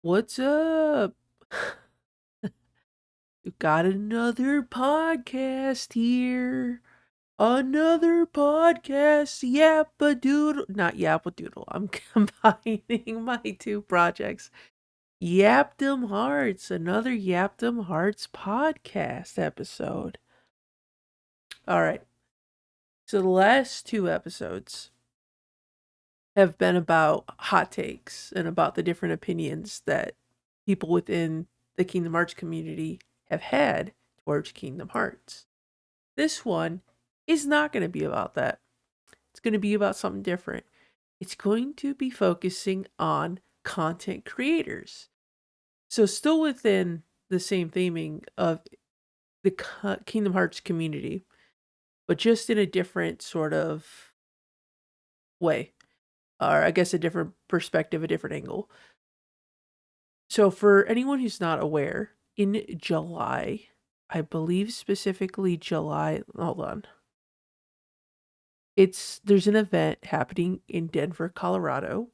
What's up? You got another podcast here. Another podcast. Yapadoodle. Not Yapadoodle. I'm combining my two projects. Yapdom Hearts. Another Yapdom Hearts podcast episode. All right. So the last two episodes have been about hot takes and about the different opinions that people within the Kingdom Hearts community have had towards Kingdom Hearts. This one is not going to be about that. It's going to be about something different. It's going to be focusing on content creators. So, still within the same theming of the Kingdom Hearts community, but just in a different sort of way, or I guess a different perspective, a different angle. So, for anyone who's not aware, in July, I believe specifically July, hold on. There's an event happening in Denver, Colorado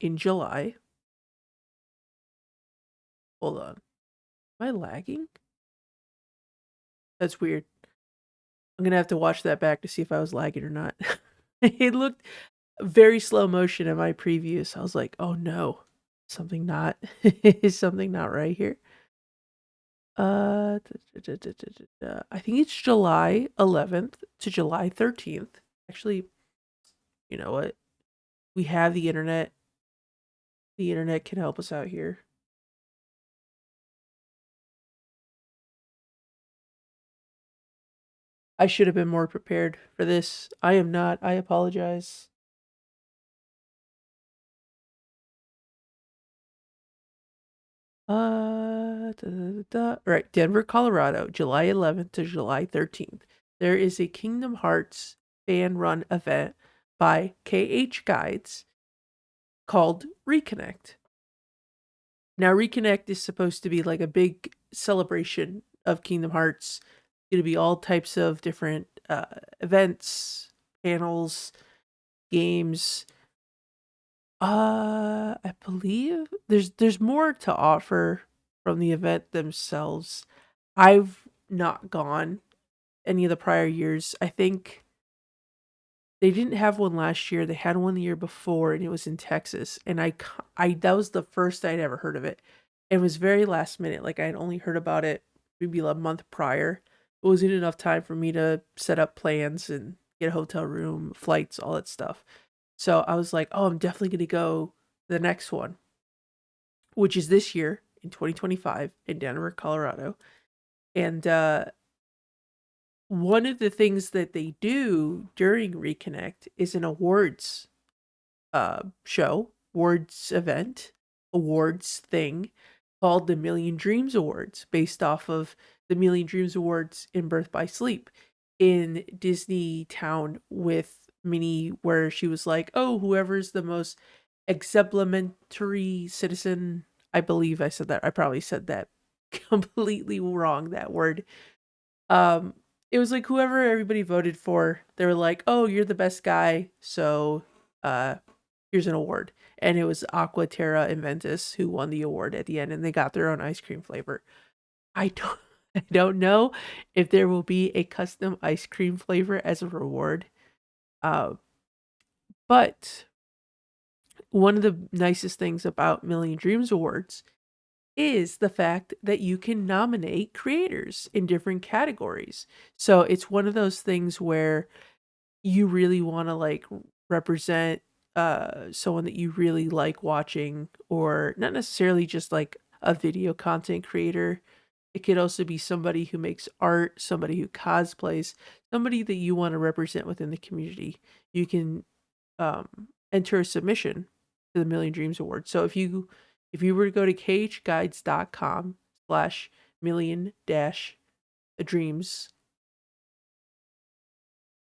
in July. Hold on. Am I lagging? That's weird. I'm going to have to watch that back to see if I was lagging or not. It looked very slow motion in my previews. I was like, "Oh no. Something not is something not right here." Uh I think it's July 11th to July 13th. Actually, you know what? We have the internet. The internet can help us out here. I should have been more prepared for this. I am not. I apologize. Right, Denver, Colorado, July 11th to July 13th. There is a Kingdom Hearts fan run event by KH Guides called Reconnect. Now, Reconnect is supposed to be like a big celebration of Kingdom Hearts. It's going to be all types of different events, panels, games. I believe there's more to offer from the event themselves. I've not gone any of the prior years. I think they didn't have one last year. They had one the year before, and it was in Texas. And I that was the first I'd ever heard of it. It was very last minute. Like I had only heard about it maybe a month prior. It wasn't enough time for me to set up plans and get a hotel room, flights, all that stuff. So I was like, oh, I'm definitely going to go to the next one, which is this year in 2025 in Denver, Colorado. And one of the things that they do during Reconnect is an awards show, awards event, awards thing called the Million Dreams Awards, based off of the Million Dreams Awards in Birth by Sleep in Disney Town with Minnie, where she was like, oh, whoever's the most exemplary citizen. I believe I said that. I probably said that completely wrong, that word. Um, it was like whoever everybody voted for, they were like, "Oh, you're the best guy, so uh here's an award." And it was Aqua Terra Inventus who won the award at the end, and they got their own ice cream flavor. I don't I don't know if there will be a custom ice cream flavor as a reward. Uh, but one of the nicest things about Million Dreams Awards is the fact that you can nominate creators in different categories. So it's one of those things where you really want to like represent someone that you really like watching, or not necessarily just like a video content creator. It could also be somebody who makes art, somebody who cosplays, somebody that you want to represent within the community. You can enter a submission to the Million Dreams Award. So if you were to go to khguides.com/million dash dreams,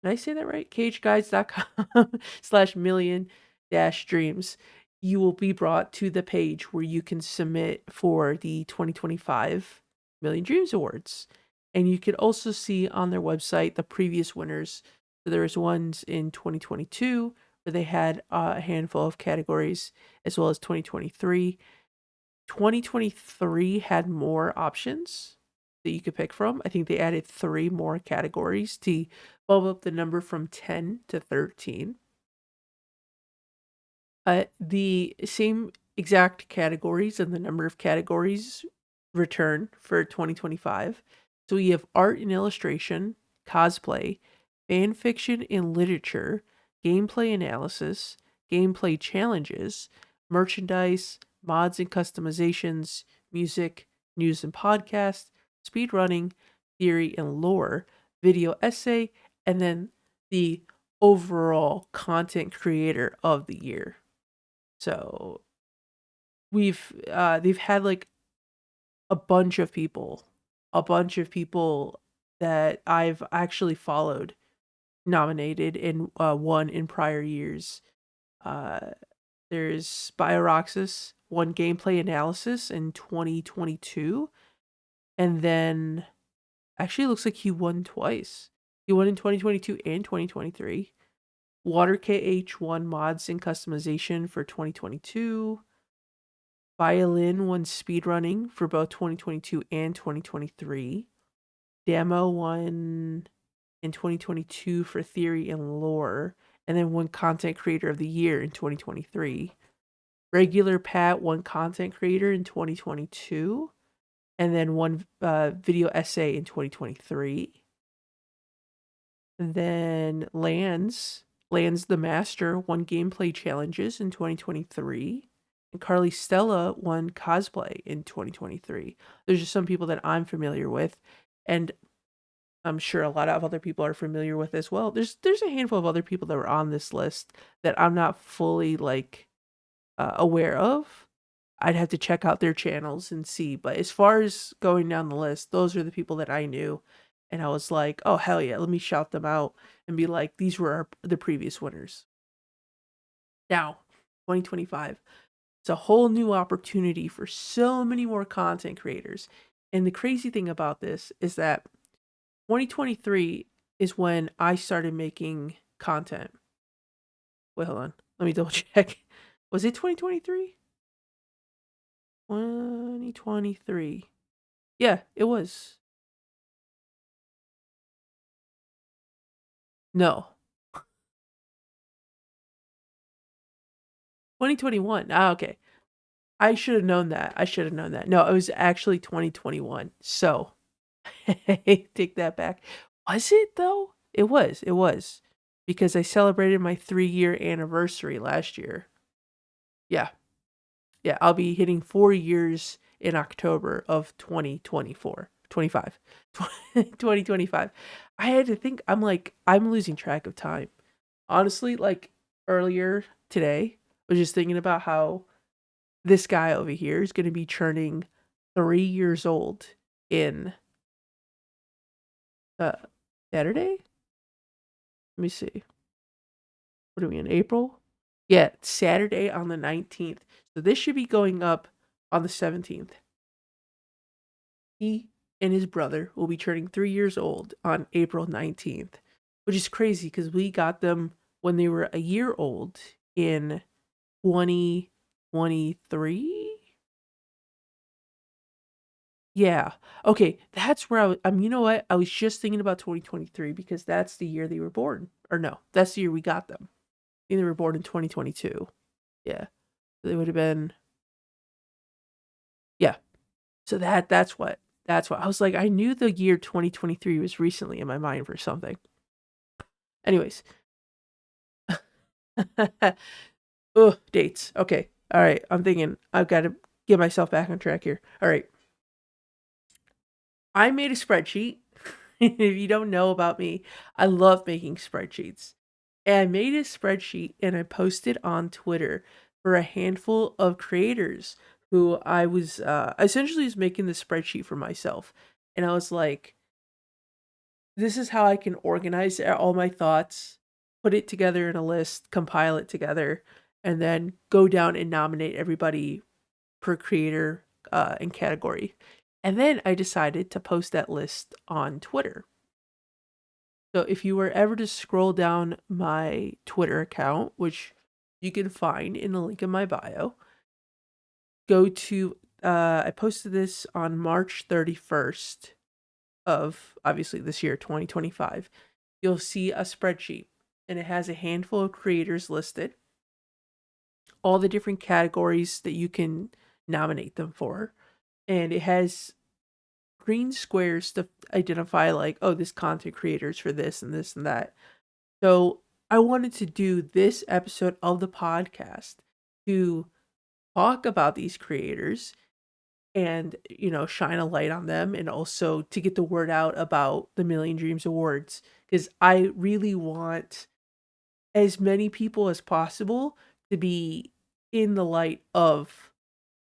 did I say that right? khguides.com/million dash dreams, you will be brought to the page where you can submit for the 2025 Million Dreams Awards. And you can also see on their website the previous winners. So there was ones in 2022 where they had a handful of categories, as well as 2023. 2023 had more options that you could pick from. I think they added 3 more categories to bump up the number from 10 to 13. The same exact categories and the number of categories return for 2025. So we have art and illustration, cosplay, fan fiction and literature, gameplay analysis, gameplay challenges, merchandise, mods and customizations, music, news and podcast, speedrunning, theory and lore, video essay, and then the overall content creator of the year. So they've had like a bunch of people, a bunch of people that I've actually followed nominated and won in prior years. Uh, there's Bioroxis won gameplay analysis in 2022, and then actually it looks like he won twice. He won in 2022 and 2023. Water KH won mods and customization for 2022. Violin won speedrunning for both 2022 and 2023. Demo won in 2022 for theory and lore, and then won content creator of the year in 2023. Regular Pat won content creator in 2022, and then won video essay in 2023. And then Lands the Master won gameplay challenges in 2023. And Carly Stella won cosplay in 2023. There's just some people that I'm familiar with, and I'm sure a lot of other people are familiar with as well. There's a handful of other people that were on this list that I'm not fully aware of. I'd have to check out their channels and see. But as far as going down the list, those are the people that I knew, and I was like, oh hell yeah, let me shout them out and be like, these were the previous winners. Now, 2025. It's a whole new opportunity for so many more content creators. And the crazy thing about this is that 2023 is when I started making content. Wait, hold on. Let me double check. Was it 2023? 2023. Yeah, it was. No. 2021. Ah, okay. I should have known that. No, it was actually 2021. So, take that back. Was it though? It was. It was. Because I celebrated my 3-year anniversary last year. Yeah. Yeah, I'll be hitting 4 years in October of 2024. 25. 2025. I had to think, I'm losing track of time. Honestly, like earlier today, I was just thinking about how this guy over here is going to be turning 3 years old in uh Saturday. Let me see. What are we in April? Yeah, Saturday on the 19th. So this should be going up on the 17th. He and his brother will be turning 3 years old on April 19th, which is crazy because we got them when they were a year old in 2023. Yeah. Okay, that's where you know what? I was just thinking about 2023 because that's the year they were born. Or no, that's the year we got them. I think they were born in 2022. Yeah. They would have been. Yeah. So that's what I was like, I knew the year 2023 was recently in my mind for something. Anyways. Ugh, dates. Okay. All right. I'm thinking I've got to get myself back on track here. All right. I made a spreadsheet. If you don't know about me, I love making spreadsheets. And I made a spreadsheet and I posted on Twitter for a handful of creators who I was essentially just making the spreadsheet for myself. And I was like, this is how I can organize all my thoughts, put it together in a list, compile it together, and then go down and nominate everybody per creator and category. And then I decided to post that list on Twitter. So if you were ever to scroll down my Twitter account, which you can find in the link in my bio, go to I posted this on March 31st of obviously this year, 2025. You'll see a spreadsheet and it has a handful of creators listed, all the different categories that you can nominate them for. And it has green squares to identify, like, oh, this content creators for this and this and that. So I wanted to do this episode of the podcast to talk about these creators and, shine a light on them, and also to get the word out about the Million Dreams Awards, because I really want as many people as possible to be in the light of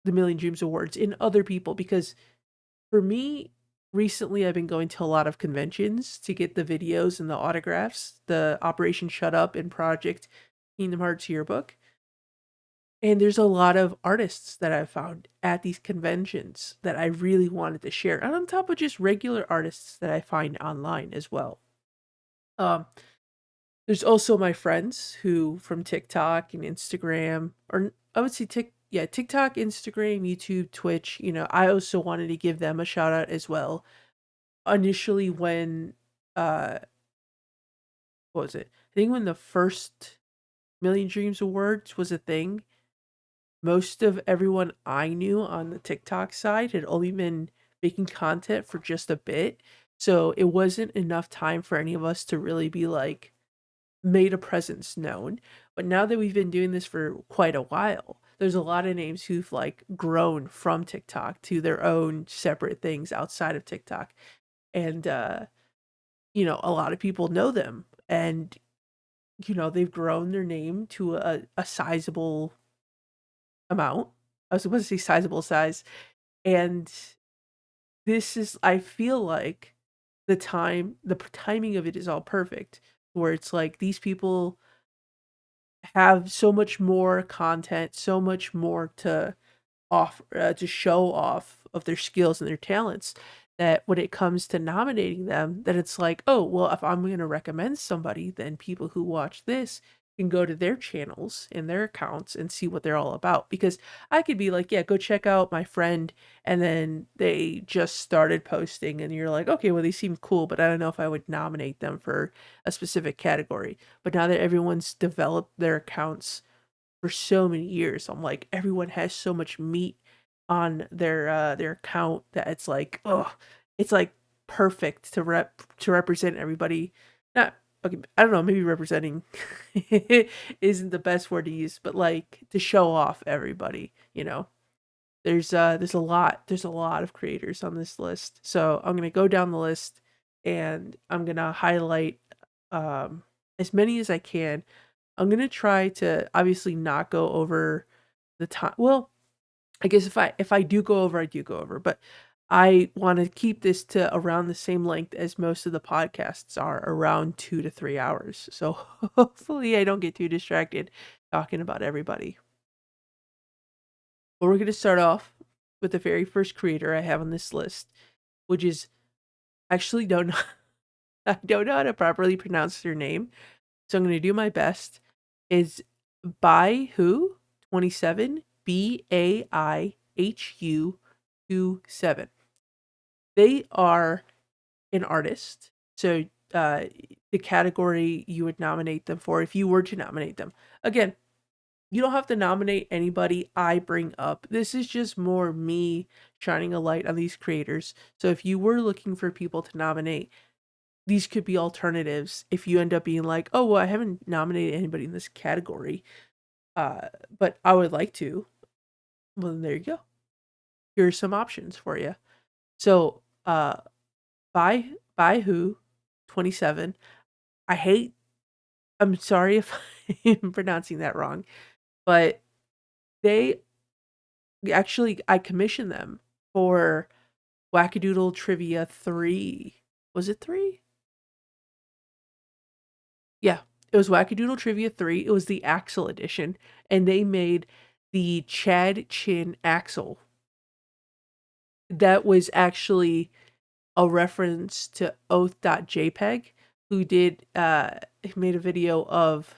the Million Dreams Awards in other people, because for me, recently I've been going to a lot of conventions to get the videos and the autographs, the Operation Shut Up and Project Kingdom Hearts yearbook. And there's a lot of artists that I've found at these conventions that I really wanted to share. And on top of just regular artists that I find online as well. Um, there's also my friends who from TikTok and Instagram, or I would say TikTok, Instagram, YouTube, Twitch. I also wanted to give them a shout out as well. Initially, when what was it? I think when the first Million Dreams Awards was a thing, most of everyone I knew on the TikTok side had only been making content for just a bit. So it wasn't enough time for any of us to really be like made a presence known. But now that we've been doing this for quite a while, there's a lot of names who've like grown from TikTok to their own separate things outside of TikTok. And a lot of people know them, and they've grown their name to a sizable amount. I was supposed to say sizable size. And this is, I feel like the timing of it is all perfect, where it's like these people have so much more content, so much more to show off of their skills and their talents, that when it comes to nominating them, that it's like, oh, well, if I'm going to recommend somebody, then people who watch this can go to their channels and their accounts and see what they're all about. Because I could be like, yeah, go check out my friend, and then they just started posting and you're like, okay, well, they seem cool, but I don't know if I would nominate them for a specific category. But now that everyone's developed their accounts for so many years, I'm like, everyone has so much meat on their account that it's like, oh, it's like perfect to represent everybody. Not okay, I don't know, maybe representing isn't the best word to use, but like to show off everybody. There's a lot of creators on this list. So I'm gonna go down the list and I'm gonna highlight um as many as I can. I'm gonna try to obviously not go over the time. Well, I guess if I do go over, I do go over, but I want to keep this to around the same length as most of the podcasts are, around 2 to 3 hours. So hopefully I don't get too distracted talking about everybody. But we're gonna start off with the very first creator I have on this list, which is actually don't know I don't know how to properly pronounce their name, so I'm gonna do my best. Is by who 27 BAIHU 27. They are an artist. So the category you would nominate them for, if you were to nominate them. Again, you don't have to nominate anybody I bring up. This is just more me shining a light on these creators. So if you were looking for people to nominate, these could be alternatives if you end up being like, oh, well, I haven't nominated anybody in this category, but I would like to. Well, then there you go. Here's some options for you. So, by who 27. I'm sorry if I'm pronouncing that wrong, but they actually, I commissioned them for Wackadoodle Trivia 3. Was it 3? Yeah, it was Wackadoodle Trivia 3. It was the Axel edition, and they made the Chad Chin Axel. That was actually a reference to Oath.jpg, who made a video of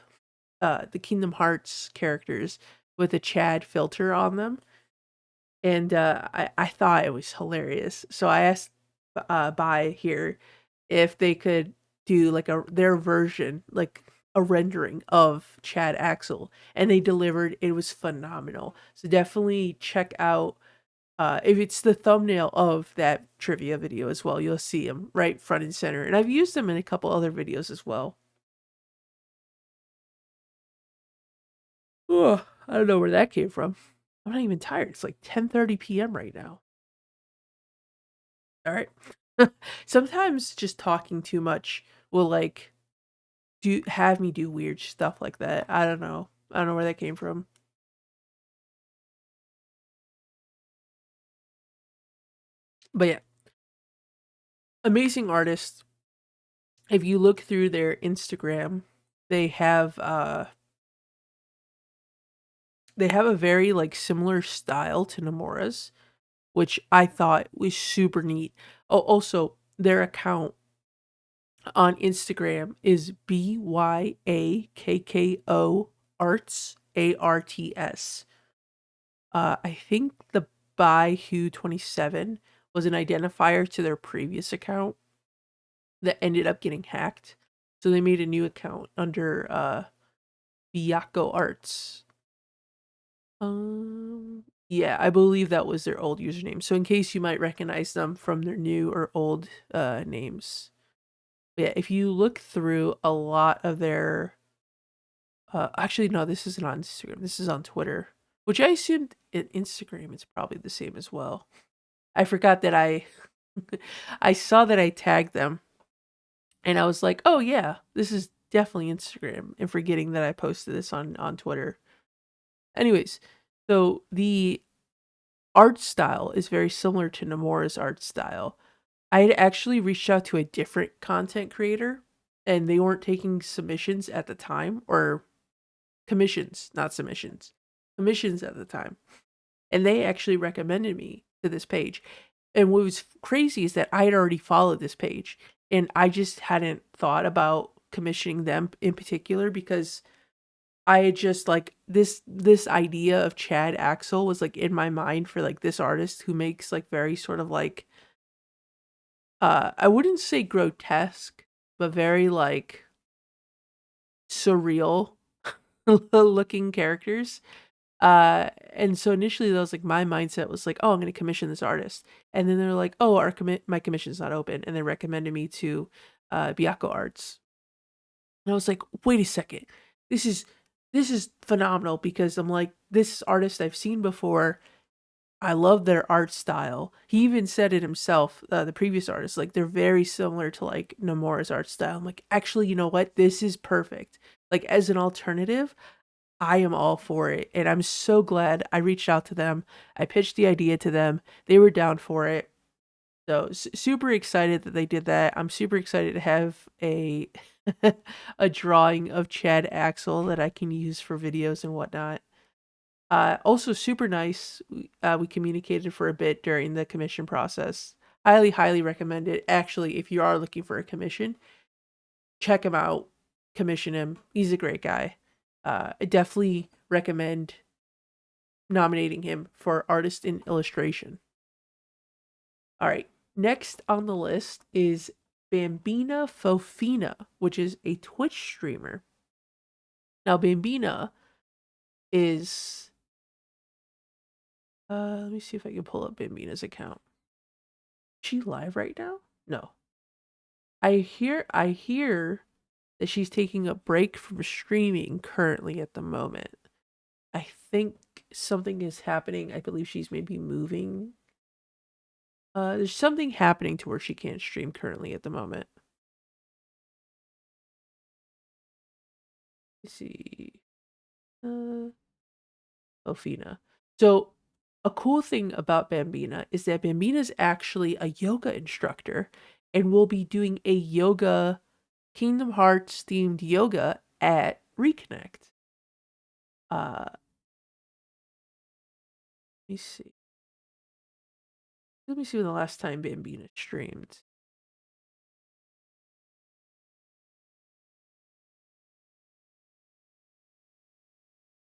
the Kingdom Hearts characters with a Chad filter on them. and I thought it was hilarious. So I asked Bai here if they could do like their version, like a rendering of Chad Axel, and they delivered. It was phenomenal. So definitely check out if it's the thumbnail of that trivia video as well. You'll see him right front and center, and I've used them in a couple other videos as well. Ugh, I don't know where that came from. I'm not even tired. It's like 10:30 p.m. right now. All right. Sometimes just talking too much will like do have me do weird stuff like that. I don't know. I don't know where that came from. But yeah, amazing artists. If you look through their Instagram, they have uh they have a very like similar style to Nomura's, which I thought was super neat. Oh, also their account on Instagram is BYAKKO Arts ARTS. I think the by Who 27 was an identifier to their previous account that ended up getting hacked. So they made a new account under Byaco Arts. Yeah, I believe that was their old username. So in case you might recognize them from their new or old names. But yeah, if you look through a lot of their actually no, this isn't on Instagram. This is on Twitter, which I assumed in Instagram it's probably the same as well. I forgot that I saw that I tagged them and I was like, "Oh yeah, this is definitely Instagram," and forgetting that I posted this on Twitter. Anyways, so the art style is very similar to Nomura's art style. I had actually reached out to a different content creator and they weren't taking submissions at the time, or commissions, not submissions. Commissions at the time. And they actually recommended me to this page. And what was crazy is that I had already followed this page and I just hadn't thought about commissioning them in particular because I had just like this idea of Chad Axel was like in my mind for like this artist who makes like very sort of like I wouldn't say grotesque, but very like surreal looking characters. And so initially that was like my mindset was like, oh, I'm going to commission this artist. And then they're like, oh, my commission's not open. And they recommended me to Byaco Arts. And I was like, wait a second. This is this is phenomenal because I'm like, this artist I've seen before. I love their art style. He even said it himself, the previous artist, like they're very similar to like Nomura's art style. I'm like, actually, you know what? This is perfect. Like as an alternative, I am all for it. And I'm so glad I reached out to them. I pitched the idea to them. They were down for it. So super excited that they did that. I'm super excited to have a a drawing of Chad Axel that I can use for videos and whatnot. Also super nice. We communicated for a bit during the commission process. Highly, highly recommend it. Actually, if you are looking for a commission, check him out. Commission him. He's a great guy. I definitely recommend nominating him for artist in illustration. All right. Next on the list is Bambina Fofina, which is a Twitch streamer. Now, Bambina is. Let me see if I can pull up Bambina's account. Is she live right now? No. I hear that she's taking a break from streaming currently at the moment. I think something is happening. I believe she's maybe moving. There's something happening to where she can't stream currently at the moment. Let's see. Uh, Ofina. So, a cool thing about Bambina is that Bambina is actually a yoga instructor and will be doing a yoga Kingdom Hearts themed yoga at Reconnect. Let me see. Let me see when the last time Bambina streamed.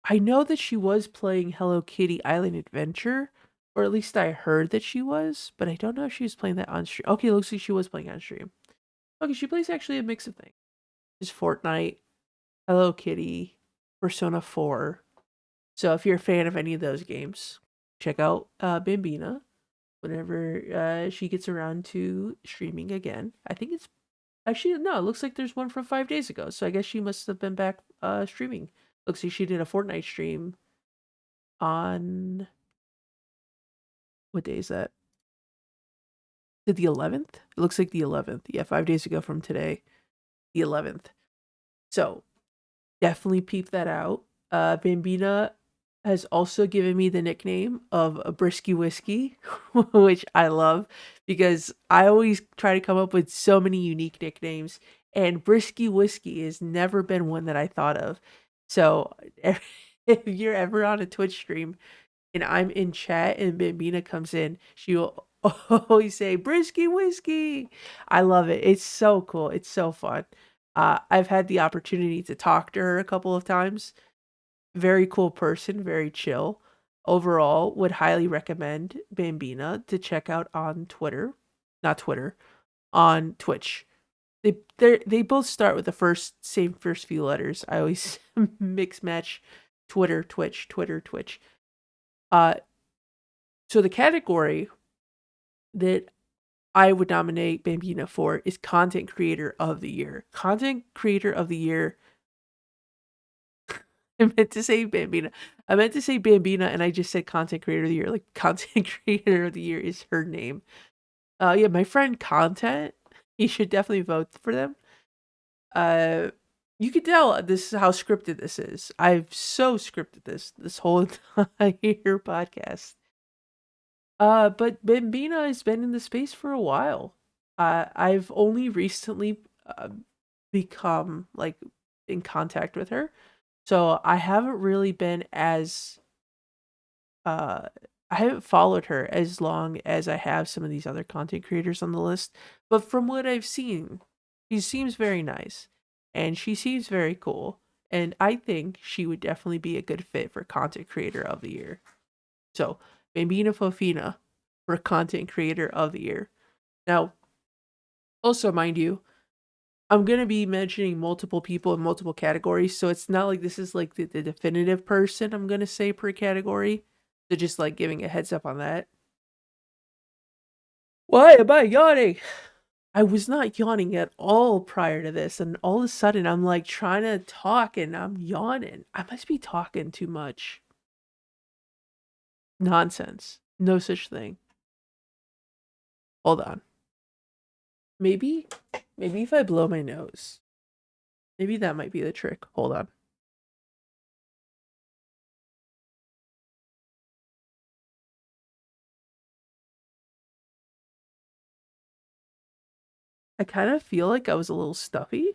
I know that she was playing Hello Kitty Island Adventure, or at least I heard that she was, but I don't know if she was playing that on stream. Okay, looks like she was playing on stream. Okay, she plays actually a mix of things. There's Fortnite, Hello Kitty, Persona 4. So if you're a fan of any of those games, check out Bambina whenever she gets around to streaming again. I think it's actually no, it looks like there's one from 5 days ago. So I guess she must have been back streaming. Looks like she did a Fortnite stream on what day is that? Did the 11th? It looks like the 11th. Yeah, 5 days ago from today, the 11th. So definitely peep that out. Bambina has also given me the nickname of a Brisky Whiskey, which I love because I always try to come up with so many unique nicknames, and Brisky Whiskey has never been one that I thought of. So if you're ever on a Twitch stream and I'm in chat and Bambina comes in, she will always say Brisky Whiskey. I love it. It's so cool. It's so fun. I've had the opportunity to talk to her a couple of times. Very cool person, very chill. Overall, would highly recommend Bambina to check out on Twitter, not Twitter, on Twitch. They both start with the first few letters. I always mix match Twitter, Twitch, Twitter, Twitch. Uh, so the category that I would nominate Bambina for is Content Creator of the Year. Content Creator of the Year. I meant to say Bambina. I meant to say Bambina, and I just said Content Creator of the Year. Like, Content Creator of the Year is her name. Yeah, my friend Content. You should definitely vote for them. You can tell this is how scripted this is. I've so scripted this whole entire podcast. But Bambina has been in the space for a while. I've only recently become like in contact with her, so I haven't really been as I haven't followed her as long as I have some of these other content creators on the list. But from what I've seen, she seems very nice, and she seems very cool, and I think she would definitely be a good fit for content creator of the year. So, Bambina Fofina for Content Creator of the Year. Now, also, mind you, I'm going to be mentioning multiple people in multiple categories, so it's not like this is like the definitive person I'm going to say per category. So, just like giving a heads up on that. Why am I yawning? I was not yawning at all prior to this, and all of a sudden I'm like trying to talk and I'm yawning. I must be talking too much. Nonsense. No such thing. Hold on. Maybe if I blow my nose. Maybe that might be the trick. Hold on. I kind of feel like I was a little stuffy.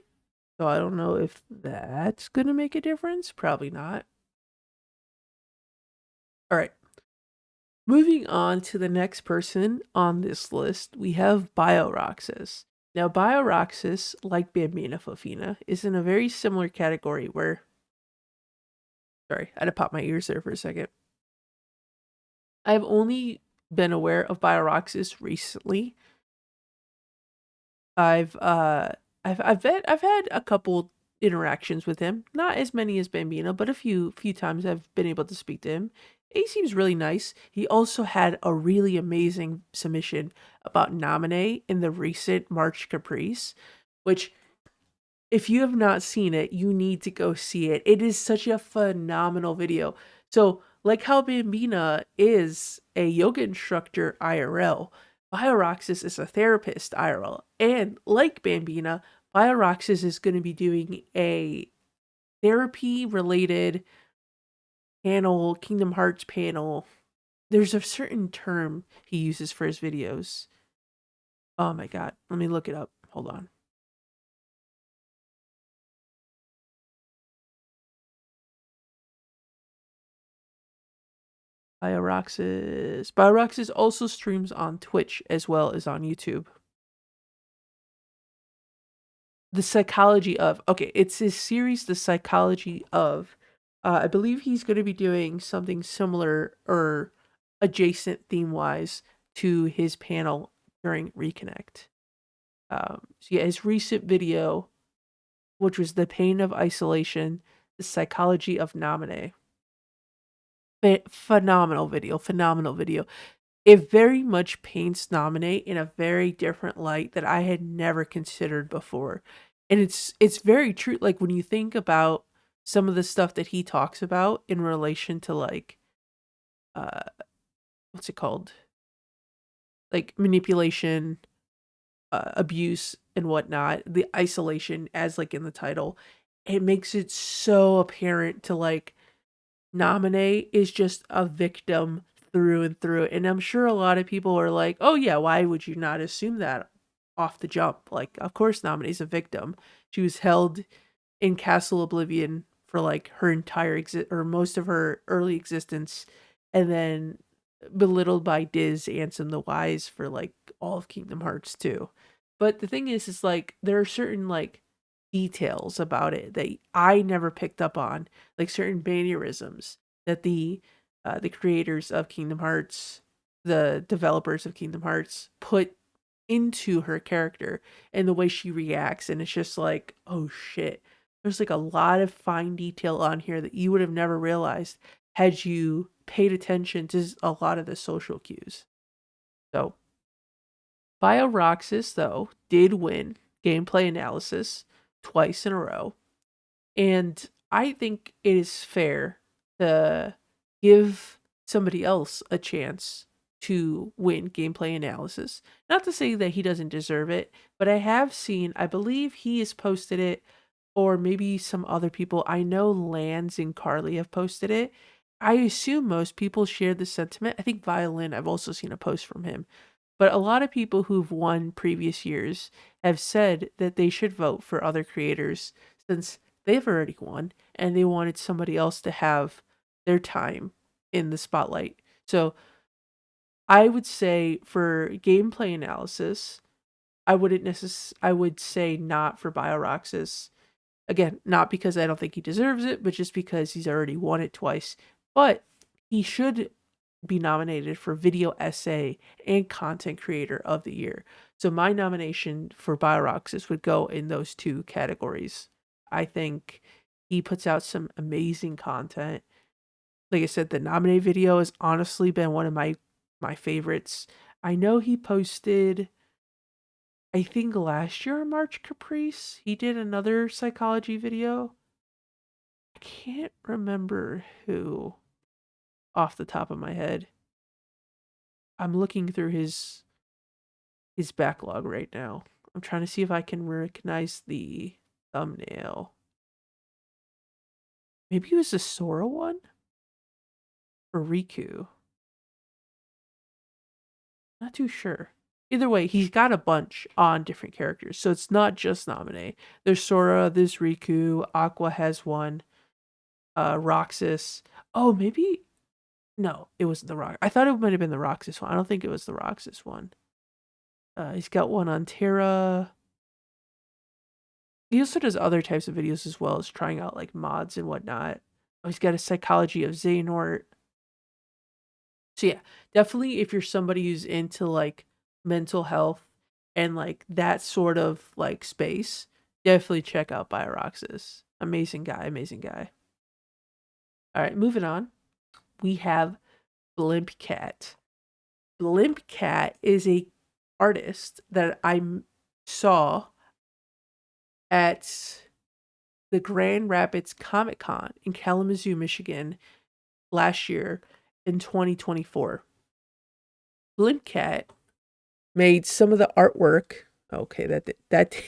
So I don't know if that's going to make a difference. Probably not. All right. Moving on to the next person on this list, we have BioRoxas. Now, BioRoxas, like Bambina Fofina, is in a very similar category where. Sorry, I had to pop my ears there for a second. I've only been aware of BioRoxas recently. I've had a couple interactions with him, not as many as Bambina, but a few times I've been able to speak to him. He seems really nice. He also had a really amazing submission about Nominate in the recent March Caprice, which if you have not seen it, you need to go see it. It is such a phenomenal video. So, like how Bambina is a yoga instructor IRL, BioRoxas is a therapist IRL. And like Bambina, BioRoxas is going to be doing a therapy related panel, Kingdom Hearts panel. There's a certain term he uses for his videos. Oh my god. Let me look it up. Hold on. BioRoxas also streams on Twitch as well as on YouTube. The Psychology of. Okay, it's his series, The Psychology of. I believe he's going to be doing something similar or adjacent theme wise to his panel during Reconnect. So yeah, his recent video, which was The Pain of Isolation, The Psychology of Nominee. Phenomenal video, phenomenal video. It very much paints Nominee in a very different light that I had never considered before. And it's very true. Like when you think about some of the stuff that he talks about in relation to like uh what's it called? Like manipulation, abuse and whatnot, the isolation as like in the title, it makes it so apparent to like Nominee is just a victim through and through. And I'm sure a lot of people are like, oh yeah, why would you not assume that off the jump? Like, of course Nominee's a victim. She was held in Castle Oblivion for like her entire or most of her early existence, and then belittled by Diz Ansem the Wise for like all of Kingdom Hearts 2. But the thing is like there are certain like details about it that I never picked up on, like certain mannerisms that the creators of Kingdom Hearts, the developers of Kingdom Hearts, put into her character and the way she reacts, and it's just like, oh shit. There's like a lot of fine detail on here that you would have never realized had you paid attention to a lot of the social cues. So, BioRoxys, though, did win gameplay analysis twice in a row. And I think it is fair to give somebody else a chance to win gameplay analysis. Not to say that he doesn't deserve it, but I have seen, I believe he has posted it, or maybe some other people. I know Lands and Carly have posted it. I assume most people share the sentiment. I think Violin, I've also seen a post from him. But a lot of people who've won previous years have said that they should vote for other creators since they've already won and they wanted somebody else to have their time in the spotlight. So I would say for gameplay analysis, I would say not for BioRoxys. Again, not because I don't think he deserves it, but just because he's already won it twice. But he should be nominated for video essay and content creator of the year. So my nomination for BioRoxys would go in those two categories. I think he puts out some amazing content. Like I said, the nominee video has honestly been one of my favorites. I know he posted, I think last year on March Caprice, he did another psychology video. I can't remember who off the top of my head. I'm looking through his backlog right now. I'm trying to see if I can recognize the thumbnail. Maybe it was the Sora one? Or Riku? Not too sure. Either way, he's got a bunch on different characters, so it's not just Nominee. There's Sora, there's Riku, Aqua has one, Roxas. Oh, maybe no, it wasn't the Rock. I thought it might have been the Roxas one. I don't think it was the Roxas one. He's got one on Terra. He also does other types of videos as well as trying out like mods and whatnot. Oh, he's got a psychology of Xehanort. So yeah, definitely if you're somebody who's into like mental health and like that sort of like space, definitely check out BioRoxys. Amazing guy, amazing guy. All right, moving on. We have Blimp Cat. Blimp Cat is a artist that I saw at the Grand Rapids Comic Con in Kalamazoo, Michigan last year in 2024. Blimp Cat made some of the artwork. Okay, that that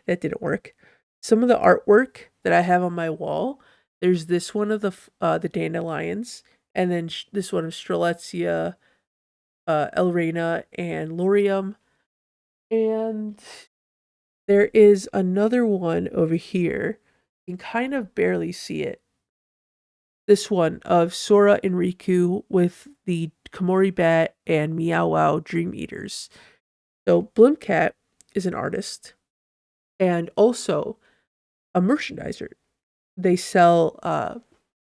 didn't work. Some of the artwork that I have on my wall. There's this one of the dandelions, and then this one of Strelitzia, Elrena, and Lorium, and there is another one over here. You can kind of barely see it. This one of Sora and Riku with the Komori Bat and Meow Wow Dream Eaters. So Blimcat is an artist and also a merchandiser. They sell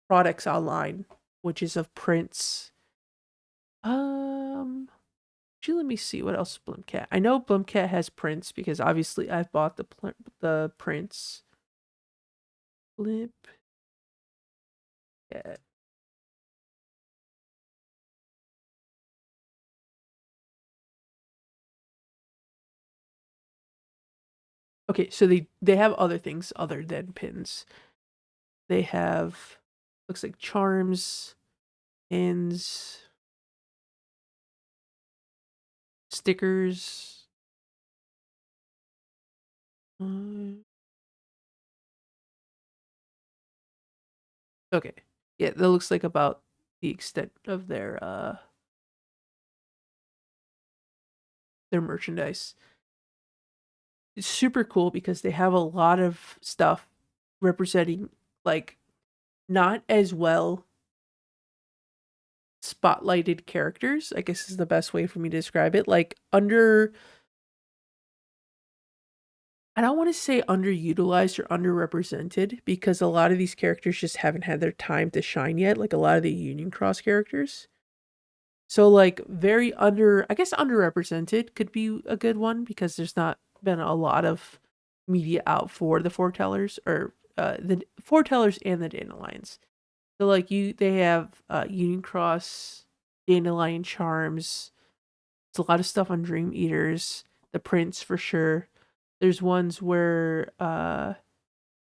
products online, which is of prints Actually, let me see what else Blumcat. I know Blumcat has prints because obviously I've bought the prints. Blip. Yeah. Okay, so they have other things other than pins. They have looks like charms, pins, stickers. Uh, okay, yeah, that looks like about the extent of their merchandise. It's super cool because they have a lot of stuff representing like not as well spotlighted characters, I guess is the best way for me to describe it. Like under I don't want to say underutilized or underrepresented because a lot of these characters just haven't had their time to shine yet, like a lot of the Union Cross characters. So like very I guess underrepresented could be a good one because there's not been a lot of media out for the foretellers or the foretellers and the dandelions. So like they have Union Cross, dandelion charms. It's a lot of stuff on Dream Eaters, the prints for sure. There's ones where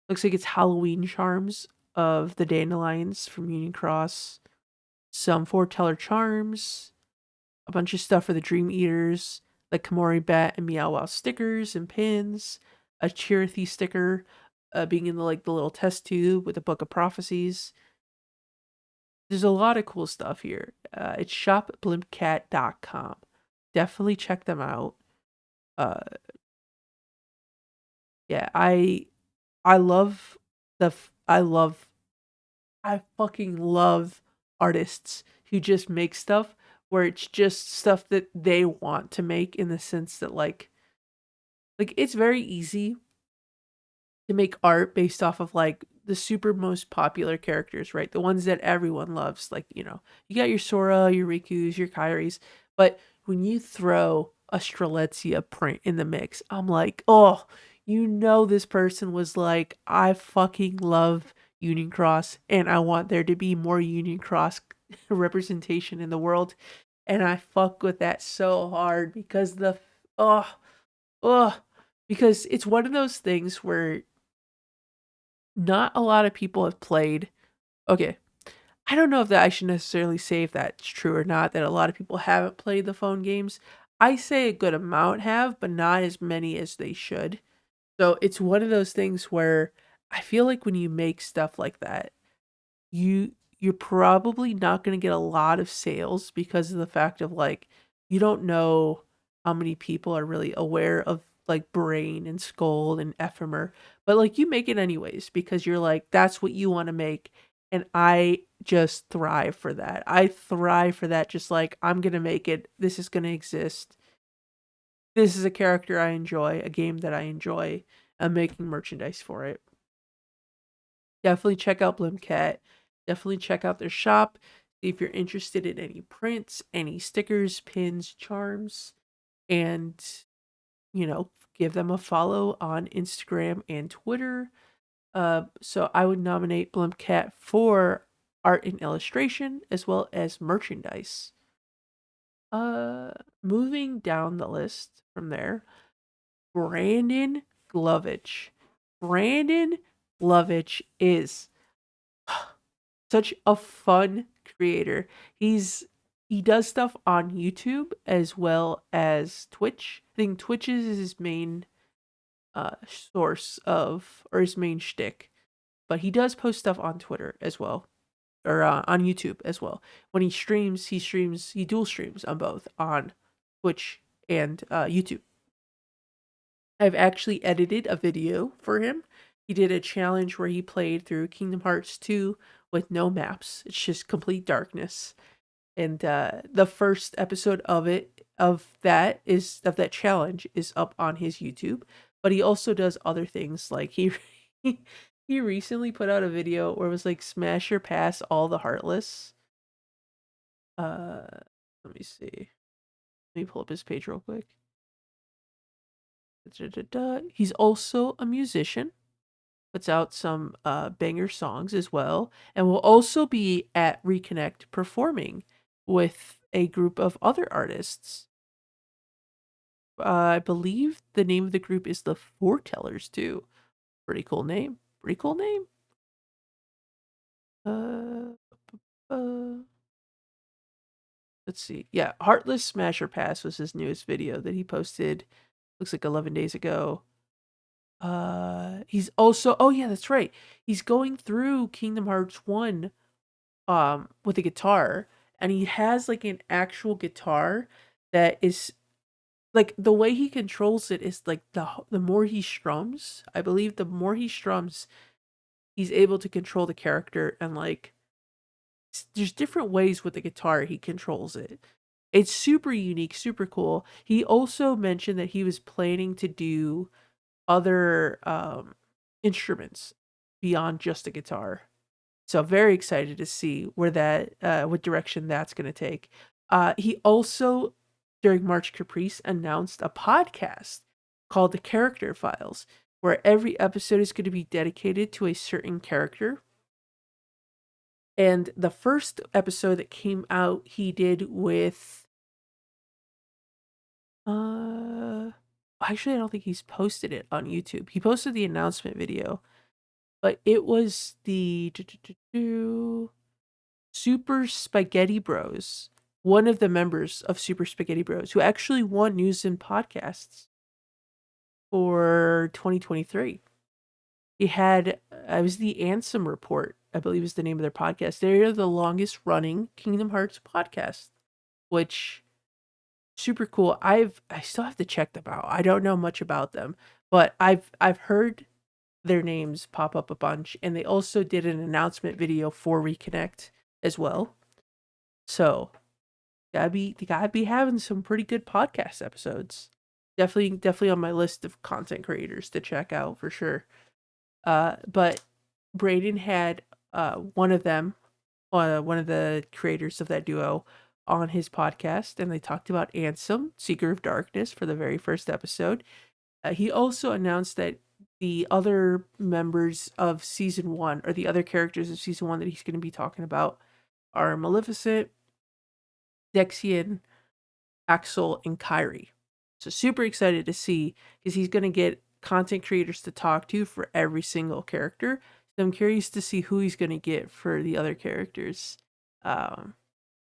looks like it's Halloween charms of the dandelions from Union Cross, some foreteller charms, a bunch of stuff for the Dream Eaters, like Kamori Bat and Meow Wow stickers and pins, a Chirithy sticker, being in the little test tube with the Book of Prophecies. There's a lot of cool stuff here. It's shopblimpcat.com. Definitely check them out. Uh, yeah, I love I love I fucking love artists who just make stuff where it's just stuff that they want to make in the sense that like it's very easy to make art based off of like the super most popular characters, right? The ones that everyone loves. Like, you got your Sora, your Riku's, your Kairis. But when you throw a Strelitzia print in the mix, I'm like, oh, this person was like, I fucking love Union Cross and I want there to be more Union Cross representation in the world. And I fuck with that so hard because oh, oh, because it's one of those things where not a lot of people have played. Okay, I don't know if that I should necessarily say if that's true or not, that a lot of people haven't played the phone games. I say a good amount have, but not as many as they should. So it's one of those things where I feel like when you make stuff like that, you're probably not going to get a lot of sales because of the fact of like you don't know how many people are really aware of like Brain and Scold and Ephemer, but like you make it anyways because you're like that's what you want to make, and I just thrive for that. I thrive for that. Just like I'm gonna make it. This is gonna exist. This is a character I enjoy, a game that I enjoy. I'm making merchandise for it. Definitely check out Blimcat. Definitely check out their shop. See if you're interested in any prints, any stickers, pins, charms, and give them a follow on Instagram and Twitter. So I would nominate Blimcat for art and illustration as well as merchandise. Uh, Moving down the list from there, Brandon Glovich. Brandon Glovich is such a fun creator. He does stuff on YouTube as well as Twitch. I think Twitch is his main source of or his main shtick, but he does post stuff on Twitter as well or on YouTube as well. When he dual streams on both on Twitch and YouTube. I've actually edited a video for him. He did a challenge where he played through Kingdom Hearts 2 with no maps. It's just complete darkness. And the first episode of that challenge is up on his YouTube. But he also does other things like he recently put out a video where it was like smash or pass all the heartless. Uh Let me see. Let me pull up his page real quick. Da-da-da-da. He's also a musician, puts out some banger songs as well, and will also be at Reconnect performing with a group of other artists. I believe the name of the group is the Foretellers too. Pretty cool name. Pretty cool name. Uh, uh, let's see. Yeah, Heartless Smasher Pass was his newest video that he posted. Looks like 11 days ago. He's also, oh yeah, that's right. He's going through Kingdom Hearts 1 with a guitar, and he has like an actual guitar that is like the way he controls it is like the more he strums, I believe the more he strums, he's able to control the character, and like there's different ways with the guitar he controls it. It's super unique, super cool. He also mentioned that he was planning to do other instruments beyond just a guitar. So very excited to see where that what direction that's going to take. He also during March Caprice announced a podcast called The Character Files, where every episode is going to be dedicated to a certain character. And the first episode that came out, he did with actually I don't think he's posted it on YouTube. He posted the announcement video, but it was the Super Spaghetti Bros, one of the members of Super Spaghetti Bros, who actually won News and Podcasts for 2023. He had, it was the Ansem Report, I believe is the name of their podcast. They're the longest running Kingdom Hearts podcast, which super cool. I still have to check them out. I don't know much about them, but I've heard their names pop up a bunch, and they also did an announcement video for Reconnect as well. So gotta be having some pretty good podcast episodes. Definitely on my list of content creators to check out for sure. But Braden had one of them, one of the creators of that duo, on his podcast, and they talked about Ansem, Seeker of Darkness, for the very first episode. He also announced that the other members of season 1, or the other characters of season 1 that he's going to be talking about, are Maleficent, Dexian, Axel, and Kyrie. So super excited to see, because he's going to get content creators to talk to for every single character. So I'm curious to see who he's going to get for the other characters.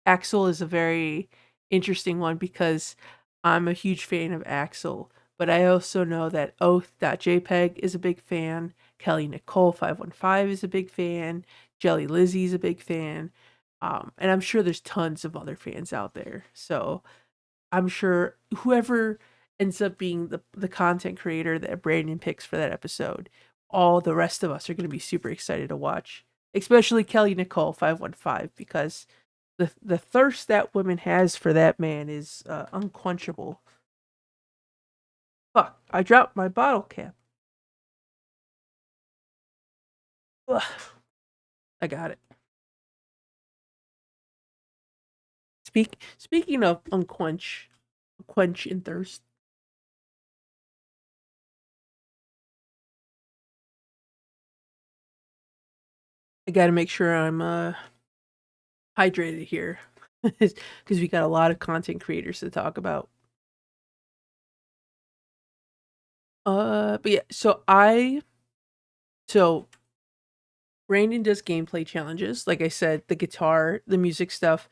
Axel is a very interesting one because I'm a huge fan of Axel, but I also know that Oath.jpg is a big fan. Kelly Nicole 515 is a big fan. Jelly Lizzie is a big fan. And I'm sure there's tons of other fans out there. So I'm sure whoever ends up being the content creator that Brandon picks for that episode, all the rest of us are going to be super excited to watch, especially Kelly Nicole 515, because the thirst that woman has for that man is unquenchable. Fuck, I dropped my bottle cap. Ugh, I got it. Speaking of quench and thirst. I got to make sure I'm hydrated here, because we got a lot of content creators to talk about. But yeah, so Brandon does gameplay challenges. Like I said, the guitar, the music stuff,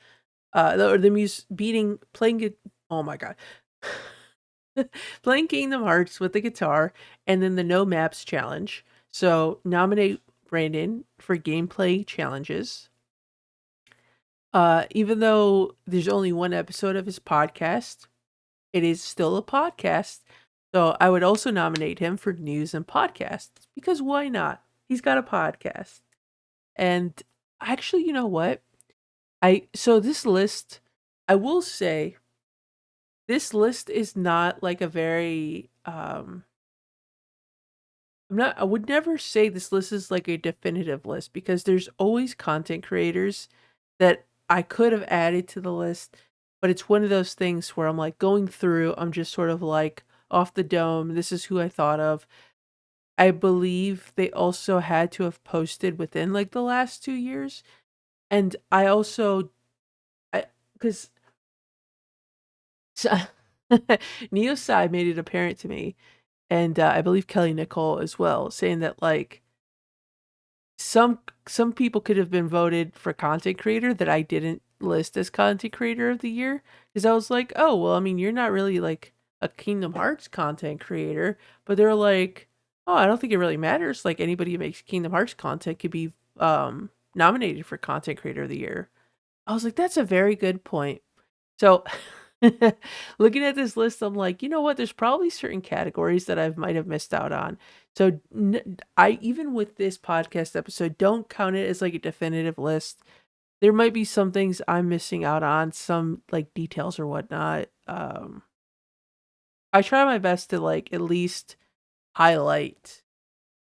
the music playing it. Oh my god, playing Kingdom Hearts with the guitar, and then the no maps challenge. So nominate Brandon for gameplay challenges. Even though there's only one episode of his podcast, it is still a podcast. So I would also nominate him for news and podcasts, because why not? He's got a podcast. And actually, you know what? So this list, I will say, this list is not like a very I would never say this list is like a definitive list, because there's always content creators that I could have added to the list but it's one of those things where I'm like going through, I'm just sort of like off the dome. This is who I thought of. I believe they also had to have posted within like the last 2 years. And I also, I, because Neo side made it apparent to me, and I believe Kelly Nicole as well, saying that like some people could have been voted for content creator that I didn't list as content creator of the year, because I was like, oh well, I mean, you're not really like a Kingdom Hearts content creator, but they're like, oh, I don't think it really matters. Like anybody who makes Kingdom Hearts content could be nominated for content creator of the year. I was like, that's a very good point. So looking at this list, I'm like, you know what? There's probably certain categories that I might have missed out on. So I, even with this podcast episode, don't count it as like a definitive list. There might be some things I'm missing out on, some like details or whatnot. I try my best to like at least highlight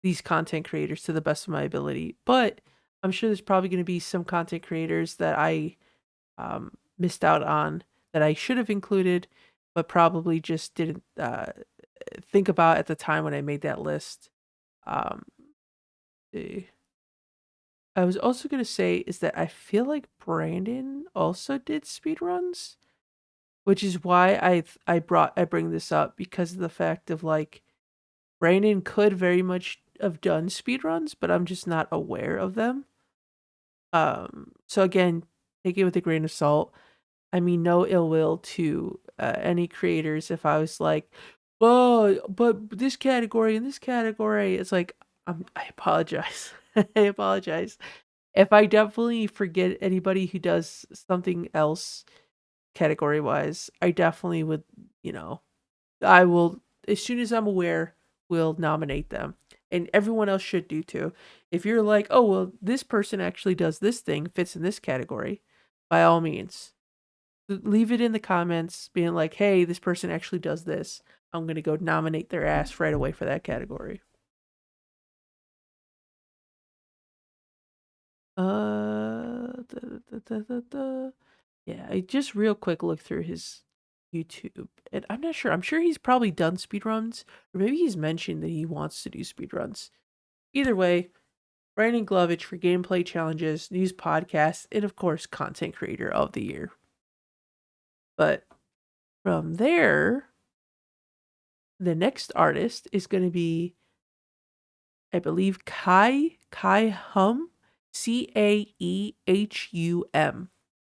these content creators to the best of my ability, but I'm sure there's probably going to be some content creators that I missed out on that I should have included, but probably just didn't think about at the time when I made that list. Um, eh, I was also gonna say is that I feel like Brandon also did speedruns, which is why I bring this up because of the fact of like Brandon could very much have done speedruns, but I'm just not aware of them. So again, take it with a grain of salt. I mean, no ill will to any creators. If I was like, "Oh, but this category and this category," it's like, I apologize. I apologize. If I definitely forget anybody who does something else category wise, I definitely would, you know, I will, as soon as I'm aware, will nominate them. And everyone else should do too. If you're like, oh, well, this person actually does this thing, fits in this category, by all means, leave it in the comments being like, hey, this person actually does this. I'm going to go nominate their ass right away for that category. Yeah, I just real quick looked through his YouTube, and I'm not sure. I'm sure he's probably done speedruns, or maybe he's mentioned that he wants to do speedruns. Either way, Brandon Glovich for gameplay challenges, news podcasts, and of course, content creator of the year. But from there, the next artist is going to be, I believe, Kai Hum, Caehum,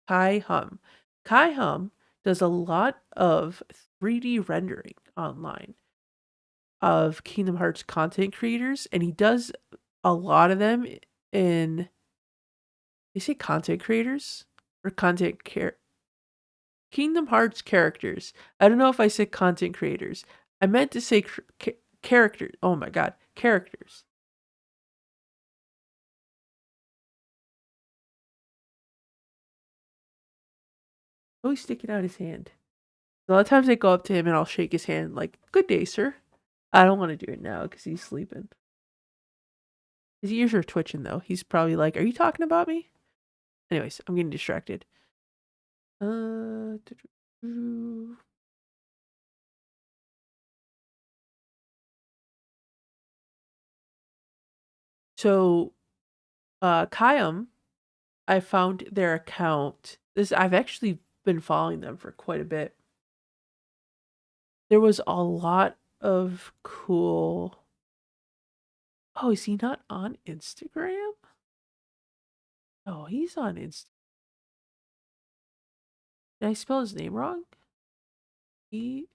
Kai Hum. Kai Hum does a lot of 3D rendering online of Kingdom Hearts content creators, and he does a lot of them in, they say content creators or Kingdom Hearts characters. I don't know if I said content creators. I meant to say characters. Oh my god, characters. Oh, he's sticking out his hand. A lot of times I go up to him and I'll shake his hand like, "Good day, sir." I don't want to do it now because he's sleeping. His ears are twitching though. He's probably like, "Are you talking about me?" Anyways, I'm getting distracted. Uh, so, Kayam, I found their account. This I've actually been following them for quite a bit. There was a lot of cool. Oh, is he not on Instagram? Oh, he's on Insta. Did I spell his name wrong? Aehum.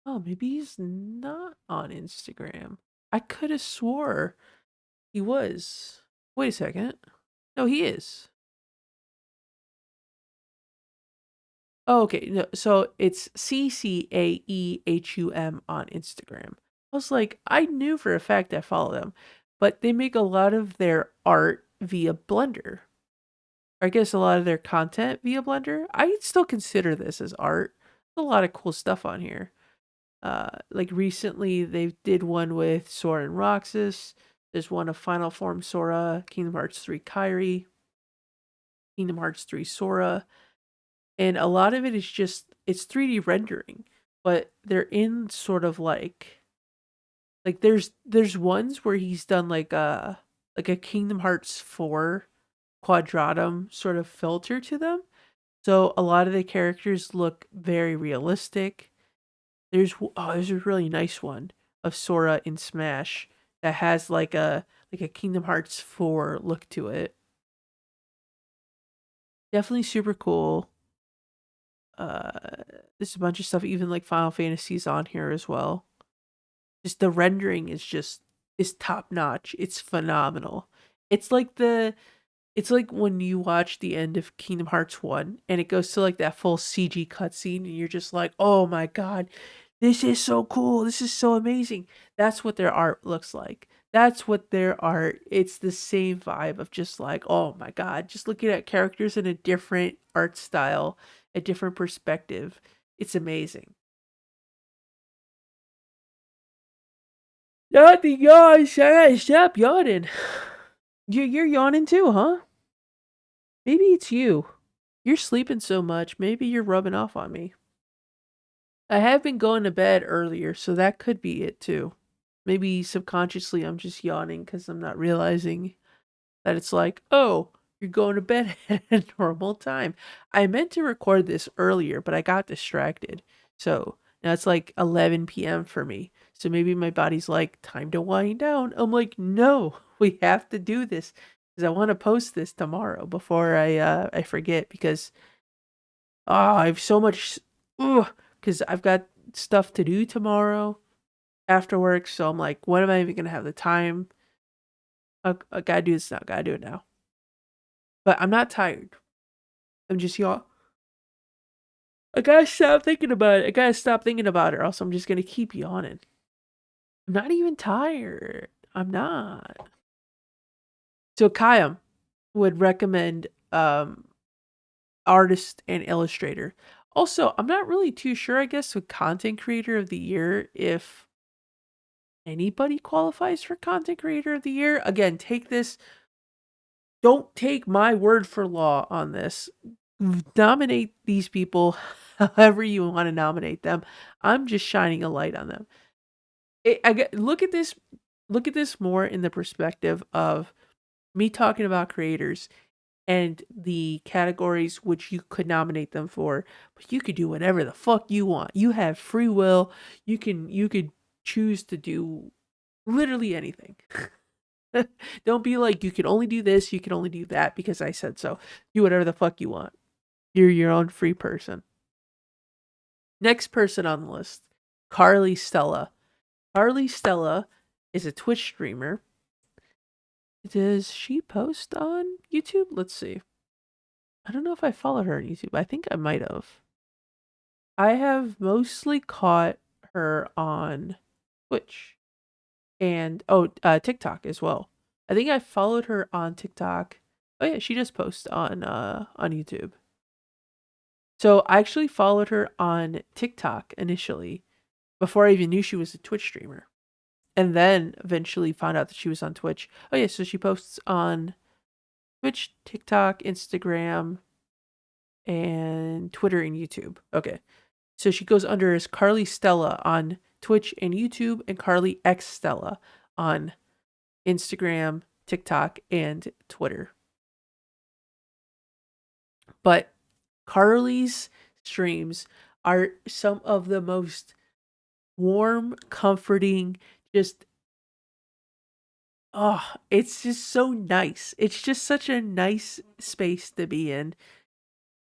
Oh, maybe he's not on Instagram. I could have swore he was. Wait a second. No, he is. Oh, okay. No, so it's Caehum on Instagram. I was like, I knew for a fact I follow them, but they make a lot of their art via Blender. Or I guess a lot of their content via Blender. I still consider this as art. There's a lot of cool stuff on here. Like recently they did one with Sora and Roxas. There's one of Final Form Sora, Kingdom Hearts 3 Kairi. Kingdom Hearts 3 Sora, and a lot of it is just it's 3D rendering, but they're in sort of like there's ones where he's done like a Kingdom Hearts 4 quadratum sort of filter to them. So a lot of the characters look very realistic. There's a really nice one of Sora in Smash that has like a Kingdom Hearts 4 look to it. Definitely super cool. Uh there's a bunch of stuff, even like Final Fantasy's on here as well. Just the rendering is top notch. It's phenomenal. It's like the it's like when you watch the end of Kingdom Hearts 1 and it goes to like that full CG cutscene and you're just like, "Oh my god, this is so cool. This is so amazing." That's what their art looks like. That's what their art. It's the same vibe of just like, "Oh my god, just looking at characters in a different art style, a different perspective." It's amazing. Not the yawns. I gotta stop yawning. You're yawning too, huh? Maybe it's you. You're sleeping so much. Maybe you're rubbing off on me. I have been going to bed earlier, so that could be it too. Maybe subconsciously I'm just yawning because I'm not realizing that it's like, oh, you're going to bed at a normal time. I meant to record this earlier, but I got distracted. So now it's like 11 p.m. for me. So maybe my body's like, time to wind down. I'm like, no, we have to do this because I want to post this tomorrow before I forget because I have so much, because I've got stuff to do tomorrow after work. So I'm like, when am I even gonna have the time? I gotta do this now. Gotta do it now. But I'm not tired. I'm just y'all. I gotta stop thinking about it. I gotta stop thinking about it, or else I'm just gonna keep yawning. I'm not even tired. I'm not. So Kayam would recommend artist and illustrator. Also, I'm not really too sure, I guess, with content creator of the year if anybody qualifies for content creator of the year. Again, take this, don't take my word for law on this. Nominate these people however you want to nominate them. I'm just shining a light on them. Look at this more in the perspective of me talking about creators and the categories which you could nominate them for, but you could do whatever the fuck you want. You have free will. You could choose to do literally anything. Don't be like, you can only do this, you can only do that because I said so. Do whatever the fuck you want. You're your own free person. Next person on the list, Carly Stella. Carly Stella is a Twitch streamer. Does she post on YouTube? Let's see. I don't know if I followed her on YouTube. I think I might have. I have mostly caught her on Twitch and TikTok as well. I think I followed her on TikTok. Oh yeah, she just posts on YouTube. So I actually followed her on TikTok initially before I even knew she was a Twitch streamer. And then eventually found out that she was on Twitch. Oh yeah, so she posts on Twitch, TikTok, Instagram, and Twitter and YouTube. Okay. So she goes under as Carly Stella on Twitch and YouTube, and Carly X Stella on Instagram, TikTok, and Twitter. But Carly's streams are some of the most warm, comforting, just it's just so nice. It's just such a nice space to be in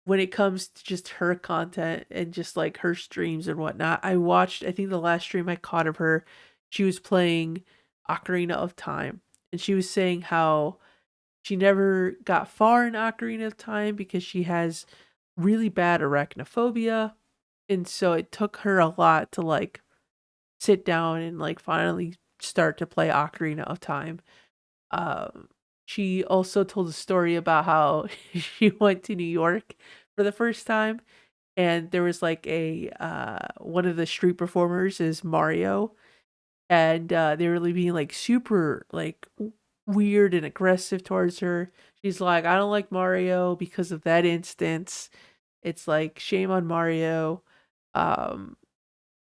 when it comes to just her content and just like her streams and whatnot. I think the last stream I caught of her, she was playing Ocarina of Time, and she was saying how she never got far in Ocarina of Time because she has really bad arachnophobia, and so it took her a lot to like sit down and like finally start to play Ocarina of Time. Um, she also told a story about how she went to New York for the first time, and there was like a one of the street performers is Mario, and they were really being like super like weird and aggressive towards her. She's like, I don't like Mario because of that instance. It's like shame on Mario. Um,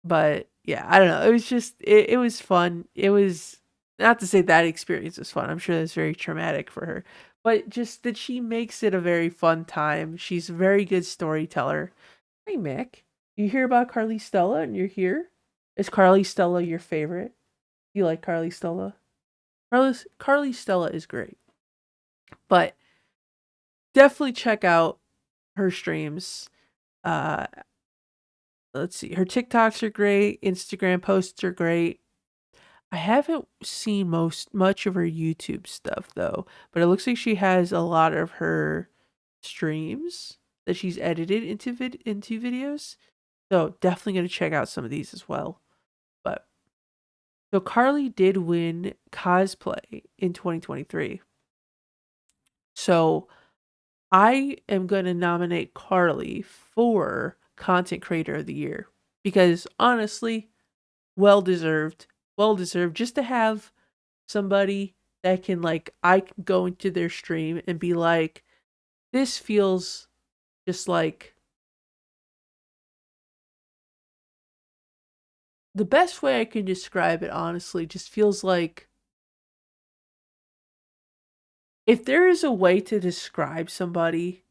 but yeah, I don't know. It was fun. It was not to say that experience was fun. I'm sure that's very traumatic for her. But just that she makes it a very fun time. She's a very good storyteller. Hey Mick, you hear about Carly Stella and you're here? Is Carly Stella your favorite? You like Carly Stella? Carly Stella is great. But definitely check out her streams. Uh let's see. Her TikToks are great, Instagram posts are great. I haven't seen much of her YouTube stuff though, but it looks like she has a lot of her streams that she's edited into videos. So definitely gonna check out some of these as well. But so Carly did win cosplay in 2023. So I am gonna nominate Carly for content creator of the year because honestly, well deserved. Well deserved just to have somebody that can like I can go into their stream and be like, this feels just like the best way I can describe it honestly just feels like if there is a way to describe somebody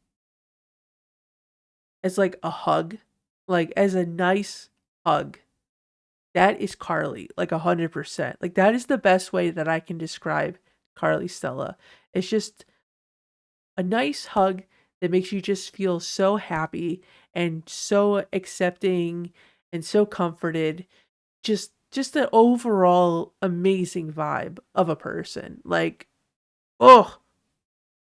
as like a hug, like as a nice hug, that is Carly, like 100%. Like that is the best way that I can describe Carly Stella. It's just a nice hug that makes you just feel so happy and so accepting and so comforted. Just an overall amazing vibe of a person. Like, oh,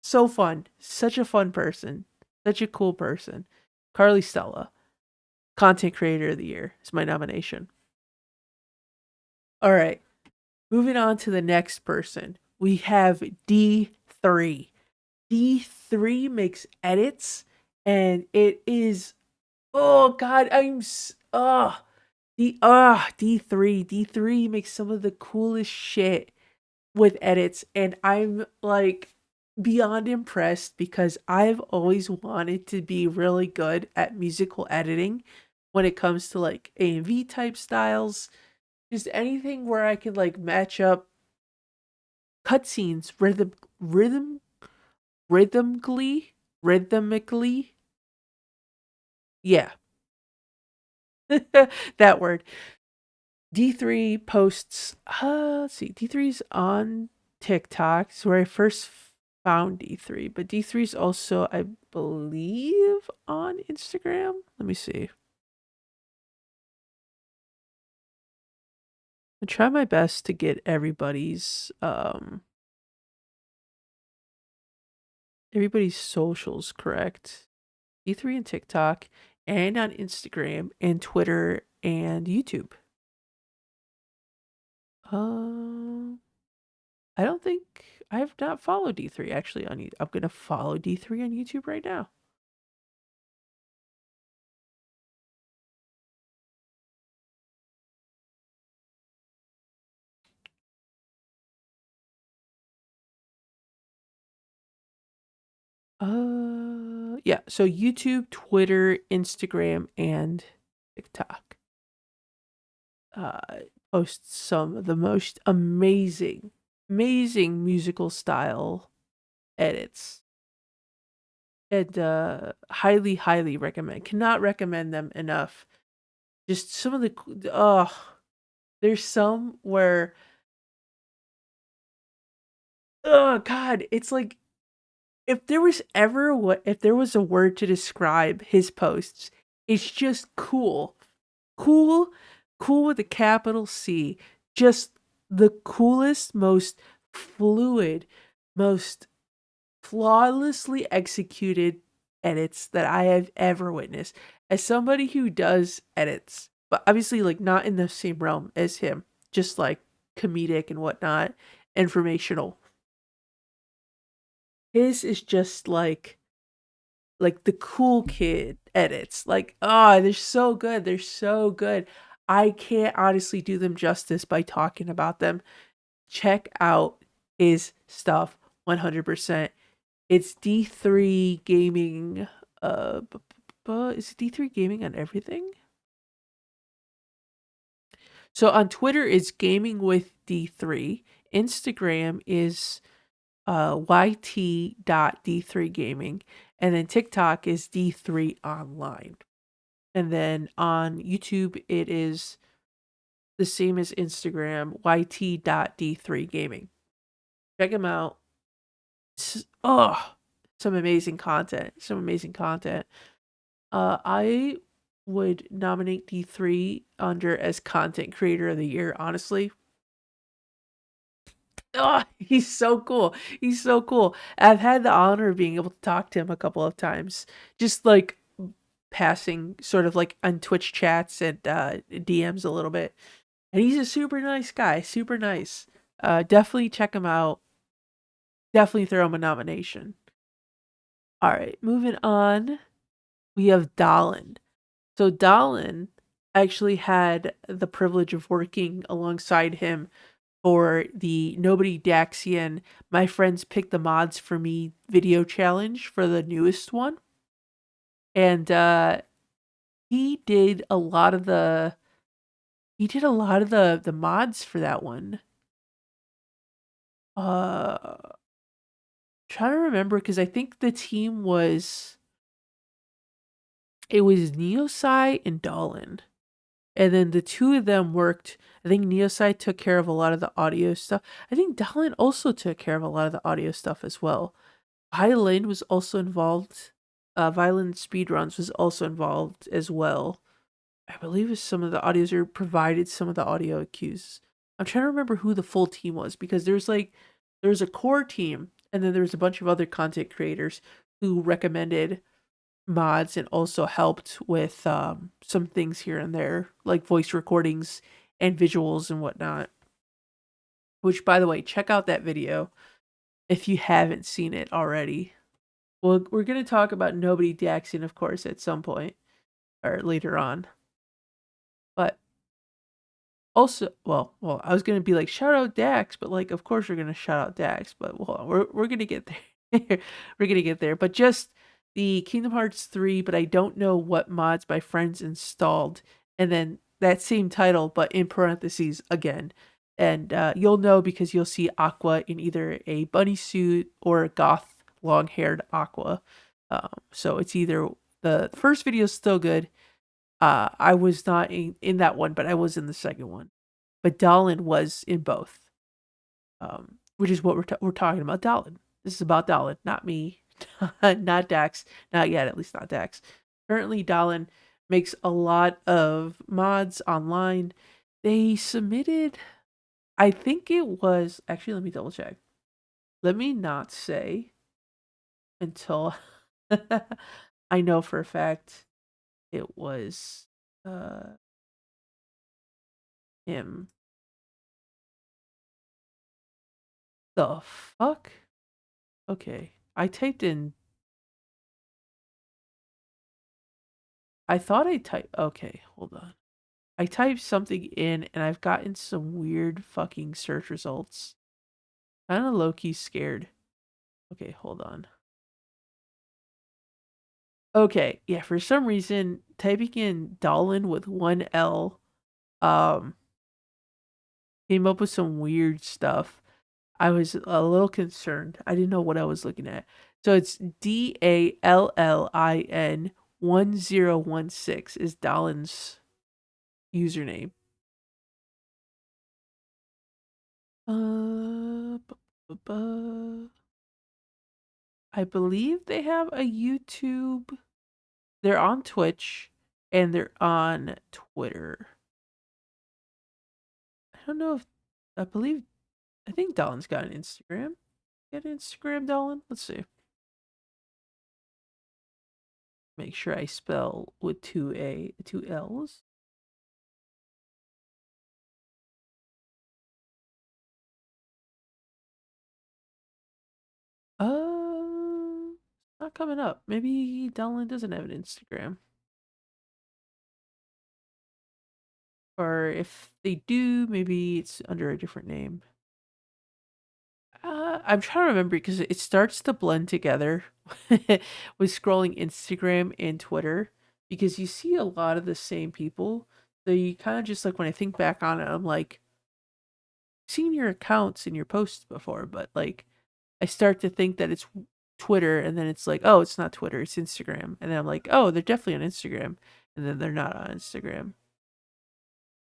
so fun. Such a fun person. Such a cool person. Carly Stella, content creator of the year is my nomination. All right. Moving on to the next person. We have D3. D3 makes edits and it is oh god, D3 makes some of the coolest shit with edits and I'm like beyond impressed because I've always wanted to be really good at musical editing when it comes to like AMV type styles, just anything where I can like match up cutscenes rhythmically rhythmically. Yeah, that word. D3 posts, let's see, D3's on TikTok. It's where I first found D3, but D3's also, I believe, on Instagram. Let me see. I try my best to get everybody's socials correct. D3 and TikTok and on Instagram and Twitter and YouTube. Um I don't think I have not followed D3 actually on YouTube. I'm gonna follow D3 on YouTube right now. Yeah. So YouTube, Twitter, Instagram, and TikTok. Uh, posts some of the most amazing musical style edits, and highly recommend. Cannot recommend them enough. Just some of the there's some where oh god, it's like if there was a word to describe his posts, it's just cool. Cool, cool with a capital C. Just the coolest, most fluid, most flawlessly executed edits that I have ever witnessed. As somebody who does edits, but obviously like not in the same realm as him, just like comedic and whatnot, informational. His is just like the cool kid edits. Like, oh, they're so good. They're so good. I can't honestly do them justice by talking about them. Check out his stuff 100%. It's D3 Gaming. Is it D3 Gaming on everything? So on Twitter, it's Gaming with D3. Instagram is YT.D3Gaming. And then TikTok is D3 Online. And then on YouTube, it is the same as Instagram, YT.D3Gaming. Check them out. Oh, some amazing content. Some amazing content. I would nominate D3 under as content creator of the year, honestly. Oh, he's so cool. He's so cool. I've had the honor of being able to talk to him a couple of times. Just like passing sort of like on Twitch chats and DMs a little bit. And he's a super nice guy, super nice. Definitely check him out. Definitely throw him a nomination. All right, moving on. We have Dallin. So Dallin actually had the privilege of working alongside him for the Nobody Daxian My Friends Pick the Mods for Me video challenge for the newest one. And he did a lot of the the mods for that one. Trying to remember because I think the team was it was Neosci and Dolan. And then the two of them worked. I think Neosci took care of a lot of the audio stuff. I think Dolan also took care of a lot of the audio stuff as well. Violin was also involved. Violin Speedruns was also involved as well. I believe it's some of the audios or provided some of the audio cues. I'm trying to remember who the full team was because there's a core team and then there's a bunch of other content creators who recommended mods and also helped with some things here and there, like voice recordings and visuals and whatnot. Which, by the way, check out that video if you haven't seen it already. Well, we're going to talk about Nobody Daxian, of course, at some point or later on. But also, I was gonna be like shout out Dax, but like, of course we're gonna shout out Dax, but hold on, we're gonna get there. We're gonna get there. But just the Kingdom Hearts 3, but I don't know what mods my friends installed, and then that same title, but in parentheses again. And you'll know because you'll see Aqua in either a bunny suit or a goth long-haired Aqua. So it's either the first video is still good. I was not in that one, but I was in the second one. But Dallin was in both, which is what we're talking about. Dallin. This is about Dallin, not me, not Dax, not yet, at least not Dax. Currently, Dallin makes a lot of mods online. They submitted, I think it was actually. Let me double check. Let me not say until I know for a fact it was him. The fuck? Okay. I typed in. I thought I typed. Okay, hold on. I typed something in and I've gotten some weird fucking search results. Kind of low key scared. Okay, hold on. Okay, yeah, for some reason, typing in Dolan with one L um came up with some weird stuff. I was a little concerned. I didn't know what I was looking at. So it's DALLIN 1016 is Dalin's username. I believe they have a YouTube. They're on Twitch and they're on Twitter. I don't know if I think Dalin's got an Instagram. Got an Instagram, Dalin? Let's see. Make sure I spell with two L's. Not coming up. Maybe Dylan doesn't have an Instagram. Or if they do, maybe it's under a different name. I'm trying to remember because it starts to blend together with scrolling Instagram and Twitter because you see a lot of the same people. So you kind of just like when I think back on it, I'm like, seen your accounts and your posts before, but like I start to think that it's Twitter, and then it's like, oh, it's not Twitter, it's Instagram, and then I'm like, oh, they're definitely on Instagram, and then they're not on Instagram.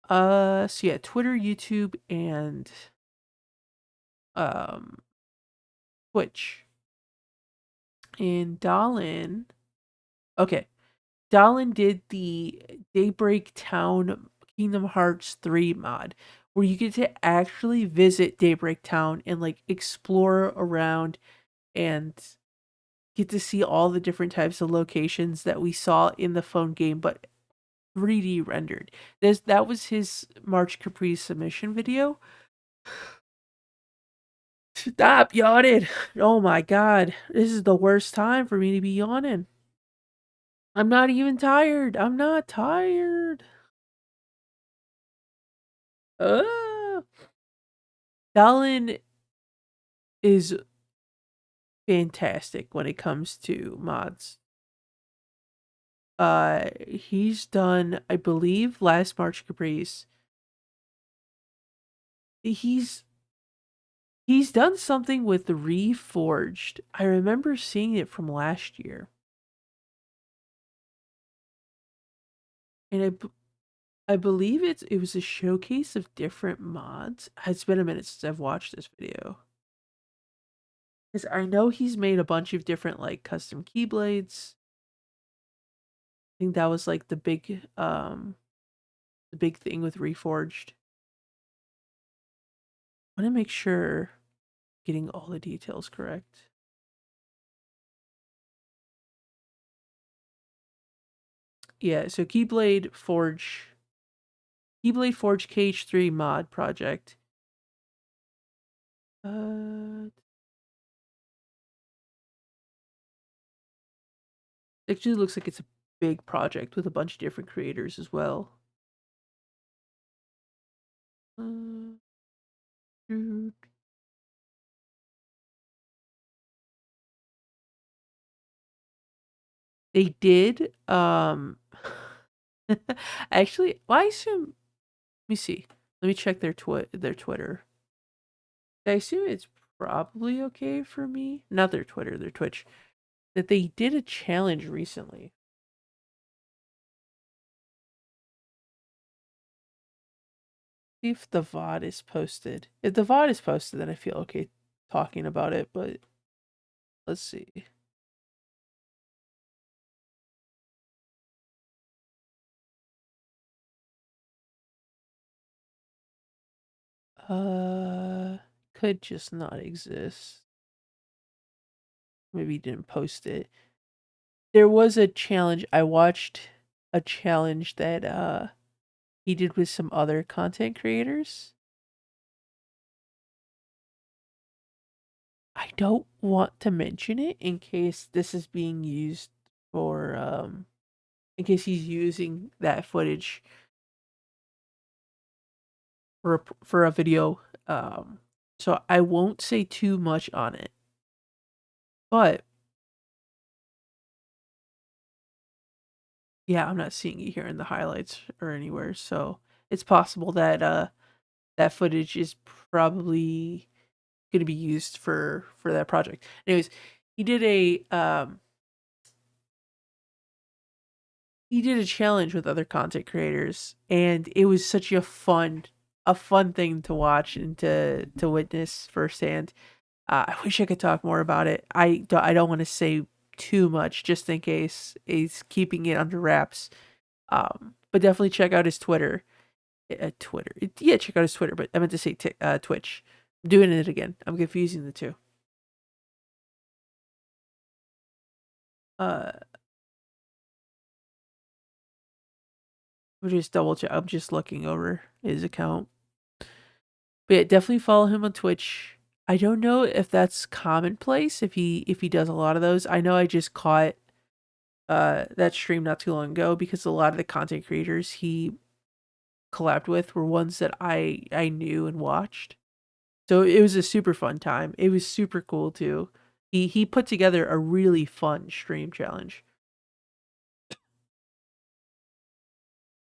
So yeah, Twitter, YouTube, and um Twitch. And Dallin, okay, Dallin did the Daybreak Town Kingdom Hearts 3 mod where you get to actually visit Daybreak Town and like explore around and get to see all the different types of locations that we saw in the phone game but 3D rendered. That was his March Caprice submission video. Stop yawning. Oh my god. This is the worst time for me to be yawning. I'm not even tired. I'm not tired. Uh, Dallin is fantastic when it comes to mods. He's done, I believe, last March Caprice. He's he's done something with the Reforged. I remember seeing it from last year, and I believe it was a showcase of different mods. It's been a minute since I've watched this video. Because I know he's made a bunch of different like custom keyblades. I think that was like the big thing with Reforged. I want to make sure getting all the details correct. Yeah, so Keyblade Forge KH3 mod project. It actually looks like it's a big project with a bunch of different creators as well. Uh, they did. Actually, well, I assume. Let me see. Let me check their Twitter. I assume it's probably okay for me. Not their Twitter, their Twitch. That they did a challenge recently. See if the VOD is posted. If the VOD is posted, then I feel okay talking about it, but let's see. Could just not exist. Maybe he didn't post it. There was a challenge. I watched a challenge that he did with some other content creators. I don't want to mention it in case this is being used for in case he's using that footage for a video. So I won't say too much on it. But yeah, I'm not seeing it here in the highlights or anywhere. So it's possible that that footage is probably going to be used for that project. Anyways, he did a challenge with other content creators, and it was such a fun thing to watch and to witness firsthand. I wish I could talk more about it. I don't want to say too much just in case he's keeping it under wraps. But definitely check out his Twitter. Twitter. Yeah, check out his Twitter. But I meant to say Twitch. I'm doing it again. I'm confusing the two. Uh, I'm just double check. I'm just looking over his account. But yeah, definitely follow him on Twitch. I don't know if that's commonplace if he does a lot of those. I know I just caught that stream not too long ago because a lot of the content creators he collabed with were ones that I knew and watched. So it was a super fun time. It was super cool too. He put together a really fun stream challenge.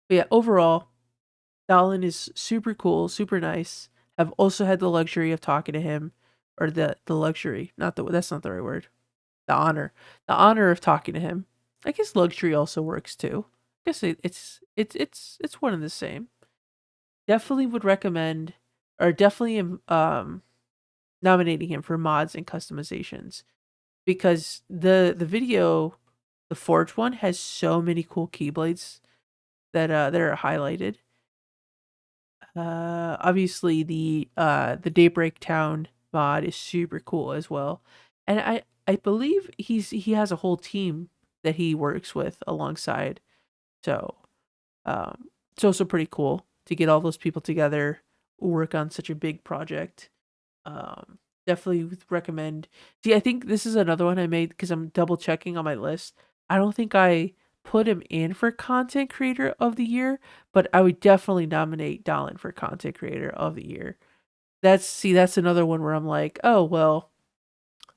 But yeah, overall, Dallin is super cool, super nice. I've also had the luxury of talking to him, or the luxury, not the that's not the right word. The honor of talking to him. I guess luxury also works too. I guess it's one and the same. Definitely would recommend, or definitely am nominating him for mods and customizations because the video, the Forge one, has so many cool keyblades that are highlighted. Obviously the Daybreak Town mod is super cool as well, and I believe he has a whole team that he works with alongside. So it's also pretty cool to get all those people together, work on such a big project. Um, Definitely would recommend. See, I think this is another one I made because I'm double checking on my list. I don't think I put him in for content creator of the year, but I would definitely nominate Dallin for content creator of the year. That's another one where I'm like, oh well,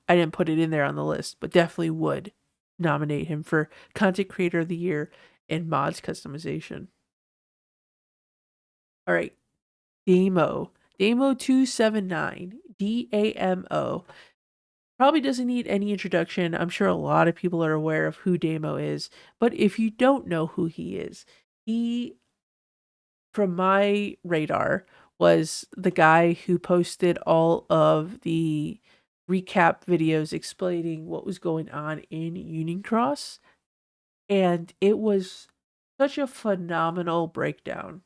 I didn't put it in there on the list, but definitely would nominate him for content creator of the year and mods customization. All right, Damo. Damo 279. DAMO. Probably doesn't need any introduction. I'm sure a lot of people are aware of who Damo is. But if you don't know who he is, he, from my radar, was the guy who posted all of the recap videos explaining what was going on in Union Cross. And it was such a phenomenal breakdown.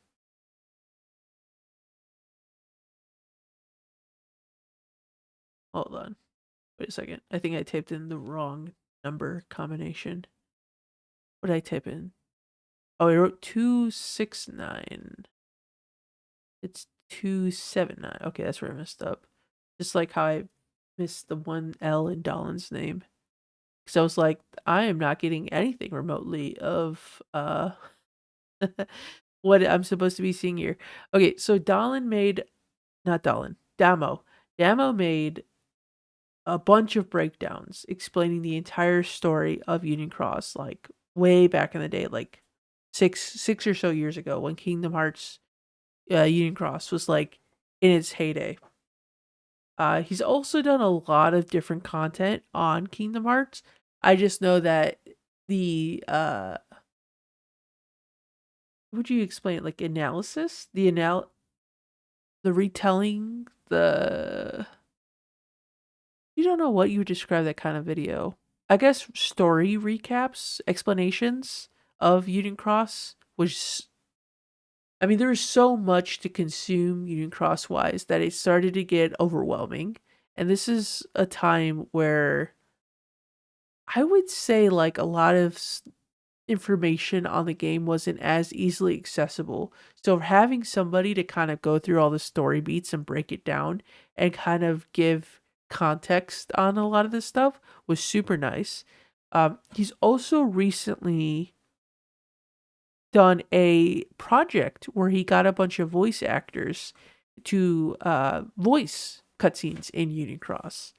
Hold on. Wait a second. I think I typed in the wrong number combination. What did I type in? Oh, I wrote 269. It's 279. Okay, that's where I messed up. Just like how I missed the one L in Dallin's name. Because I was like, I am not getting anything remotely of what I'm supposed to be seeing here. Okay, so Dallin made, not Dallin, Damo. Damo made a bunch of breakdowns explaining the entire story of Union Cross, like way back in the day, like six or so years ago when Kingdom Hearts Union Cross was like in its heyday. He's also done a lot of different content on Kingdom Hearts. I just know that the would you explain it? Like analysis, the retelling, the you don't know what you would describe that kind of video. I guess story recaps, explanations of Union Cross was. I mean, there is so much to consume Union Cross wise that it started to get overwhelming. And this is a time where I would say like a lot of information on the game wasn't as easily accessible. So having somebody to kind of go through all the story beats and break it down and kind of give context on a lot of this stuff was super nice. He's also recently done a project where he got a bunch of voice actors to voice cutscenes in Union Cross.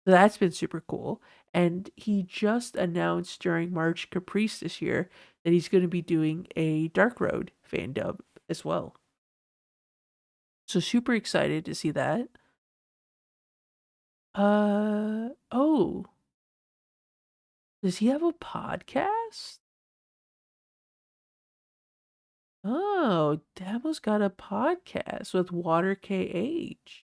So that's been super cool. And he just announced during March Caprice this year that he's going to be doing a Dark Road fan dub as well. So super excited to see that. Oh, does he have a podcast? Oh, Damo's got a podcast with Water KH.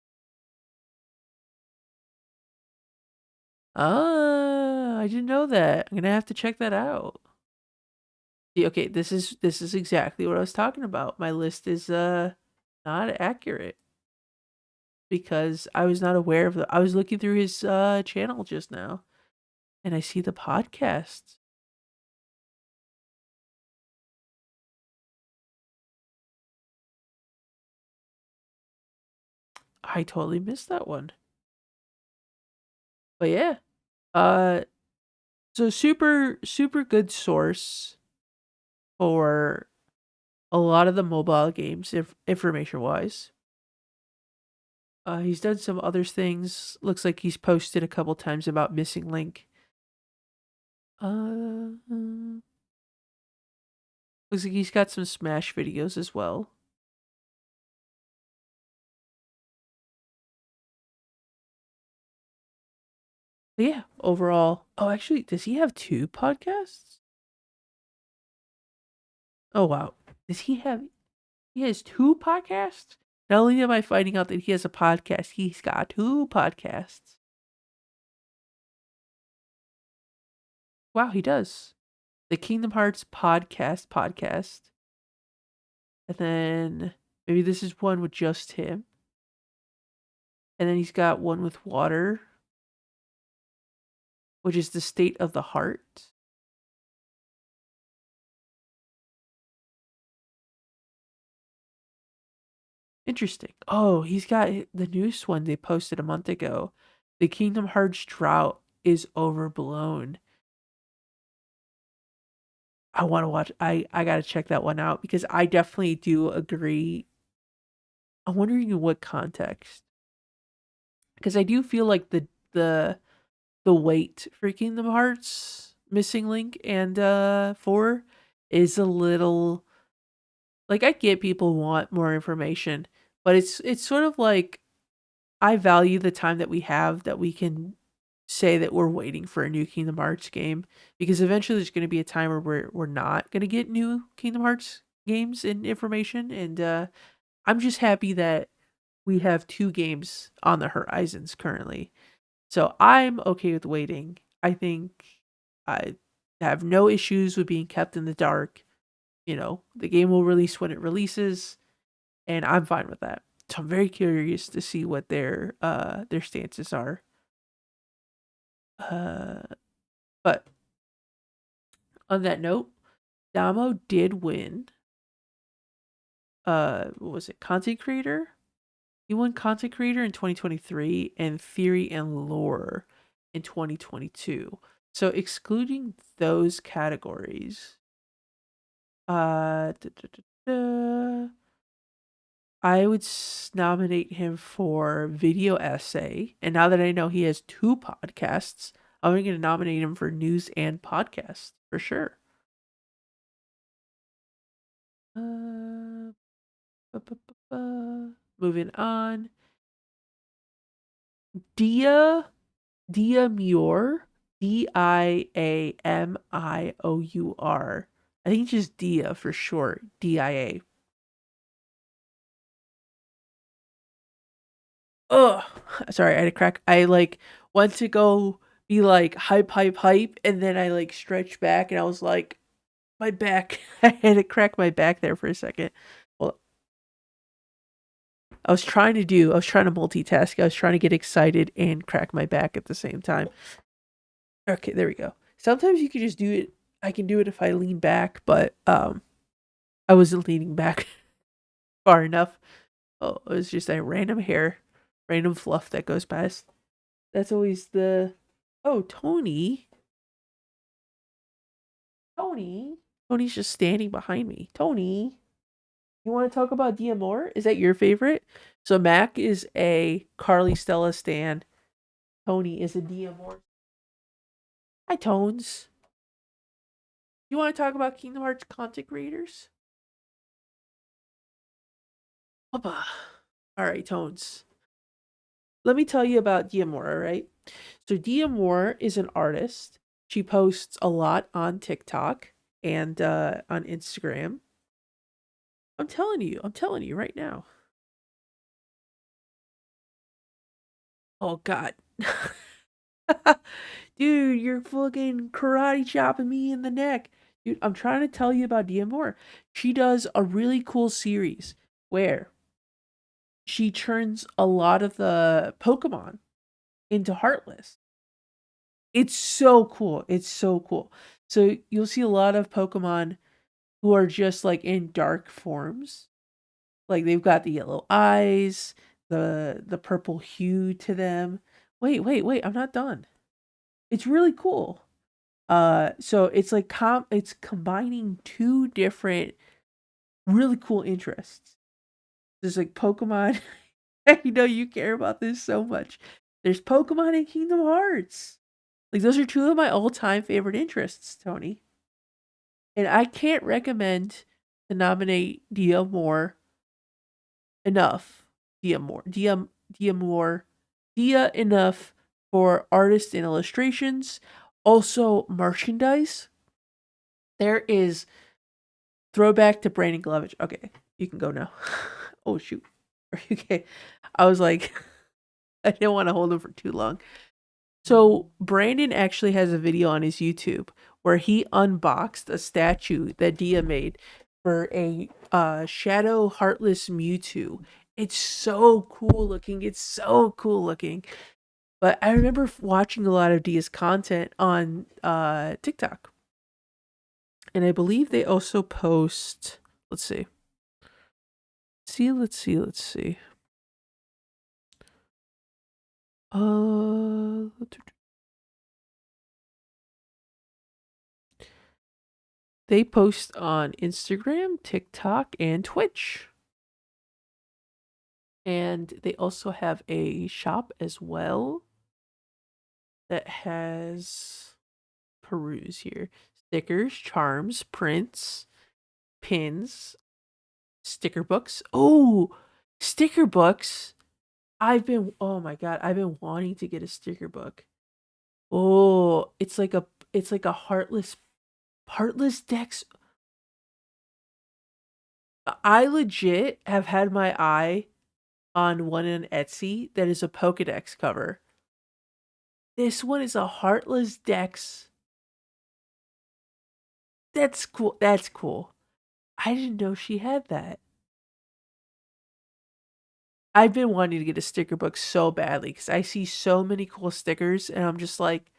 I didn't know that. I'm gonna have to check that out. Yeah, okay, this is exactly what I was talking about. My list is not accurate because I was not aware of the I was looking through his channel just now and I see the podcast. I totally missed that one. But yeah. Uh so super good source for a lot of the mobile games if information wise. He's done some other things. Looks like he's posted a couple times about Missing Link. Looks like he's got some Smash videos as well. But yeah, overall. Oh, actually, does he have two podcasts? Oh wow. Does he have? He has two podcasts. Not only am I finding out that he has a podcast, he's got two podcasts. Wow, he does. The Kingdom Hearts podcast. And then maybe this is one with just him. And then he's got one with Water, which is the state of the heart. Interesting. Oh, he's got the newest one they posted a month ago. The Kingdom Hearts drought is overblown. I want to watch. I got to check that one out because I definitely do agree. I'm wondering in what context, because I do feel like the wait for Kingdom Hearts Missing Link and 4 is a little, like, I get people want more information, but it's sort of like I value the time that we have that we can say that we're waiting for a new Kingdom Hearts game, because eventually there's going to be a time where we're not going to get new Kingdom Hearts games and information, and I'm just happy that we have two games on the horizons currently. So I'm okay with waiting. I think I have no issues with being kept in the dark. The game will release when it releases, and I'm fine with that. So I'm very curious to see what their stances are. Uh, but on that note, Damo did win. What was it? Content creator. He won content creator in 2023 and theory and lore in 2022. So excluding those categories, da, da, da, da, I would nominate him for video essay. And now that I know he has two podcasts, I'm going to nominate him for news and podcast for sure. Uh, Moving on. Dia Muir, Diamiour. I think just Dia for short. DIA. Ugh. Sorry, I had a crack. I like went to go be like hype, hype, hype, and then I like stretched back and I was like, my back. I had to crack my back there for a second. Well, I was trying to multitask. I was trying to get excited and crack my back at the same time. Okay, there we go. Sometimes you can just do it. I can do it if I lean back, but I wasn't leaning back far enough. Oh, it was just a random hair, random fluff that goes past. That's always the. Oh, Tony. Tony. Tony's just standing behind me. Tony, you want to talk about Diamore? Is that your favorite? So Mac is a Carly Stella stan. Tony is a Diamore. Hi, Tones. You want to talk about Kingdom Hearts content creators? Papa. All right, Tones. Let me tell you about Diamore, all right? So Diamore is an artist. She posts a lot on TikTok and on Instagram. I'm telling you right now. Oh God. Dude, you're fucking karate chopping me in the neck. Dude, I'm trying to tell you about Diamore. She does a really cool series where she turns a lot of the Pokemon into Heartless. It's so cool. It's so cool. So you'll see a lot of Pokemon who are just like in dark forms. Like they've got the yellow eyes, the purple hue to them. Wait, I'm not done. It's really cool. So it's like it's combining two different really cool interests. There's like Pokemon I know you care about this so much. There's Pokemon and Kingdom Hearts. Like those are two of my all-time favorite interests, Tony. And I can't recommend to nominate Dia Moore enough. Dia Moore, Dia enough for artists and illustrations. Also merchandise. There is throwback to Brandon Glovich. Okay, you can go now. Oh shoot. Okay. I was like, I didn't want to hold him for too long. So Brandon actually has a video on his YouTube where he unboxed a statue that Dia made for a Shadow Heartless Mewtwo. It's so cool looking. It's so cool looking. But I remember watching a lot of Dia's content on TikTok. And I believe they also post, let's see. Let's see. Uh They post on Instagram, TikTok, and Twitch. And they also have a shop as well that has peruse here. Stickers, charms, prints, pins, sticker books. Oh, sticker books. Oh my god, I've been wanting to get a sticker book. Oh, it's like a heartless Dex. I legit have had my eye on one on Etsy that is a Pokedex cover. This one is a Heartless Dex. That's cool. That's cool. I didn't know she had that. I've been wanting to get a sticker book so badly because I see so many cool stickers and I'm just like,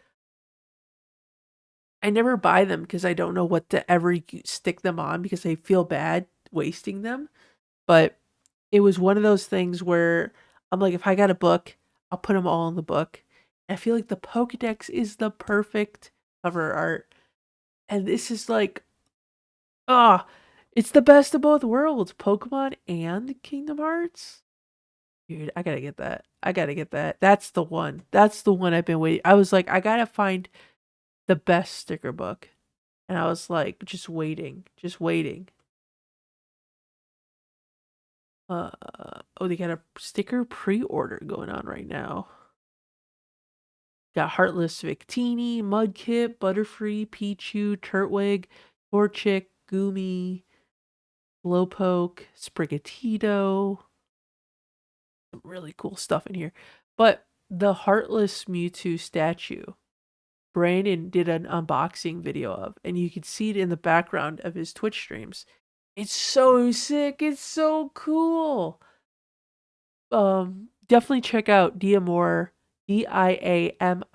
I never buy them because I don't know what to ever stick them on because I feel bad wasting them. But it was one of those things where I'm like, if I got a book, I'll put them all in the book. I feel like the Pokedex is the perfect cover art. And this is like, ah, it's the best of both worlds, Pokemon and Kingdom Hearts. Dude, I gotta get that. I gotta get that. That's the one. That's the one I've been waiting. I was like, I gotta find the best sticker book. And I was like, just waiting, just waiting. Uh, oh, they got a sticker pre-order going on right now. Got Heartless Victini, Mudkip, Butterfree, Pichu, Turtwig, Torchic, Goomy, Slowpoke, Sprigatito. Some really cool stuff in here. But the Heartless Mewtwo statue, Brandon did an unboxing video of, and you can see it in the background of his Twitch streams. It's so sick. It's so cool. Definitely check out Diamore, DIAMIOUR.com.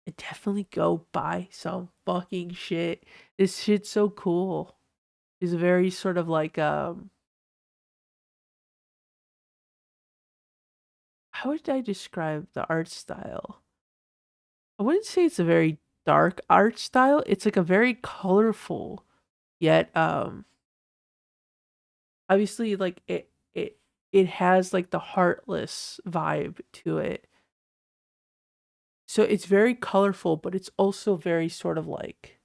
And definitely go buy some fucking shit. This shit's so cool. It's very sort of like how would I describe the art style? I wouldn't say it's a very dark art style. It's like a very colorful, yet obviously like it has like the heartless vibe to it. So it's very colorful, but it's also very sort of like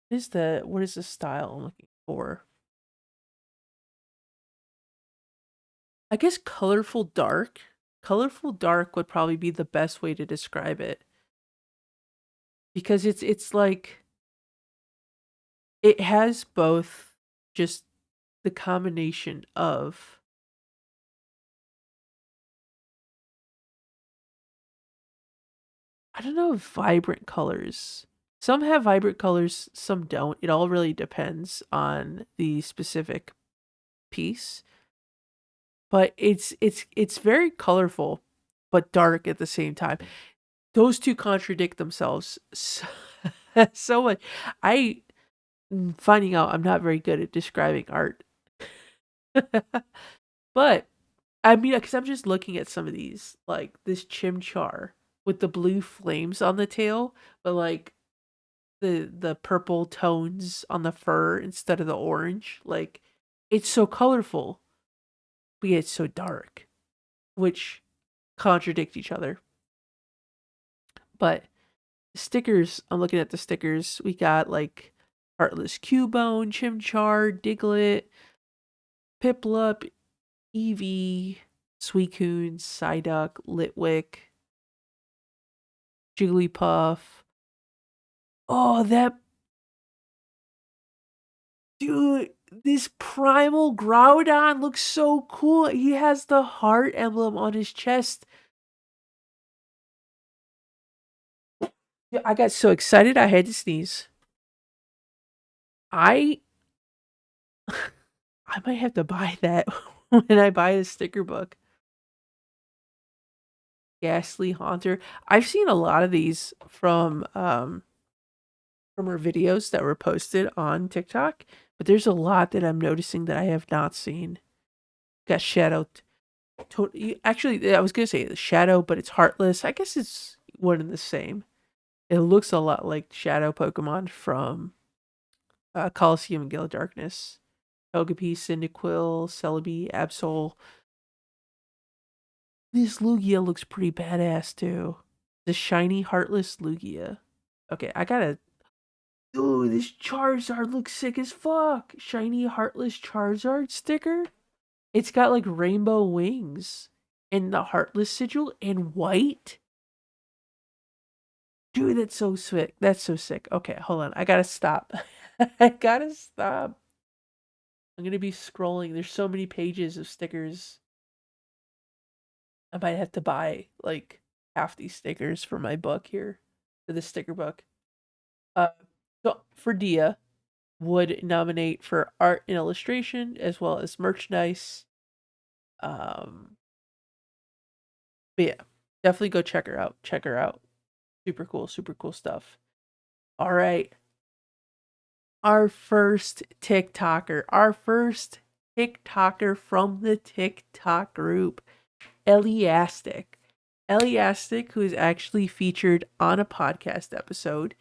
what is the style I'm looking for? I guess colorful dark. Colorful dark would probably be the best way to describe it because it's like it has both just the combination of I don't know if vibrant colors. Some have vibrant colors, some don't. It all really depends on the specific piece. But it's very colorful but dark at the same time. Those two contradict themselves so, so much. I finding out I'm not very good at describing art. But I mean, because I'm just looking at some of these, like this Chimchar with the blue flames on the tail, but like the purple tones on the fur instead of the orange. Like it's so colorful. but yet it's so dark, which contradict each other. But stickers, I'm looking at the stickers. We got like Heartless Cubone, Chimchar, Diglett, Piplup, Eevee, Suicune, Psyduck, Litwick, Jigglypuff. Oh, that dude, this primal Groudon looks so cool. He has the heart emblem on his chest. Yeah, I got so excited I had to sneeze. I I might have to buy that when I buy the sticker book. Ghastly Haunter. I've seen a lot of these from her videos that were posted on TikTok, but there's a lot that I'm noticing that I have not seen. Got Shadow. Actually, I was gonna say the Shadow, but it's Heartless. I guess it's one and the same. It looks a lot like Shadow Pokemon from Colosseum and Gale of Darkness. Togepi, Cyndaquil, Celebi, Absol. This Lugia looks pretty badass too. The shiny Heartless Lugia. Okay, I gotta. Ooh, this Charizard looks sick as fuck. Shiny Heartless Charizard sticker. It's got like rainbow wings and the Heartless sigil in white. Dude, that's so sick. That's so sick. Okay, hold on. I gotta stop. I gotta stop. I'm gonna be scrolling. There's so many pages of stickers. I might have to buy like half these stickers for my book here, for the sticker book. Uh, so for Dia, would nominate for art and illustration as well as merchandise. Um, but yeah, definitely go check her out. Check her out. Super cool stuff. All right, our first TikToker from the TikTok group, Eliastic. Eliastic, who is actually featured on a podcast episode.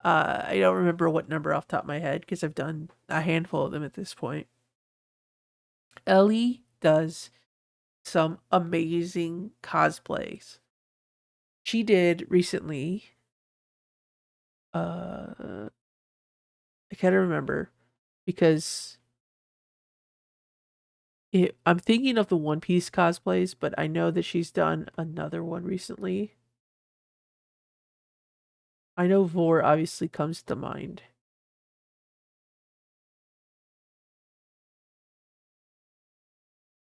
I don't remember what number off the top of my head because I've done a handful of them at this point. Ellie does some amazing cosplays. She did recently, I can't remember because I'm thinking of the One Piece cosplays, but I know that she's done another one recently. I know Vor obviously comes to mind.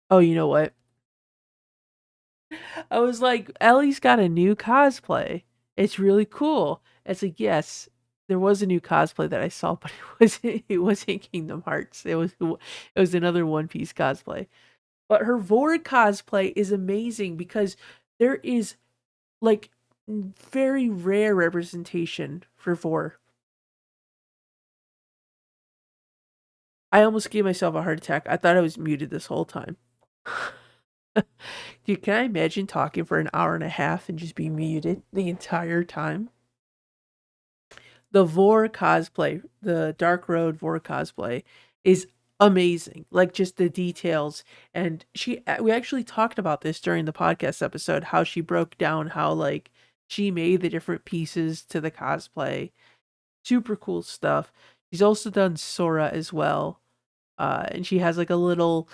Oh, you know what? I was like, Ellie's got a new cosplay. It's really cool. It's like, yes, there was a new cosplay that I saw, but it wasn't Kingdom Hearts. It was another One Piece cosplay. But her Vord cosplay is amazing because there is like very rare representation for Vor. I almost gave myself a heart attack. I thought I was muted this whole time. Dude, can I imagine talking for an hour and a half and just being muted the entire time? The Vor cosplay, the Dark Road Vor cosplay, is amazing. Like just the details, and we actually talked about this during the podcast episode. How she broke down how like she made the different pieces to the cosplay. Super cool stuff. She's also done Sora as well, and she has like a little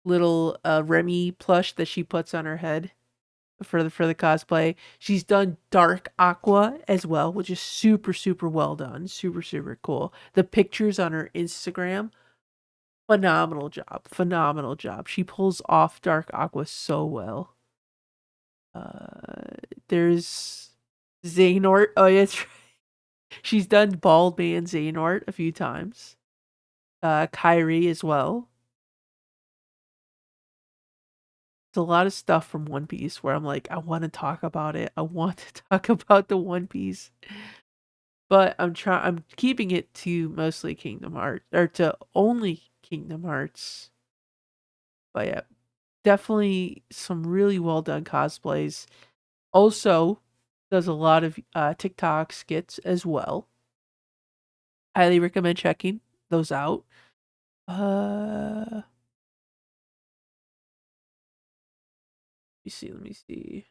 Remy plush that she puts on her head for the cosplay. She's done Dark Aqua as well, which is super well done. Super cool. The pictures on her Instagram, phenomenal job. Phenomenal job. She pulls off Dark Aqua so well. There's Xehanort. Oh yeah, that's right. She's done Bald Man Xehanort a few times. Kyrie as well. It's a lot of stuff from One Piece where I'm like, I want to talk about it. I want to talk about the One Piece. But I'm keeping it to mostly Kingdom Hearts or to only Kingdom Hearts. But yeah, definitely some really well done cosplays. Also does a lot of TikTok skits as well. Highly recommend checking those out. Uh Let me see.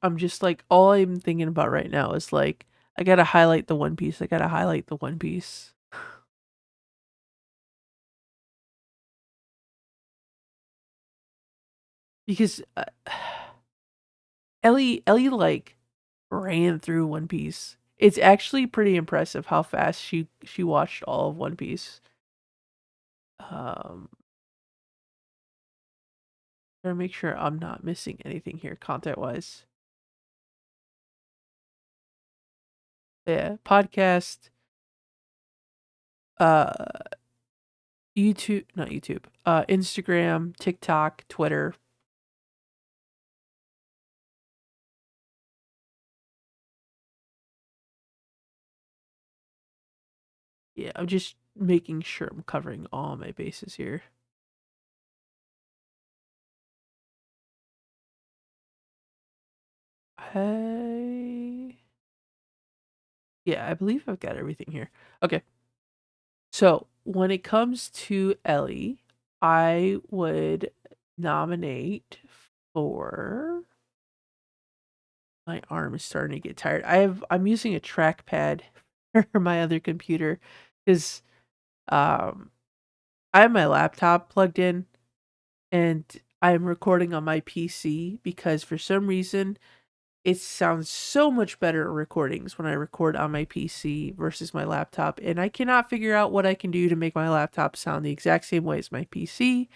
I'm just like, all I'm thinking about right now is like, I gotta highlight the One Piece. I gotta highlight the One Piece. Because Ellie like ran through One Piece. It's actually pretty impressive how fast she watched all of One Piece. Um, Trying to make sure I'm not missing anything here content wise. Yeah, podcast, uh, YouTube, not YouTube, Instagram, TikTok, Twitter. Yeah, I'm just making sure I'm covering all my bases here. I Yeah, I believe I've got everything here. Okay. So, when it comes to Ellie, I would nominate for my arm is starting to get tired. I'm using a trackpad for my other computer cuz um I have my laptop plugged in and I'm recording on my PC because for some reason it sounds so much better in recordings when I record on my PC versus my laptop. And I cannot figure out what I can do to make my laptop sound the exact same way as my PC.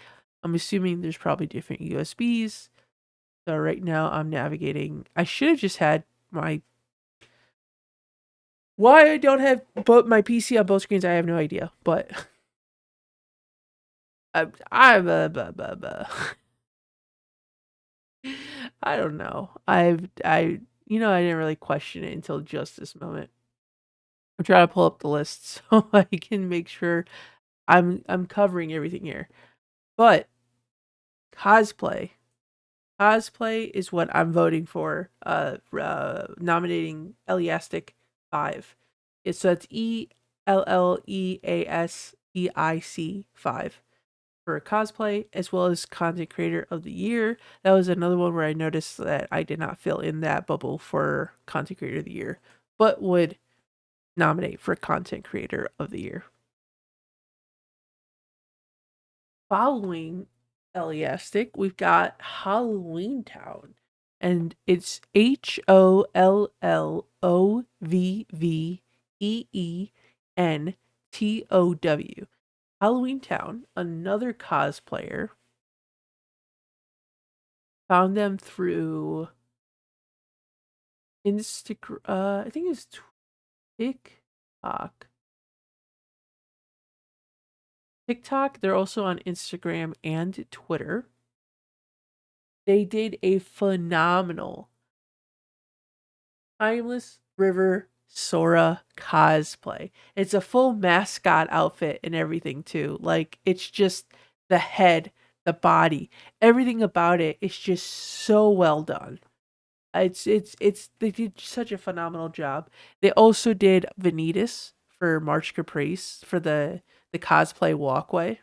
I'm assuming there's probably different USBs. So right now I'm navigating. I should have just had my. Why I don't have both my PC on both screens, I have no idea. But I'm I don't know. I didn't really question it until just this moment. I'm trying to pull up the list so I can make sure I'm covering everything here. But cosplay. Cosplay is what I'm voting for. Nominating Eliastic 5. It's ELLEASTIC 5 for cosplay, as well as content creator of the year. That was another one where I noticed that I did not fill in that bubble for content creator of the year, but would nominate for content creator of the year. Following Eliastic, we've got Halloween Town, and it's HOLLOVVEENTOW. Halloween Town, another cosplayer, found them through Instagram. I think it's TikTok. TikTok. They're also on Instagram and Twitter. They did a phenomenal Timeless River Sora cosplay. It's a full mascot outfit and everything too. Like it's just the head, the body, everything about it is just so well done. It's they did such a phenomenal job. They also did Vanitas for March Caprice for the cosplay walkway.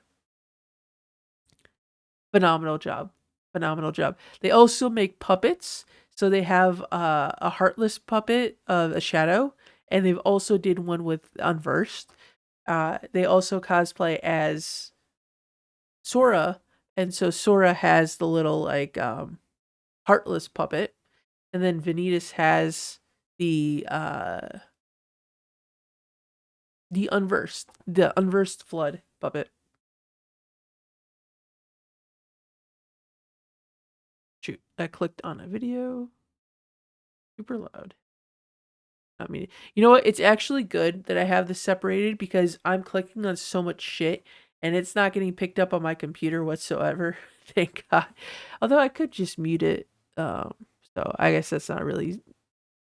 Phenomenal job. Phenomenal job. They also make puppets. So they have a heartless puppet of a shadow, and they've also did one with Unversed. They also cosplay as Sora, and so Sora has the little like heartless puppet, and then Vanitas has the uh the Unversed Flood puppet. Shoot, I clicked on a video. Super loud. I mean, you know what? It's actually good that I have this separated because I'm clicking on so much shit and it's not getting picked up on my computer whatsoever. Thank God. Although I could just mute it. Um, so I guess that's not really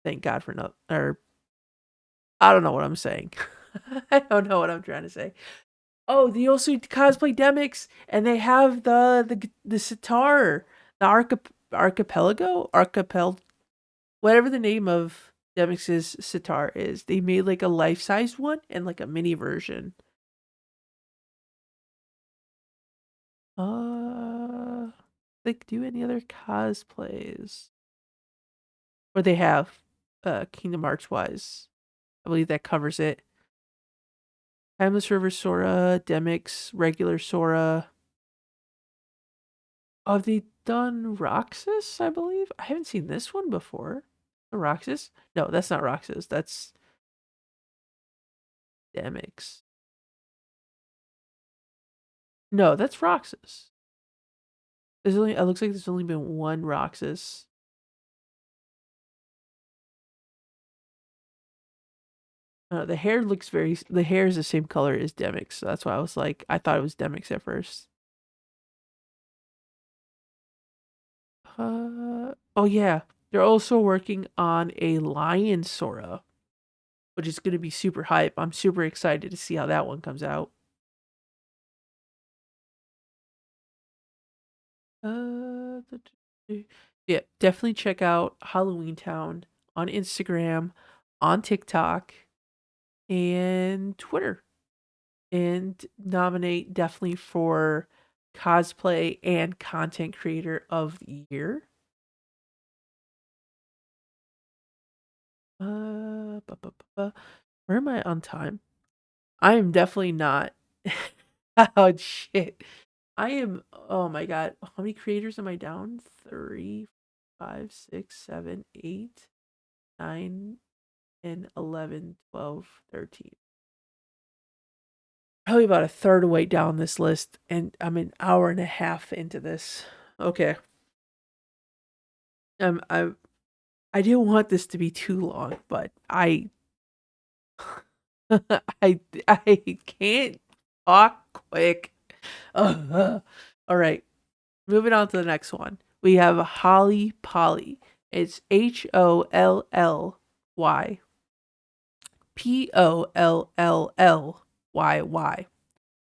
thank God for no or I don't know what I'm saying. I don't know what I'm trying to say. Oh, they also cosplay Demix and they have the sitar, the whatever the name of Demix's sitar is. They made like a life-size one and like a mini version. Like do any other cosplays? Or they have Kingdom Hearts wise. I believe that covers it. Timeless River Sora, Demix, regular Sora. Oh, have they done Roxas, I believe? I haven't seen this one before. Roxas? No, that's not Roxas. That's Demix. No, that's Roxas. It looks like there's only been one Roxas. The hair the hair is the same color as Demix, so that's why I thought it was Demix at first. Oh yeah, they're also working on a Lion Sora, which is going to be super hype. I'm super excited to see how that one comes out. Uh, yeah, definitely check out Halloween Town on Instagram, on TikTok, and Twitter, and nominate definitely for cosplay and content creator of the year. Where am I on time? I am definitely not. Oh shit. I am, oh my god. How many creators am I down? 3, 5, 6, 7, 8, 9, and 11, 12, 13. Probably about a third away down this list, and I'm an hour and a half into this. Okay. I didn't want this to be too long, but I can't talk quick. All right. Moving on to the next one. We have Holly Polly. It's HOLLYPOLLYY.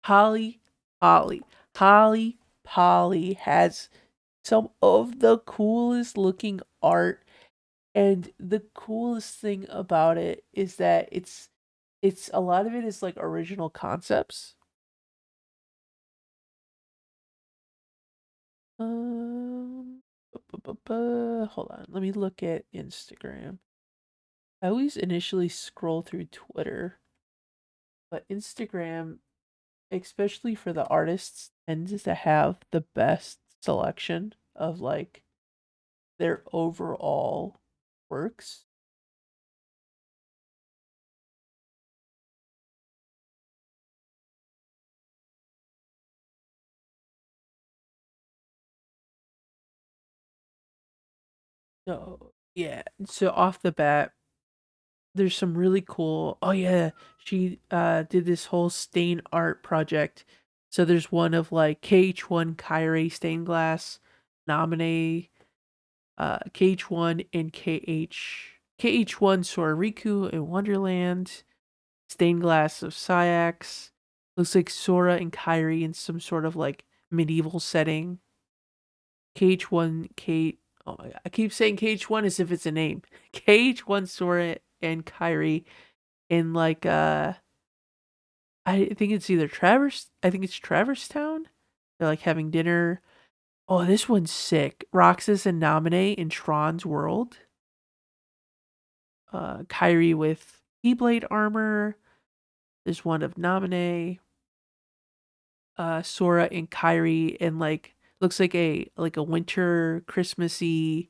Holly Polly. Holly Polly has some of the coolest looking art, and the coolest thing about it is that it's a lot of it is like original concepts. Um, hold on. Let me look at Instagram. I always initially scroll through Twitter, but Instagram, especially for the artists, tends to have the best selection of like their overall works. So yeah, so off the bat, there's some really cool. Oh yeah, she did this whole stain art project. So there's one of like KH1 Kyrie stained glass, Nominee, KH1 and KH1 Sorariku in Wonderland, stained glass of Syax. Looks like Sora and Kyrie in some sort of like medieval setting. KH1 K Oh my god, I keep saying KH1 as if it's a name. KH1 Sora and Kyrie in like I think it's either Traverse I think it's Traverse Town. They're like having dinner. Oh, this one's sick. Roxas and Nominee in Tron's world. Kyrie with Keyblade armor. There's one of Nominee. Sora and Kyrie in like looks like a winter Christmassy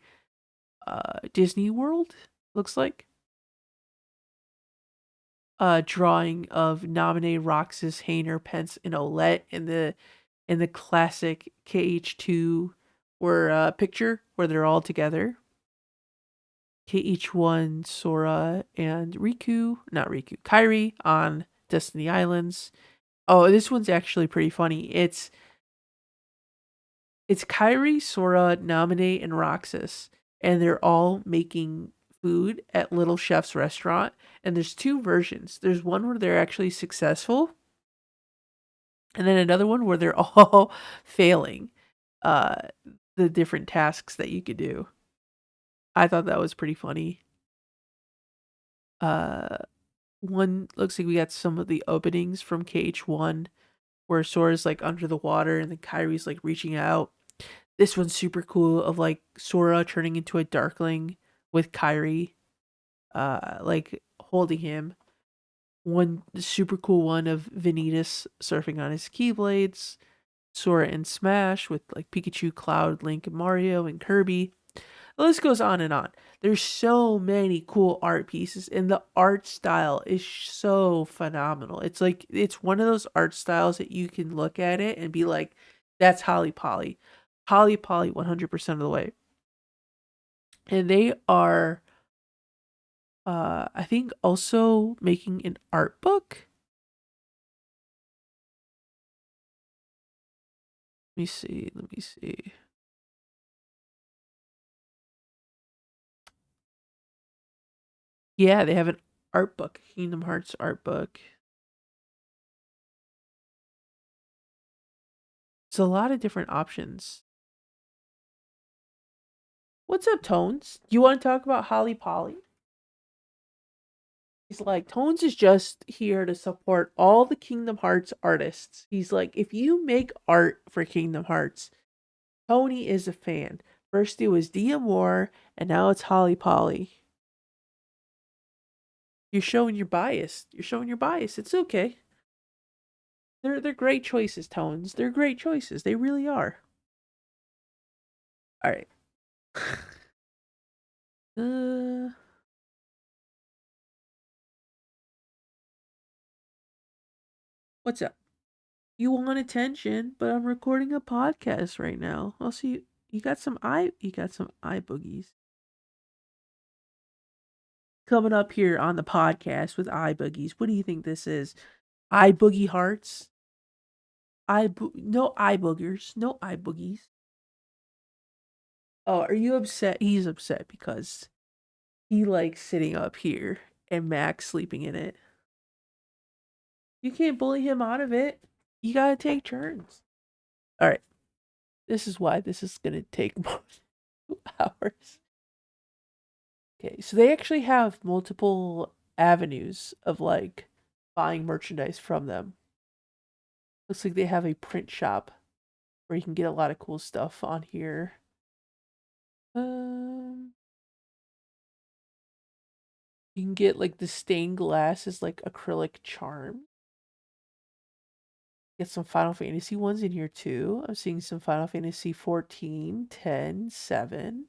Disney World. Looks like drawing of Nominee, Roxas, Hayner, Pence, and Olette in the classic KH2 where picture where they're all together. KH1, Sora, and Kyrie on Destiny Islands. Oh, this one's actually pretty funny. It's Kyrie, Sora, Nominee, and Roxas, and they're all making food at Little Chef's restaurant. And there's two versions. There's one where they're actually successful, and then another one where they're all failing. Uh, the different tasks that you could do. I thought that was pretty funny. Uh, one looks like we got some of the openings from KH1 where Sora's like under the water and then Kyrie's like reaching out. This one's super cool of like Sora turning into a Darkling with Kyrie, like holding him. One super cool one of Vanitas surfing on his Keyblades. Sora in Smash with like Pikachu, Cloud, Link, Mario, and Kirby. The list goes on and on. There's so many cool art pieces, and the art style is so phenomenal. It's like it's one of those art styles that you can look at it and be like, "That's Holly Polly, Holly Polly, 100% of the way." And they are, I think, also making an art book. Let me see. Let me see. Yeah, they have an art book, Kingdom Hearts art book. It's a lot of different options. What's up, Tones? You want to talk about Holly Polly? He's like, Tones is just here to support all the Kingdom Hearts artists. He's like, if you make art for Kingdom Hearts, Tony is a fan. First it was Dia Moore, and now it's Holly Polly. You're showing your bias. You're showing your bias. It's okay. They're great choices, Tones. They're great choices. They really are. All right. uh, what's up? You want attention, but I'm recording a podcast right now. I'll see you. You got some eye boogies coming up here on the podcast with eye boogies. What do you think this is? Eye boogie hearts? No eye boogers, no eye boogies. Oh, are you upset? He's upset because he likes sitting up here and Max sleeping in it. You can't bully him out of it. You gotta take turns. All right. This is why this is gonna take more than 2 hours. Okay, so they actually have multiple avenues of like buying merchandise from them. Looks like they have a print shop where you can get a lot of cool stuff on here. Um, you can get like the stained glass as like acrylic charm. Get some Final Fantasy ones in here too. I'm seeing some Final Fantasy 14, 10, 7.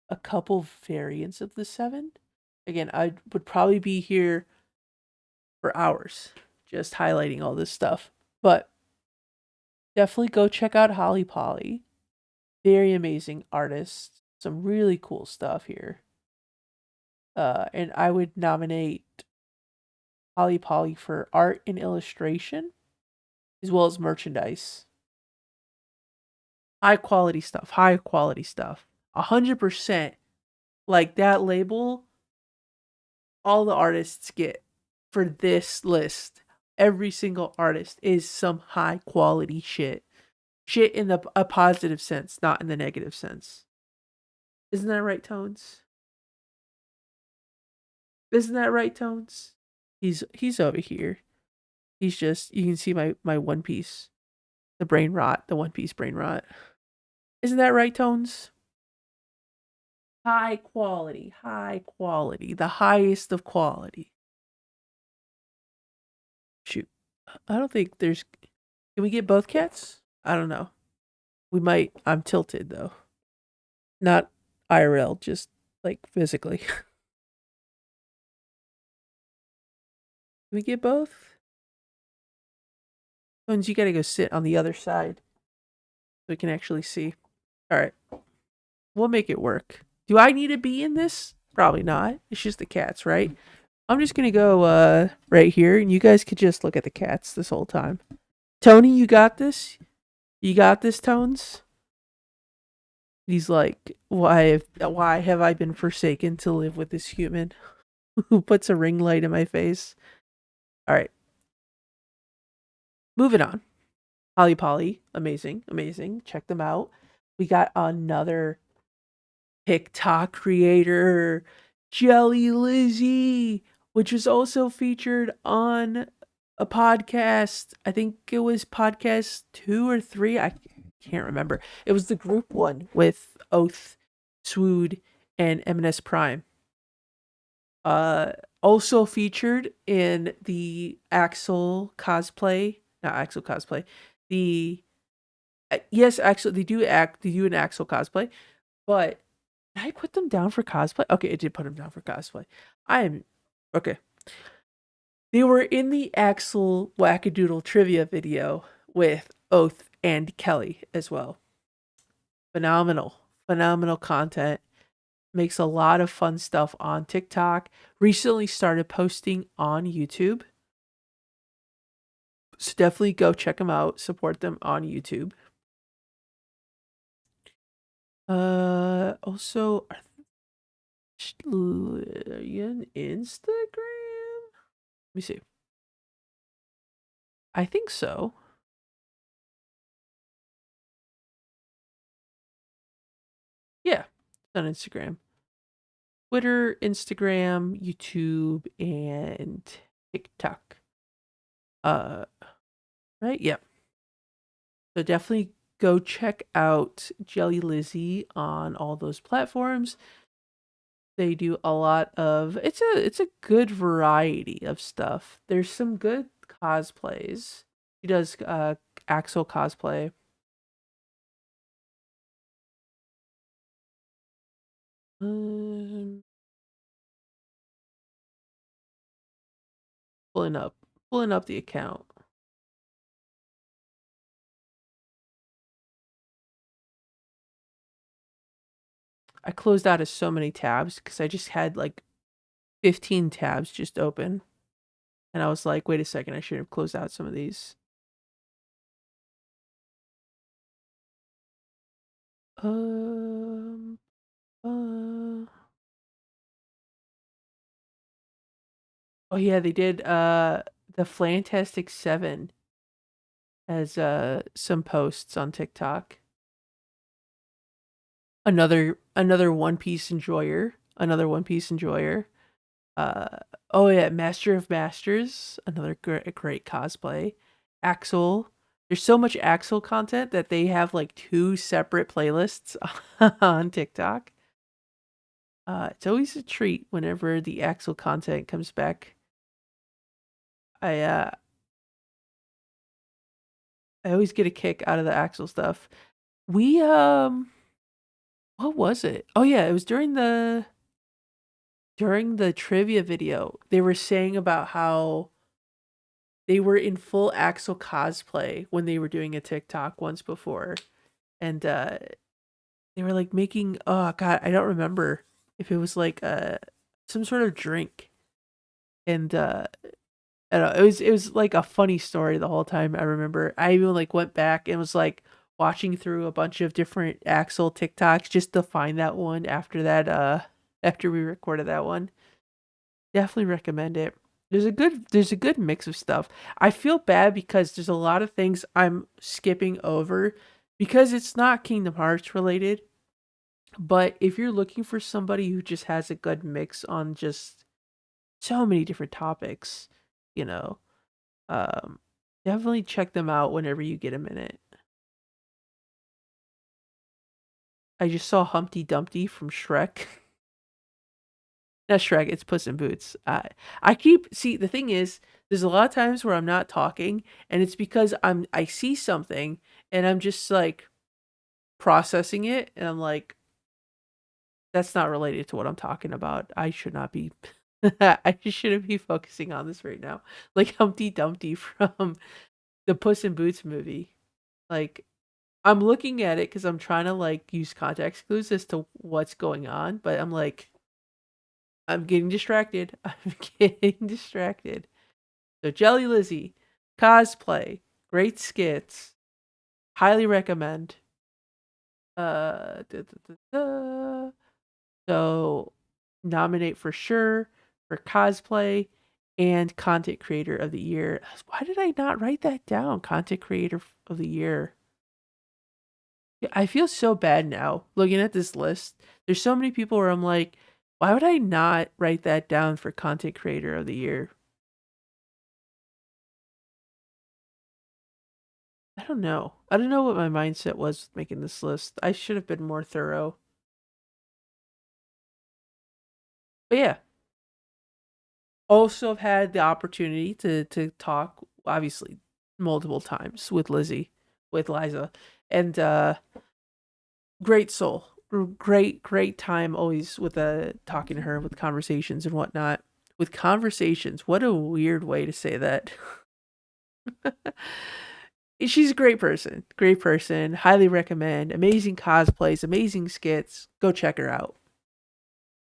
A couple variants of the 7. Again, I would probably be here for hours just highlighting all this stuff. But definitely go check out Holly Polly. Very amazing artist. Some really cool stuff here. And I would nominate Holly Polly for art and illustration, as well as merchandise. High quality stuff. High quality stuff. 100%. Like that label, all the artists get for this list. Every single artist is some high quality shit. Shit in a positive sense, not in the negative sense. Isn't that right, Tones? Isn't that right, Tones? He's over here. He's just you can see my One Piece, the brain rot, the One Piece brain rot. Isn't that right, Tones? High quality, the highest of quality. Shoot, I don't think there's. Can we get both cats? I don't know. We might. I'm tilted though. Not IRL, just like physically. Can we get both? Tones, you gotta go sit on the other side so we can actually see. All right, we'll make it work. Do I need to be in this? Probably not. It's just the cats, right? I'm just gonna go right here, and you guys could just look at the cats this whole time. Tony, you got this. You got this, Tones. He's like, why have I been forsaken to live with this human who puts a ring light in my face? All right, moving on. Holly Polly, amazing, amazing. Check them out. We got another TikTok creator, Jelly Lizzy, which was also featured on a podcast. I think it was podcast 2 or 3. I can't remember. It was the group one with Oath, Swood, and M&S Prime. Uh, Also featured in the Axel cosplay, not Axel cosplay. The Yes, actually, they do an Axel cosplay, but did I put them down for cosplay? Okay, I did put them down for cosplay. I am okay. They were in the Axel Wackadoodle trivia video with Oath and Kelly as well. Phenomenal, phenomenal content. Makes a lot of fun stuff on TikTok. Recently started posting on YouTube. So definitely go check them out. Support them on YouTube. Also, are you on Instagram? Let me see. I think so. Yeah, it's on Instagram. Twitter, Instagram, YouTube, and TikTok. Uh, right? Yeah. So definitely go check out Jelly Lizzy on all those platforms. They do a lot of it's a good variety of stuff. There's some good cosplays. She does Axel cosplay. Um, pulling up pulling up the account. I closed out of so many tabs because I just had like 15 tabs just open. And I was like, wait a second, I should have closed out some of these. Um uh oh yeah, they did the Fantastic Seven as some posts on TikTok. Another One Piece enjoyer. Another One Piece enjoyer. Uh oh yeah, Master of Masters, another great cosplay. Axel. There's so much Axel content that they have like two separate playlists on TikTok. It's always a treat whenever the Axel content comes back. I uh I always get a kick out of the Axel stuff. We what was it? Oh yeah, it was during the trivia video. They were saying about how they were in full Axel cosplay when they were doing a TikTok once before. And they were like making, oh god, I don't remember if it was like some sort of drink. And I don't know, it was like a funny story the whole time. I remember I even like went back and was like watching through a bunch of different Axel TikToks just to find that one after that after we recorded that one. Definitely recommend it. There's a good mix of stuff. I feel bad because there's a lot of things I'm skipping over because it's not Kingdom Hearts related. But if you're looking for somebody who just has a good mix on just so many different topics, you know, um, definitely check them out whenever you get a minute. I just saw Humpty Dumpty from Shrek. Not Shrek, it's Puss in Boots. I keep see the thing is, there's a lot of times where I'm not talking, and it's because I see something and I'm just like processing it, and I'm like, that's not related to what I'm talking about. I should not be. I shouldn't be focusing on this right now. Like Humpty Dumpty from the Puss in Boots movie. Like I'm looking at it because I'm trying to like use context clues as to what's going on, but I'm like, I'm getting distracted. I'm getting distracted. So Jelly Lizzy, cosplay, great skits, highly recommend. Da, da, da. So nominate for sure for cosplay and content creator of the year. Why did I not write that down? Content creator of the year. Yeah, I feel so bad now looking at this list. There's so many people where I'm like, why would I not write that down for content creator of the year? I don't know. I don't know what my mindset was with making this list. I should have been more thorough. But yeah, also have had the opportunity to talk obviously multiple times with Lizzie, with Liza, and great soul, great time always with talking to her with conversations and whatnot. With conversations, what a weird way to say that. She's a great person. Highly recommend. Amazing cosplays, amazing skits. Go check her out.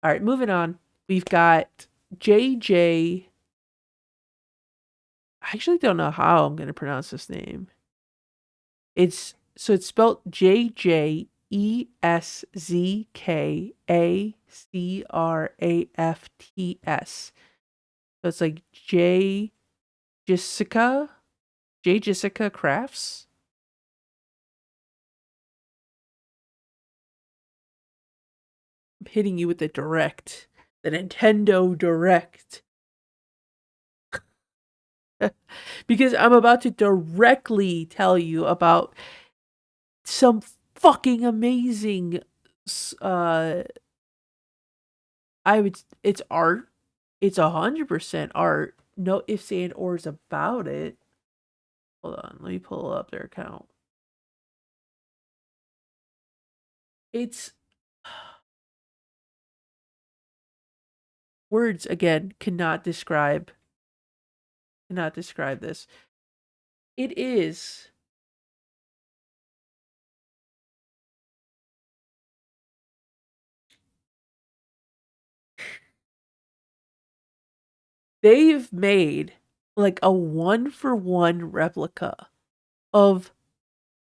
All right, moving on. We've got JJ. I actually don't know how I'm going to pronounce this name. It's spelled JJESZKACRAFTS. So it's like Jessica J Jessica Crafts. I'm hitting you with the Nintendo Direct, because I'm about to directly tell you about some fucking amazing. Uh, it's art. It's 100% art. No ifs and ors about it. Hold on, let me pull up their account. It's words again cannot describe this. It is they've made like a 1-for-1 replica of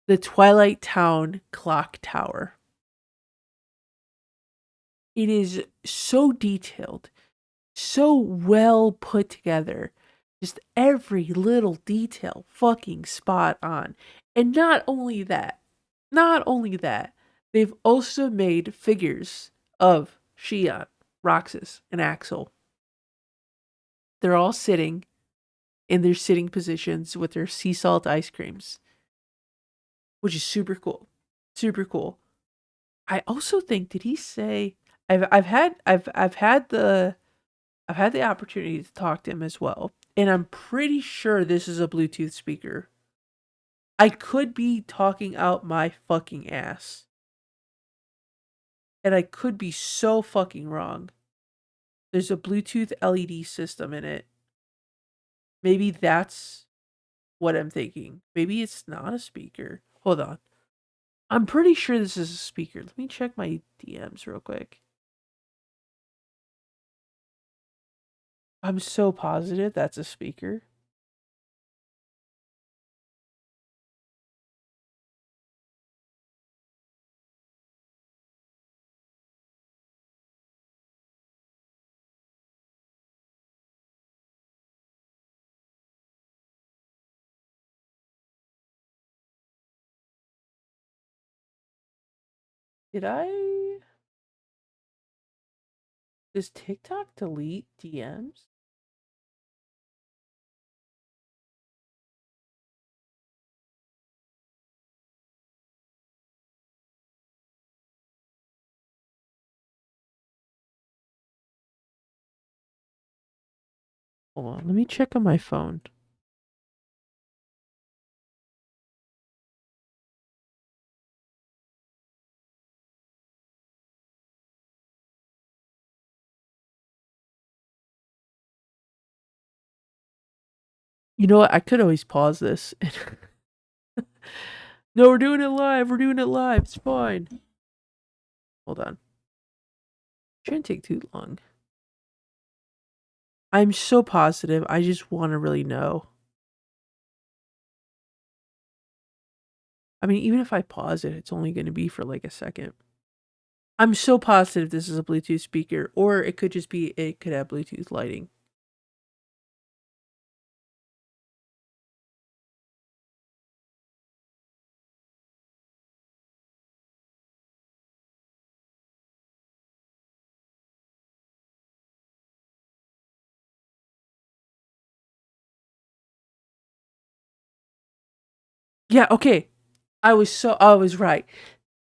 the Twilight Town clock tower. It is so detailed, so well put together. Just every little detail fucking spot on. And not only that, they've also made figures of Shion, Roxas, and Axel. They're all sitting in their sitting positions with their sea salt ice creams, which is super cool. Super cool. I also think, did he say I've had the opportunity to talk to him as well, and I'm pretty sure this is a Bluetooth speaker. I could be talking out my fucking ass, and I could be so fucking wrong. There's a Bluetooth LED system in it. Maybe that's what I'm thinking. Maybe it's not a speaker. Hold on. I'm pretty sure this is a speaker. Let me check my DMs real quick. I'm so positive that's a speaker. Did I? Does TikTok delete DMs? Hold on, let me check on my phone. You know what? I could always pause this. No, we're doing it live. We're doing it live. It's fine. Hold on. Shouldn't take too long. I'm so positive. I just want to really know. I mean, even if I pause it, it's only going to be for like a second. I'm so positive this is a Bluetooth speaker, or it could just be, it could have Bluetooth lighting. Yeah, okay. I was right.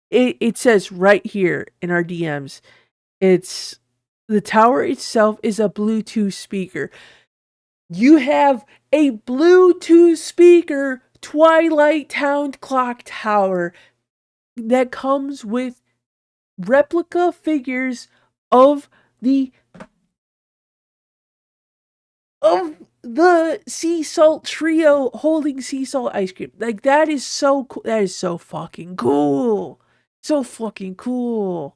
It says right here in our DMs. It's the tower itself is a Bluetooth speaker. You have a Bluetooth speaker Twilight Town clock tower that comes with replica figures of the sea salt trio holding sea salt ice cream. Like that is so cool. That is so fucking cool. So fucking cool.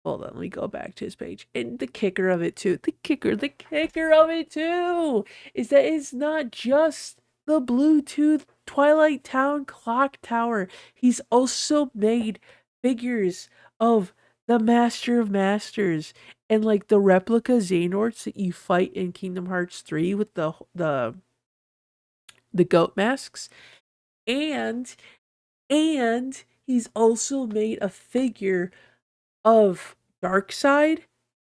Hold on, let me go back to his page. And the kicker of it too, the kicker of it too, is that it's not just the Bluetooth Twilight Town clock tower. He's also made figures of the Master of Masters and like the replica Xehanorts that you fight in Kingdom Hearts 3 with the goat masks. And he's also made a figure of Darkseid,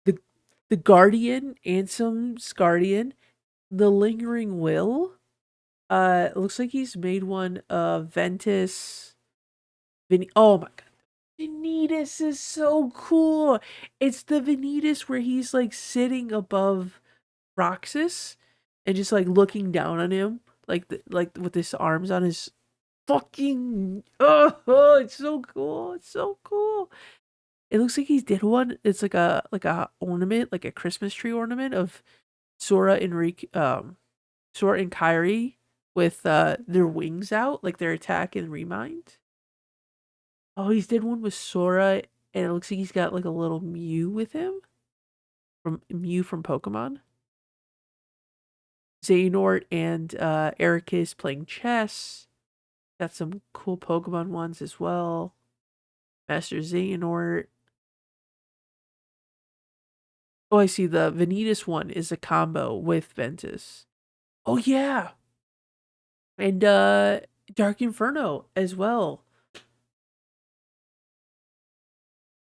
the the Guardian, Ansem's Guardian, the Lingering Will. It looks like he's made one of Ventus. Oh my god, Vanitas is so cool. It's the Vanitas where he's like sitting above Roxas and just like looking down on him, like with his arms on his fucking. Oh, it's so cool. It's so cool. It looks like he did one. It's like a ornament, like a Christmas tree ornament of Sora and Sora and Kyrie with their wings out, like their attack and remind. Oh, he's did one with Sora, and it looks like he's got like a little Mew with him from Mew from Pokemon. Xehanort and Erica is playing chess. Got some cool Pokemon ones as well. Master Xehanort. Oh, I see. The Vanitas one is a combo with Ventus. Oh yeah, and Dark Inferno as well.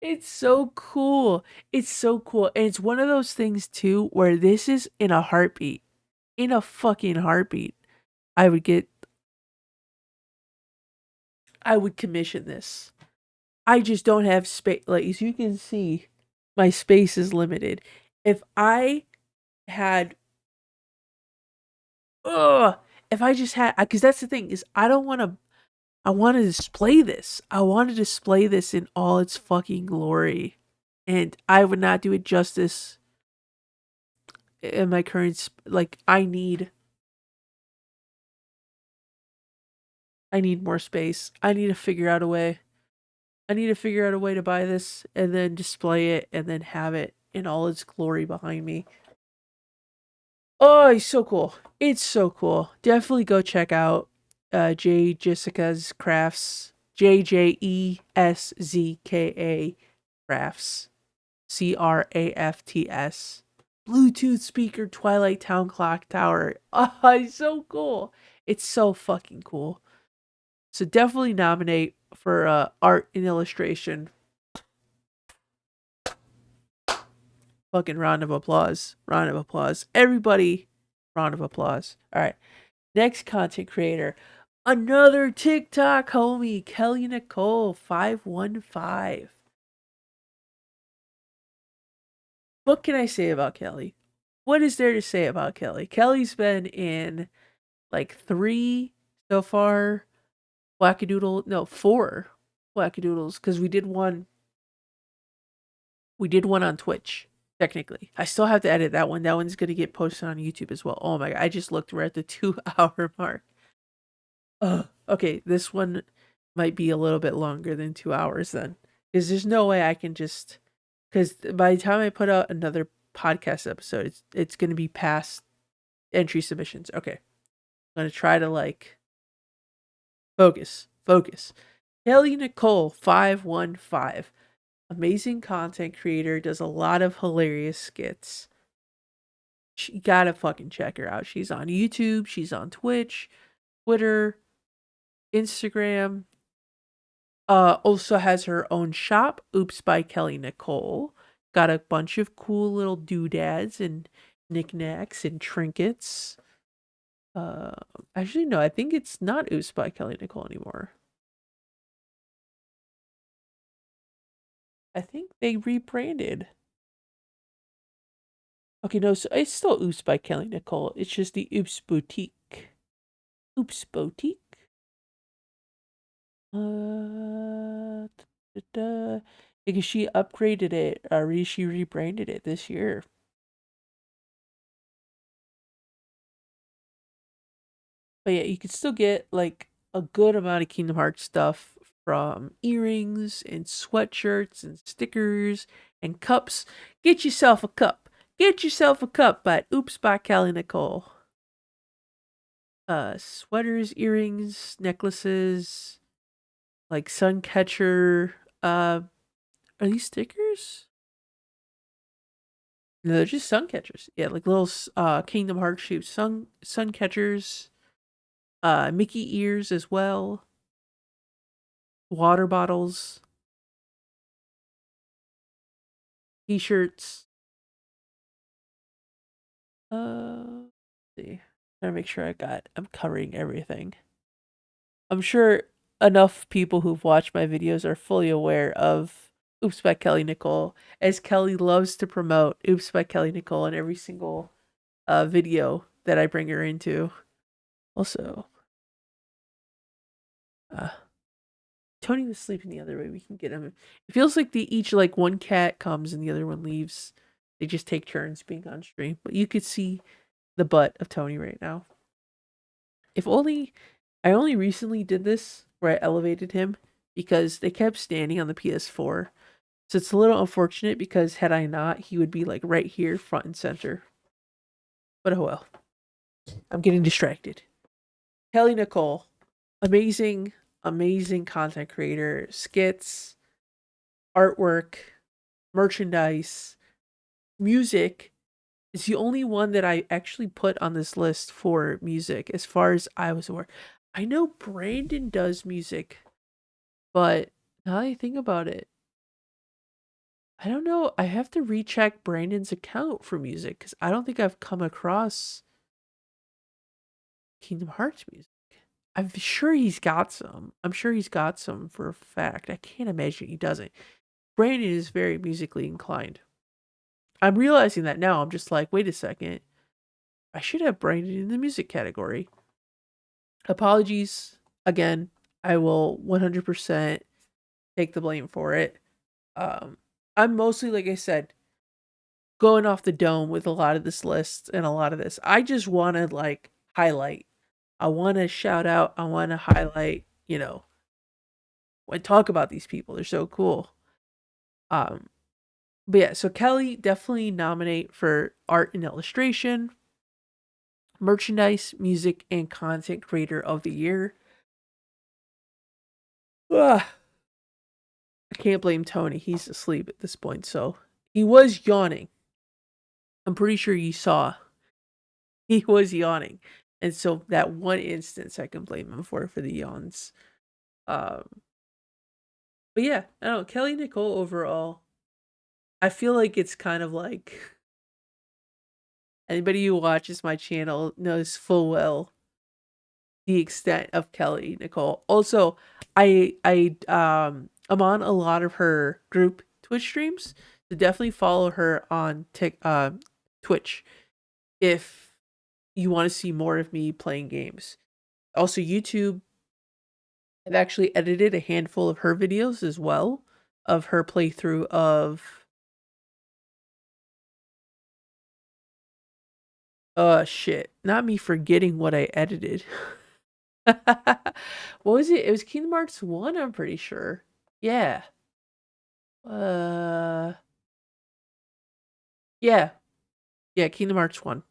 It's so cool. It's so cool. And it's one of those things too where this is in a heartbeat. In a fucking heartbeat. I would get I would commission this. I just don't have space. Like as you can see, my space is limited. If I had ugh, if I just had because that's the thing is I want to display this. I want to display this in all its fucking glory. And I would not do it justice in my current like I need more space. I need to figure out a way. I need to figure out a way to buy this and then display it and then have it in all its glory behind me. Oh, it's so cool. It's so cool. Definitely go check out J Jessica's crafts. JJESZKA crafts. CRAFTS. Bluetooth speaker Twilight Town clock tower. Oh, it's so cool. It's so fucking cool. So definitely nominate for art and illustration. Fucking round of applause. Round of applause. Everybody, round of applause. All right. Next content creator. Another TikTok homie, Kelly Nicole 515. What can I say about Kelly? What is there to say about Kelly? Kelly's been in like 3 so far. Wackadoodle, no, 4 wackadoodles because we did one on Twitch. Technically, I still have to edit that one. That one's gonna get posted on YouTube as well. Oh my god, I just looked. We're at the 2 hour mark. Okay, this one might be a little bit longer than 2 hours then, because there's no way I can just. Because by the time I put out another podcast episode, it's gonna be past entry submissions. Okay, I'm gonna try to like focus. Kelly Nicole 515, amazing content creator, does a lot of hilarious skits. You gotta fucking check her out. She's on YouTube, she's on Twitch, Twitter, Instagram. Also has her own shop, Oops by Kelly Nicole. Got a bunch of cool little doodads and knickknacks and trinkets. Uh, Actually, no, I think it's not Oops by Kelly Nicole anymore. I think they rebranded. Okay, no, so it's still Oops by Kelly Nicole. It's just the Oops Boutique. Oops Boutique. Because she upgraded it, she rebranded it this year. But yeah, you can still get like a good amount of Kingdom Hearts stuff from earrings and sweatshirts and stickers and cups. Get yourself a cup. Get yourself a cup by Oops by Callie Nicole. Sweaters, earrings, necklaces, like sun catcher. Are these stickers? No, they're just sun catchers. Yeah, like little Kingdom Hearts shaped sun catchers. Mickey ears as well. Water bottles, t-shirts. Let's see. Trying to make sure I'm covering everything. I'm sure enough people who've watched my videos are fully aware of Oops by Kelly Nicole, as Kelly loves to promote Oops by Kelly Nicole in every single video that I bring her into. Also, uh, Tony was sleeping the other way. We can get him. It feels like they each, like, one cat comes and the other one leaves. They just take turns being on stream. But you could see the butt of Tony right now. If only I only recently did this where I elevated him because they kept standing on the PS4. So it's a little unfortunate because had I not, he would be like right here, front and center. But oh well. I'm getting distracted. Kelly Nicole, amazing, amazing content creator, skits, artwork, merchandise, music. Is the only one that I actually put on this list for music, as far as I was aware. I know Brandon does music, but now that I think about it, I don't know. I have to recheck Brandon's account for music because I don't think I've come across Kingdom Hearts music. I'm sure he's got some. I'm sure he's got some for a fact. I can't imagine he doesn't. Brandon is very musically inclined. I'm realizing that now. I'm just like, wait a second. I should have Brandon in the music category. Apologies again. I will 100% take the blame for it. Um, I'm mostly, like I said, going off the dome with a lot of this list and a lot of this. I just want to like highlight. I want to shout out. I want to highlight. When talk about these people, they're so cool. Um, but yeah, so Kelly definitely nominate for art and illustration, merchandise, music, and content creator of the year. Ugh. I can't blame Tony. He's asleep at this point, so he was yawning. I'm pretty sure you saw he was yawning. And so that one instance I can blame him for the yawns. Um but yeah, I don't know, Kelly Nicole overall, I feel like it's kind of like anybody who watches my channel knows full well the extent of Kelly Nicole. Also, I'm on a lot of her group Twitch streams. So definitely follow her on Twitch if you want to see more of me playing games. Also, YouTube, I've actually edited a handful of her videos as well, of her playthrough of shit. Not me forgetting what I edited. What was it? It was Kingdom Hearts 1, I'm pretty sure. Yeah. Uh yeah. Yeah, Kingdom Hearts 1.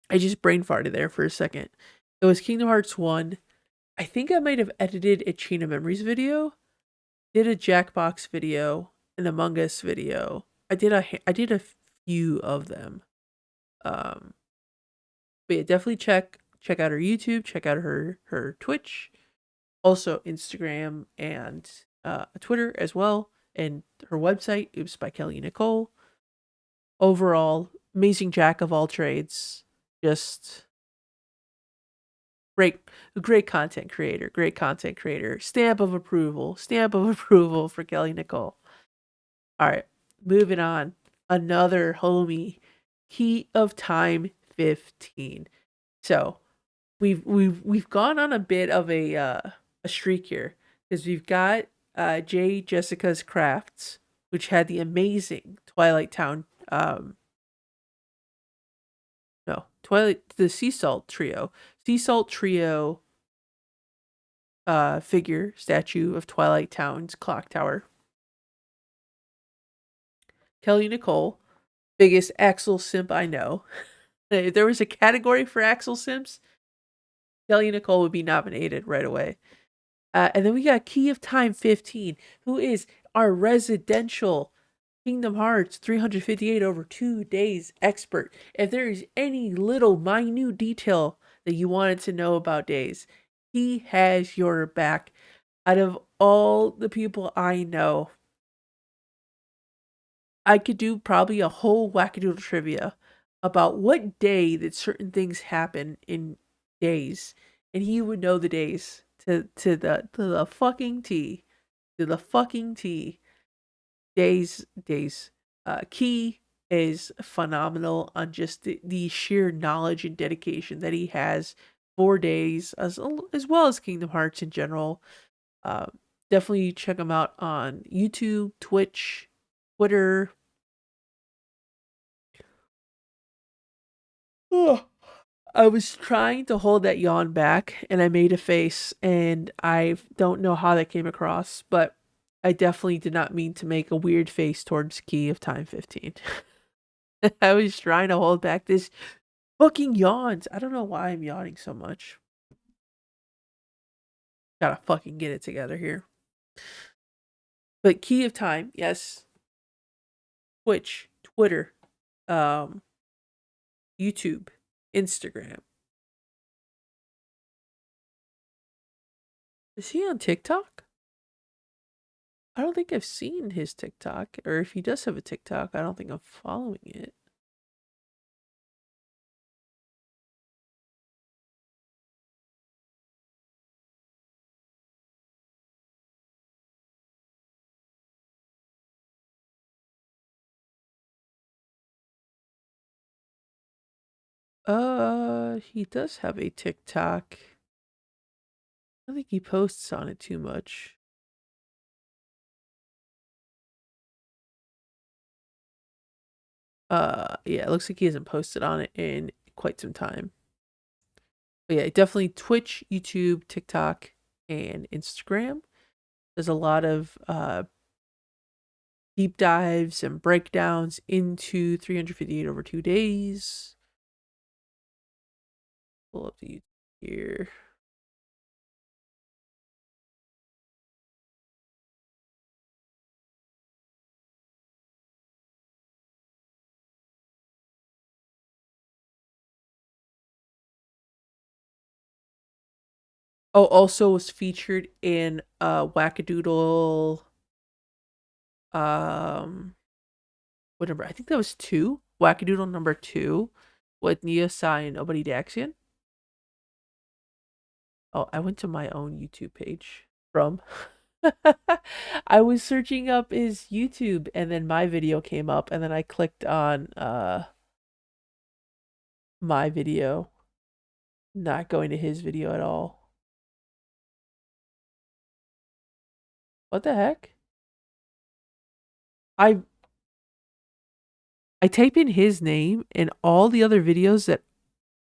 I just brain farted there for a second. It was Kingdom Hearts 1. I think I might have edited a Chain of Memories video, did a Jackbox video, an Among Us video. I did a few of them. Um but yeah, definitely check out her YouTube, check out her Twitch, also Instagram and Twitter as well, and her website, Oops by Kelly Nicole. Overall, amazing jack of all trades. Just great, great content creator. Great content creator. Stamp of approval. Stamp of approval for Kelly Nicole. All right, moving on. Another homie, Key of Time 15. So we've gone on a bit of a streak here because we've got J Jessica's Crafts, which had the amazing Twilight Town no Twilight the Sea Salt Trio figure statue of Twilight Town's clock tower. Kelly Nicole, biggest Axel simp I know. If there was a category for Axel simps, Kelly Nicole would be nominated right away. And then we got Key of Time 15, who is our residential Kingdom Hearts 358 over 2 days expert. If there is any little minute detail that you wanted to know about days, he has your back. Out of all the people I know, I could do probably a whole wackadoodle trivia about what day that certain things happen in days, and he would know the days to the fucking T, to the fucking T. Days. Key is phenomenal on just the sheer knowledge and dedication that he has for days, as well as Kingdom Hearts in general. Uh, Definitely check him out on YouTube, Twitch, Twitter. Ugh. I was trying to hold that yawn back and I made a face and I don't know how that came across, but I definitely did not mean to make a weird face towards Key of Time 15. I was trying to hold back this fucking yawns. I don't know why I'm yawning so much. Gotta fucking get it together here. But Key of Time, yes. Twitch, Twitter, um, YouTube, Instagram. Is he on TikTok? I don't think I've seen his TikTok, or if he does have a TikTok, I don't think I'm following it. He does have a TikTok. I don't think he posts on it too much. Yeah, it looks like he hasn't posted on it in quite some time. But yeah, definitely Twitch, YouTube, TikTok, and Instagram. There's a lot of deep dives and breakdowns into 358 over 2 days. Pull up the YouTube here. Oh, also was featured in Wackadoodle. What number? I think that was 2. Wackadoodle number 2 with Nia Sai and Nobody Daxian. Oh, I went to my own YouTube page from. I was searching up his YouTube and then my video came up and then I clicked on my video, not going to his video at all. What the heck? I I type in his name and all the other videos that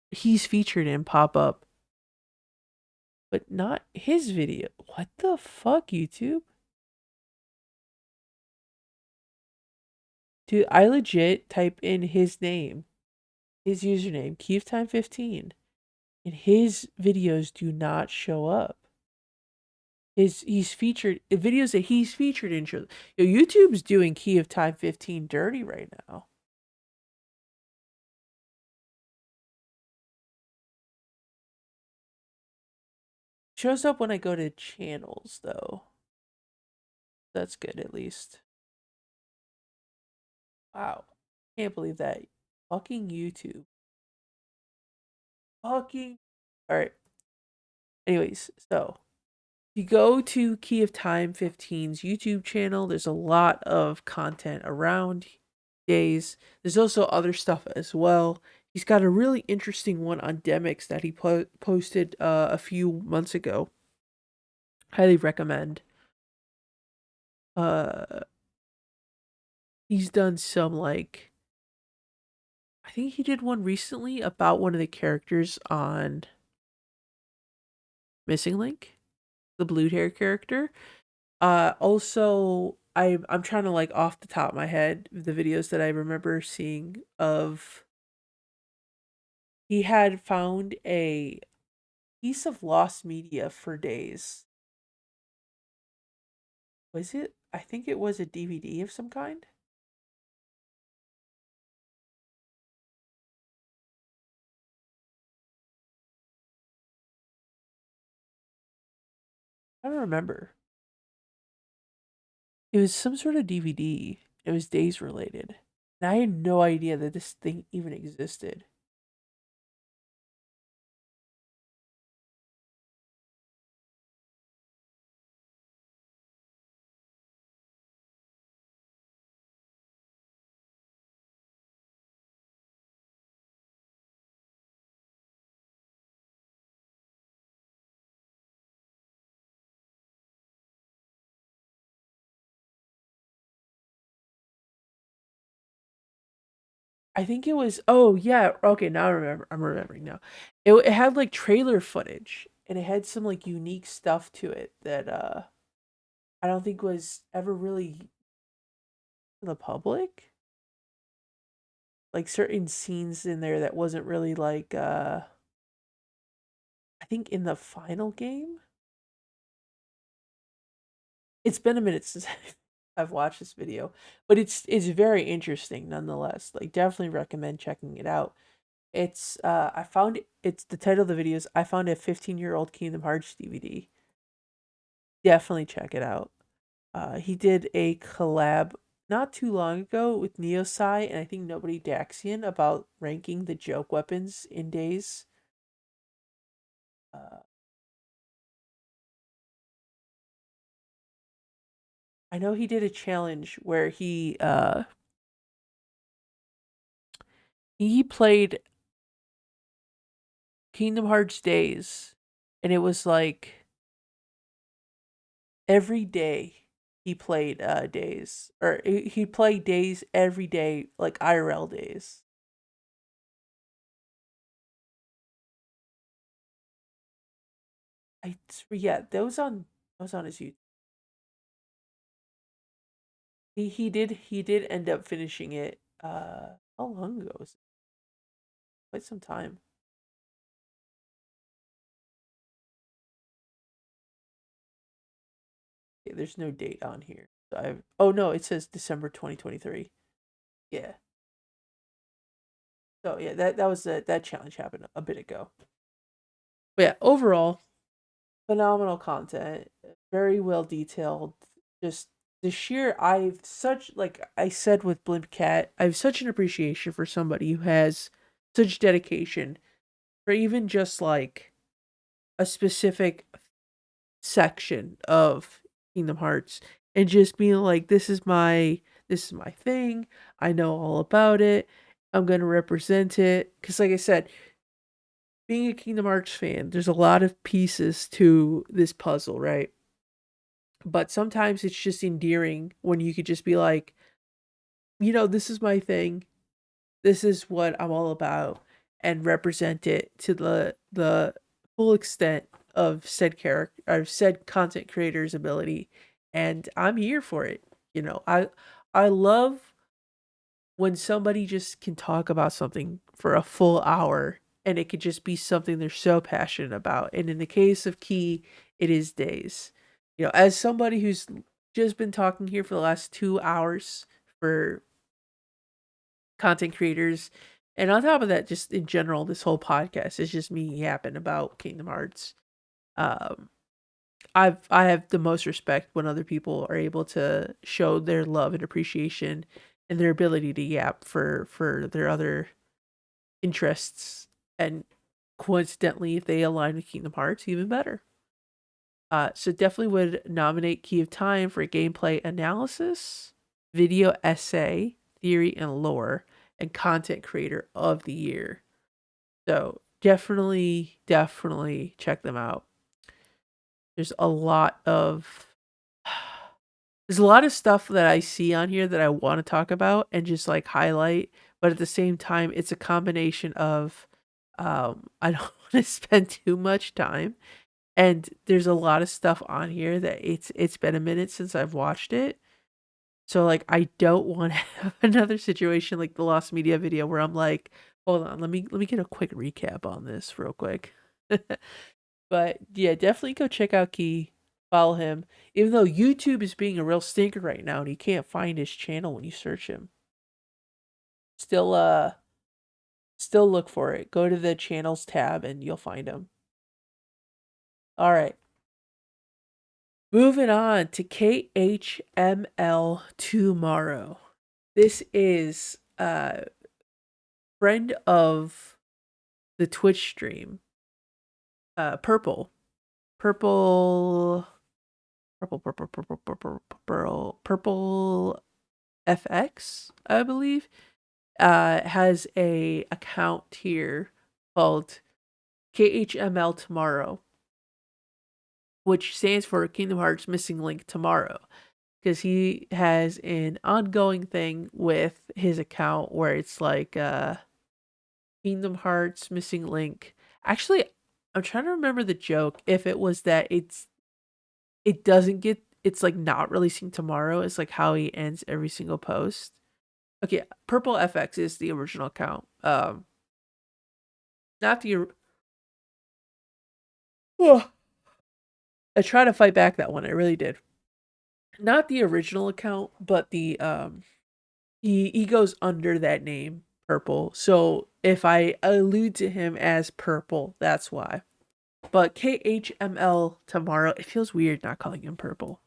he's featured in pop up, but not his video. What the fuck, YouTube? Dude, I legit type in his name, his username, KeefTime15, and his videos do not show up. He's featured videos that he's featured in. YouTube's doing Key of Time 15 dirty right now. Shows up when I go to channels though. That's good at least. Wow. Can't believe that. Fucking YouTube. Fucking. All right. Anyways, so you go to Key of Time 15's YouTube channel. There's a lot of content around days. There's also other stuff as well. He's got a really interesting one on Demix that he posted a few months ago. Highly recommend. Uh, he's done some like I think he did one recently about one of the characters on Missing Link, the blue hair character. Also, I'm trying to like off the top of my head the videos that I remember seeing of he had found a piece of lost media for days. Was it? I think it was a DVD of some kind. I don't remember. It was some sort of DVD. It was days related. And I had no idea that this thing even existed. I think it was. Oh yeah. Okay, now I remember. I'm remembering now. It had like trailer footage, and it had some like unique stuff to it that I don't think was ever really to the public. Like certain scenes in there that wasn't really like I think in the final game. It's been a minute since I've watched this video, but it's very interesting nonetheless. Like definitely recommend checking it out. It's I found it's the title of the video is I found a 15-year-old Kingdom Hearts DVD. Definitely check it out. He did a collab not too long ago with Neosai and I think Nobody Daxian about ranking the joke weapons in days. Uh, I know he did a challenge where he played Kingdom Hearts Days, and it was like every day he played days, or he played days every day, like IRL days. Yeah, that was on his YouTube. He did end up finishing it. How long ago was it? Quite some time. Yeah, there's no date on here. So I've oh no, it says December 2023. Yeah. So yeah, that was that challenge happened a bit ago. But yeah, overall, phenomenal content, very well detailed. Just the sheer I've such like I said with Blimp Cat, I have such an appreciation for somebody who has such dedication for even just like a specific section of Kingdom Hearts and just being like this is my thing. I know all about it. I'm going to represent it cuz like I said, being a Kingdom Hearts fan, there's a lot of pieces to this puzzle, right? But sometimes it's just endearing when you could just be like, this is my thing. This is what I'm all about and represent it to the full extent of said character or said content creator's ability. And I'm here for it. I love when somebody just can talk about something for a full hour and it could just be something they're so passionate about. And in the case of Key, it is days. As somebody who's just been talking here for the last 2 hours for content creators, and on top of that, just in general, this whole podcast is just me yapping about Kingdom Hearts. Um, I have the most respect when other people are able to show their love and appreciation and their ability to yap for their other interests and coincidentally, if they align with Kingdom Hearts, even better. So definitely would nominate Key of Time for gameplay analysis, video essay, theory and lore, and content creator of the year. So definitely check them out. There's a lot of there's a lot of stuff that I see on here that I want to talk about and just like highlight, but at the same time, it's a combination of I don't want to spend too much time, and there's a lot of stuff on here that it's been a minute since I've watched it. So like I don't want to have another situation like the Lost Media video where I'm like, hold on, let me get a quick recap on this real quick. But yeah, definitely go check out Key. Follow him. Even though YouTube is being a real stinker right now and you can't find his channel when you search him. Still still look for it. Go to the channels tab and you'll find him. Alright. Moving on to KHML tomorrow. This is a friend of the Twitch stream. Purple. Purple Purple FX, I believe, has a account here called KHML Tomorrow, which stands for Kingdom Hearts Missing Link Tomorrow, because he has an ongoing thing with his account where it's like Kingdom Hearts Missing Link. Actually, I'm trying to remember the joke. If it was that it doesn't get it's like not releasing tomorrow. It's like how he ends every single post. Okay, Purple FX is the original account. Not the Ugh. I tried to fight back that one. I really did. Not the original account, but the he goes under that name, Purple. So if I allude to him as Purple, that's why. But KHML tomorrow, it feels weird not calling him Purple.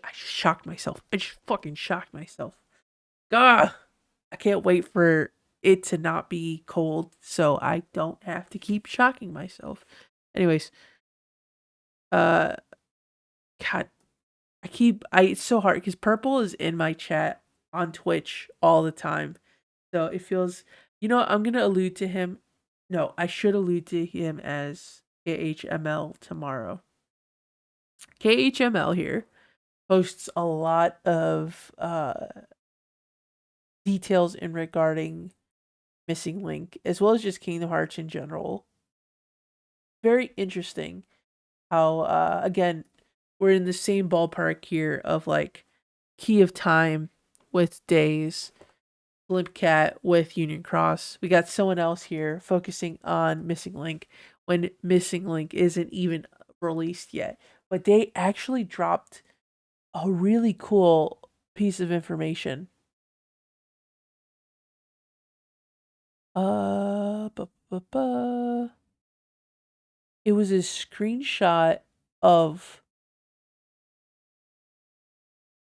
I shocked myself. I just fucking shocked myself. Gah! I can't wait for it to not be cold so I don't have to keep shocking myself. Anyways, uh God, it's so hard because Purple is in my chat on Twitch all the time. So it feels, I'm gonna allude to him. No, I should allude to him as KHML tomorrow. KHML here posts a lot of details in regarding Missing Link, as well as just Kingdom Hearts in general. Very interesting how, again, we're in the same ballpark here of like Key of Time with Days, Blimp Cat with Union Cross. We got someone else here focusing on Missing Link when Missing Link isn't even released yet. But they actually dropped a really cool piece of information. Bu- bu- bu. It was a screenshot of.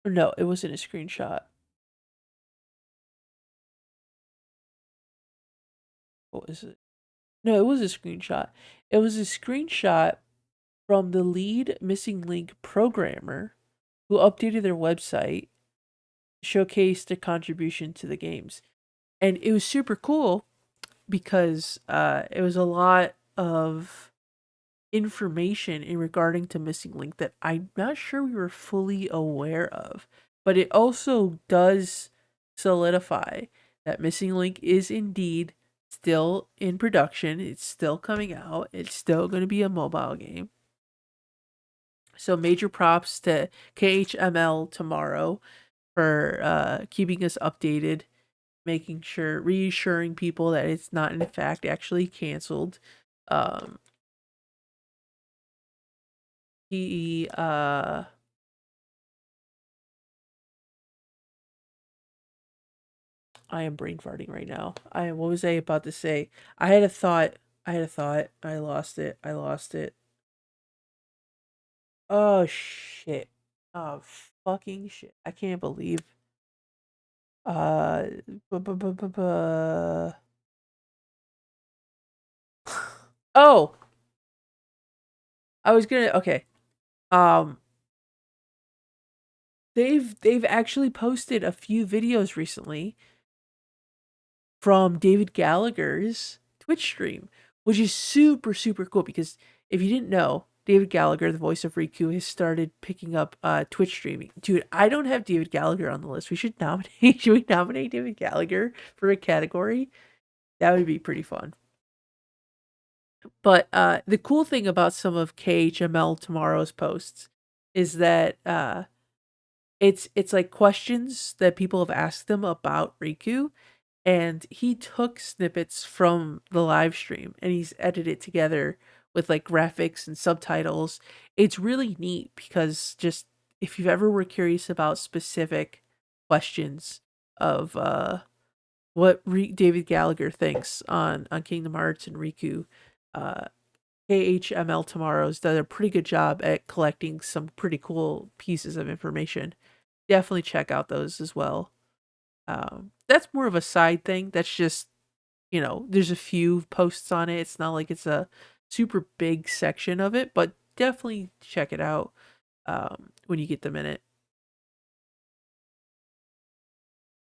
No, it wasn't a screenshot. What was it? No, it was a screenshot. It was a screenshot from the lead Missing Link programmer who updated their website, showcased their contribution to the games. And it was super cool because it was a lot of information in regarding to Missing Link that I'm not sure we were fully aware of. But it also does solidify that Missing Link is indeed still in production. It's still coming out. It's still going to be a mobile game. So major props to KHML tomorrow for keeping us updated, making sure, reassuring people that it's not in fact actually canceled. Um, he I am brain farting right now. What was I about to say? I had a thought. I lost it. Oh shit. Oh fucking shit. I can't believe. Uh bu- bu- bu- bu- bu- Oh, I was gonna. Okay. Um, they've actually posted a few videos recently from David Gallagher's Twitch stream, which is super super cool because if you didn't know, David Gallagher, the voice of Riku, has started picking up Twitch streaming. Dude, I don't have David Gallagher on the list. We should nominate. Should we nominate David Gallagher for a category? That would be pretty fun. But the cool thing about some of KHML tomorrow's posts is that it's like questions that people have asked them about Riku, and he took snippets from the live stream and he's edited it together with like graphics and subtitles. It's really neat because just if you've ever were curious about specific questions of what David Gallagher thinks on Kingdom Hearts and Riku, uh KHML Tomorrow's done a pretty good job at collecting some pretty cool pieces of information. Definitely check out those as well. That's more of a side thing. That's just, there's a few posts on it. It's not like it's a super big section of it, but definitely check it out when you get the minute.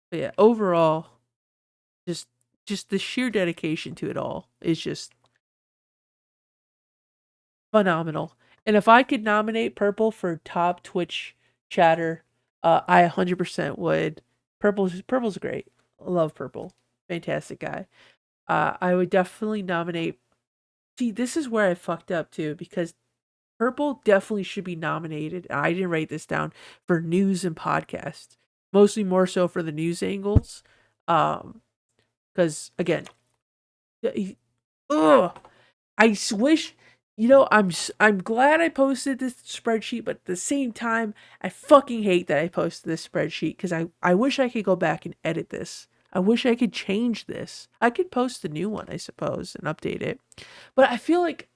But yeah, overall, just just the sheer dedication to it all is just phenomenal. And if I could nominate Purple for top Twitch chatter, I 100% would. Purple's great. I love Purple. Fantastic guy. I would definitely nominate. See, this is where I fucked up too because Purple definitely should be nominated. I didn't write this down for news and podcasts, mostly more so for the news angles. Because again, ugh, wish, I'm glad I posted this spreadsheet, but at the same time, I fucking hate that I posted this spreadsheet because I wish I could go back and edit this. I wish I could change this. I could post a new one, I suppose, and update it. But I feel like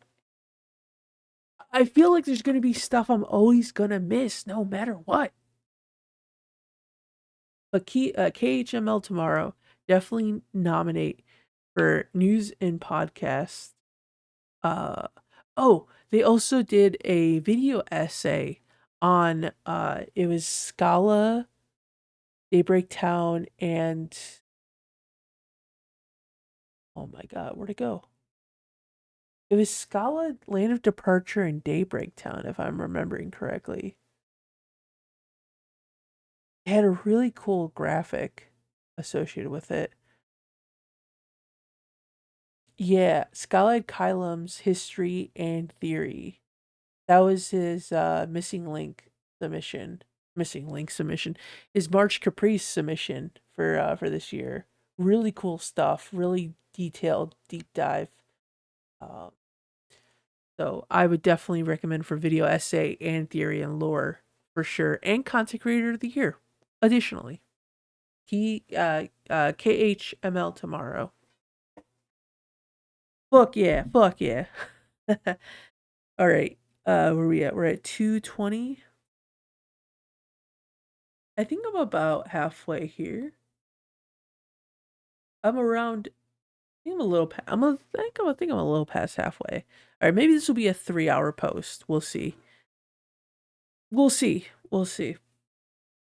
there's gonna be stuff I'm always gonna miss, no matter what. But KHML tomorrow definitely nominate for news and podcast. Uh, oh, they also did a video essay on it was Scala, Daybreak Town, and oh my god, where'd it go? It was Scala, Land of Departure, and Daybreak Town, if I'm remembering correctly. It had a really cool graphic associated with it. Yeah, Skylight Kylem's history and theory. That was his missing link submission. Missing link submission. His March Caprice submission for this year. Really cool stuff. Really detailed deep dive. Um, so I would definitely recommend for video essay and theory and lore for sure, and content creator of the year. Additionally, he KHML tomorrow. Fuck yeah, fuck yeah. All right. Where we at? We're at 220. I think I'm about halfway here. I'm around. I think I'm a little. I think I'm a little past halfway. All right. Maybe this will be a 3-hour post. We'll see. We'll see. We'll see.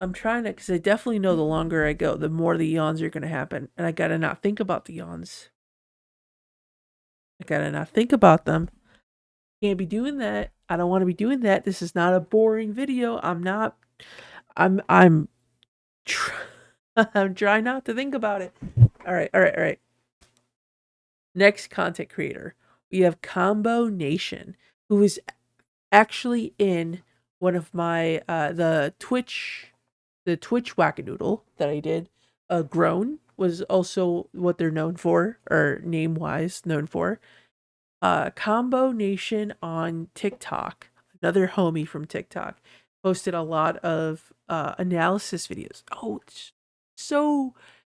I'm trying to, because I definitely know the longer I go, the more the yawns are gonna happen, and I gotta not think about the yawns. I gotta not think about them. Can't be doing that. I don't want to be doing that. This is not a boring video. I'm not. I'm. Tr- I'm trying not to think about it. All right. All right. All right. Next content creator, we have Combo Nation, who is actually in one of my the Twitch wackadoodle that I did. Grown was also what they're known for, or name wise known for. Combo Nation on TikTok, another homie from TikTok, posted a lot of analysis videos. Oh, so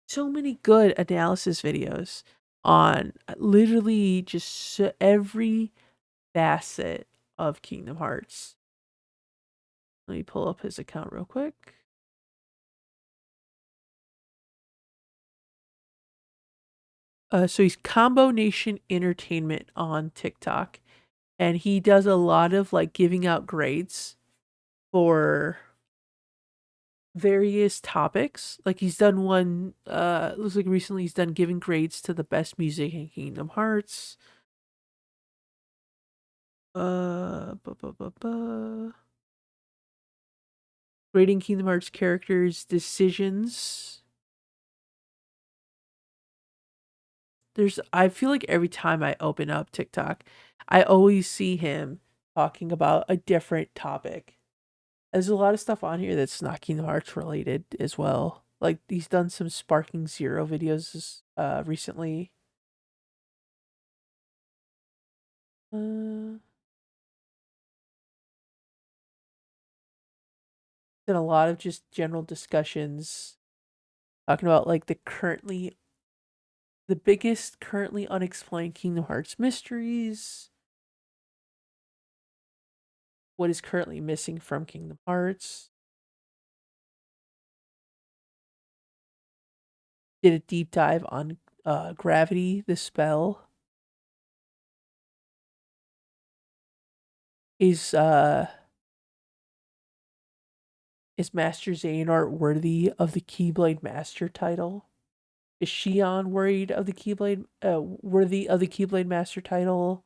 so many good analysis videos on literally just every facet of Kingdom Hearts. Let me pull up his account real quick. So he's Combo Nation Entertainment on TikTok, and he does a lot of like giving out grades for various topics. Like he's done one looks like recently he's done giving grades to the best music in Kingdom Hearts. Bu- bu- bu- bu. Grading Kingdom Hearts characters' decisions. I feel like every time I open up TikTok, I always see him talking about a different topic. There's a lot of stuff on here that's not Kingdom Hearts related as well. Like he's done some Sparking Zero videos recently. Uh Done a lot of just general discussions talking about like the biggest currently unexplained Kingdom Hearts mysteries, what is currently missing from Kingdom Hearts. Did a deep dive on Gravity, the spell. Is uh is Master Xehanort worthy of the Keyblade Master title? Is Shion worthy of the Keyblade Master title?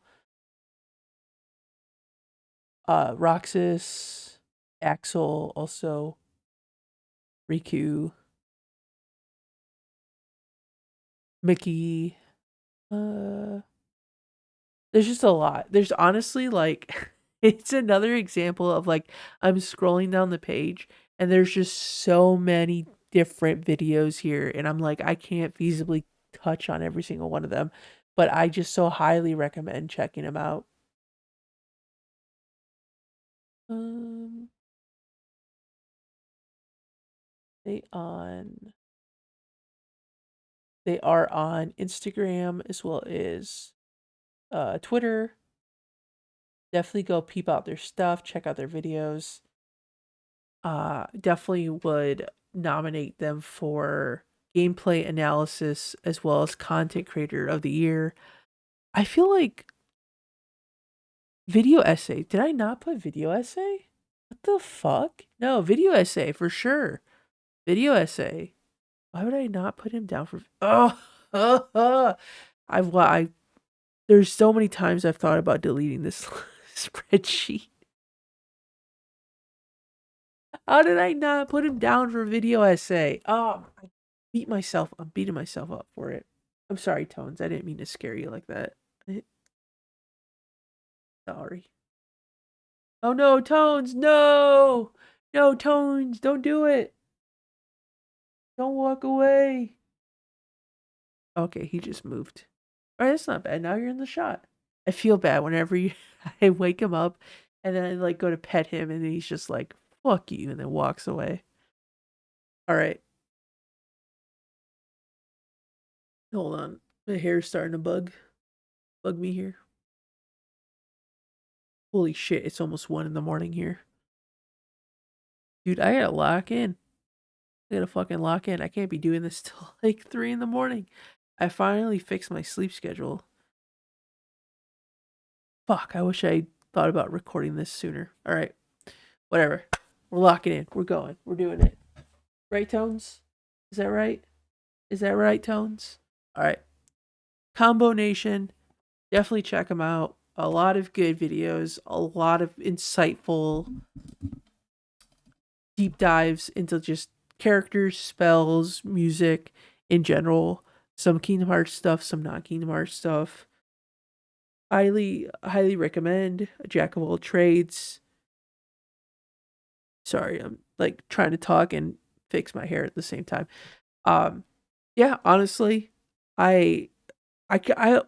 Roxas, Axel, also Riku, Mickey. Uh, there's just a lot. There's honestly like it's another example of like I'm scrolling down the page and there's just so many different videos here and I'm like I can't feasibly touch on every single one of them, but I just so highly recommend checking them out. Um they on they are on Instagram as well as Twitter. Definitely go peep out their stuff, check out their videos. Definitely would nominate them for gameplay analysis as well as content creator of the year. I feel like video essay. Did I not put video essay? What the fuck? No, video essay for sure. Video essay. Why would I not put him down for? Oh, I. There's so many times I've thought about deleting this spreadsheet. How did I not put him down for video essay? Oh, I beat myself. I'm beating myself up for it. I'm sorry, Tones. I didn't mean to scare you like that. Sorry. Oh no, Tones, no! No, Tones, don't do it. Don't walk away. Okay, he just moved. All right, that's not bad. Now you're in the shot. I feel bad whenever I wake him up and then I like go to pet him and he's just like, fuck you, and then walks away. All right, hold on. My hair's starting to bug me here. Holy shit, it's almost 1 in the morning here. Dude, I gotta lock in. I gotta fucking lock in. I can't be doing this till like 3 in the morning. I finally fixed my sleep schedule. Fuck, I wish I thought about recording this sooner. Alright, whatever. We're locking in. We're going. We're doing it. Right, Tones? Is that right? Is that right, Tones? Alright. Combo Nation. Definitely check them out. A lot of good videos, a lot of insightful deep dives into just characters, spells, music in general. Some Kingdom Hearts stuff, some not Kingdom Hearts stuff. Highly recommend. A Jack of all trades. Sorry, I'm like trying to talk and fix my hair at the same time. Um, yeah, honestly, I, I,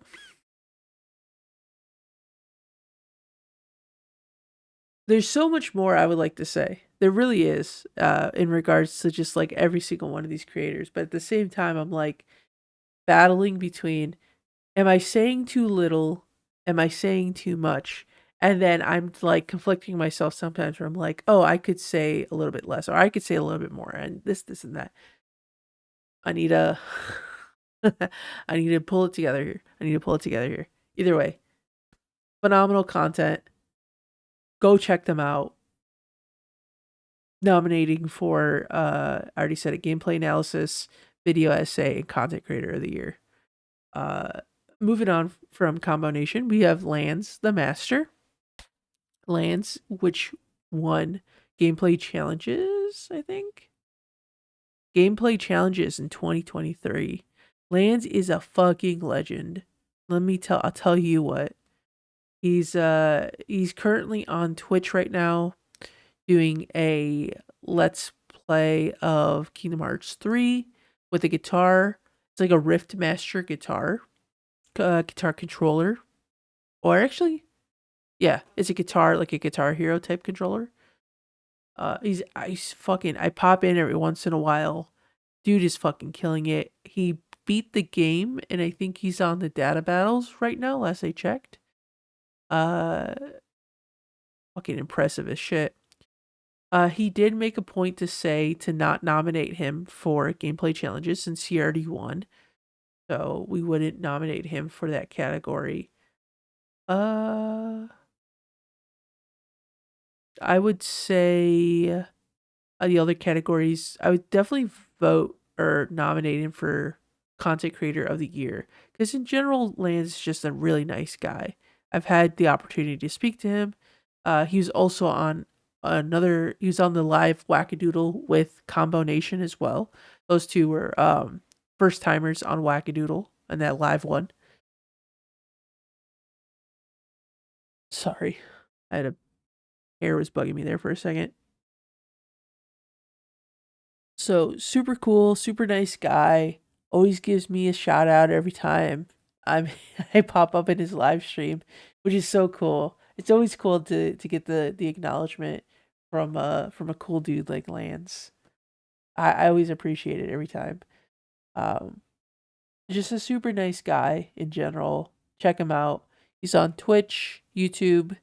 there's so much more I would like to say. There really is, in regards to just like every single one of these creators. But at the same time, I'm like battling between am I saying too little? Am I saying too much? And then I'm like conflicting myself sometimes where I'm like, oh, I could say a little bit less, or I could say a little bit more, and this, and that. I need a I need to pull it together here. I need to pull it together here. Either way, phenomenal content. Go check them out. Nominating for I already said it, gameplay analysis, video essay, and content creator of the year. Uh Moving on from Combo Nation, we have Lands the Master. Lands, which won gameplay challenges, I think. Gameplay challenges in 2023. Lands is a fucking legend. I'll tell you what. He's currently on Twitch right now doing a let's play of Kingdom Hearts 3 with a guitar. It's like a Rift Master guitar controller. Or actually, yeah, it's a guitar, like a Guitar Hero type controller. I pop in every once in a while. Dude is fucking killing it. He beat the game, and I think he's on the data battles right now, last I checked. Uh, Fucking impressive as shit. He did make a point to say to not nominate him for gameplay challenges since he already won. So we wouldn't nominate him for that category. I would say the other categories, I would definitely vote or nominate him for content creator of the year because in general, Lance is just a really nice guy. I've had the opportunity to speak to him. He was also on he was on the live Wackadoodle with Combo Nation as well. Those two were first timers on Wackadoodle and that live one. Sorry, I had a hair was bugging me there for a second. So super cool, super nice guy. Always gives me a shout out every time I'm I pop up in his live stream, which is so cool. It's always cool to get the acknowledgement from a cool dude like Lance. I always appreciate it every time. Um, just a super nice guy in general. Check him out. He's on Twitch, YouTube,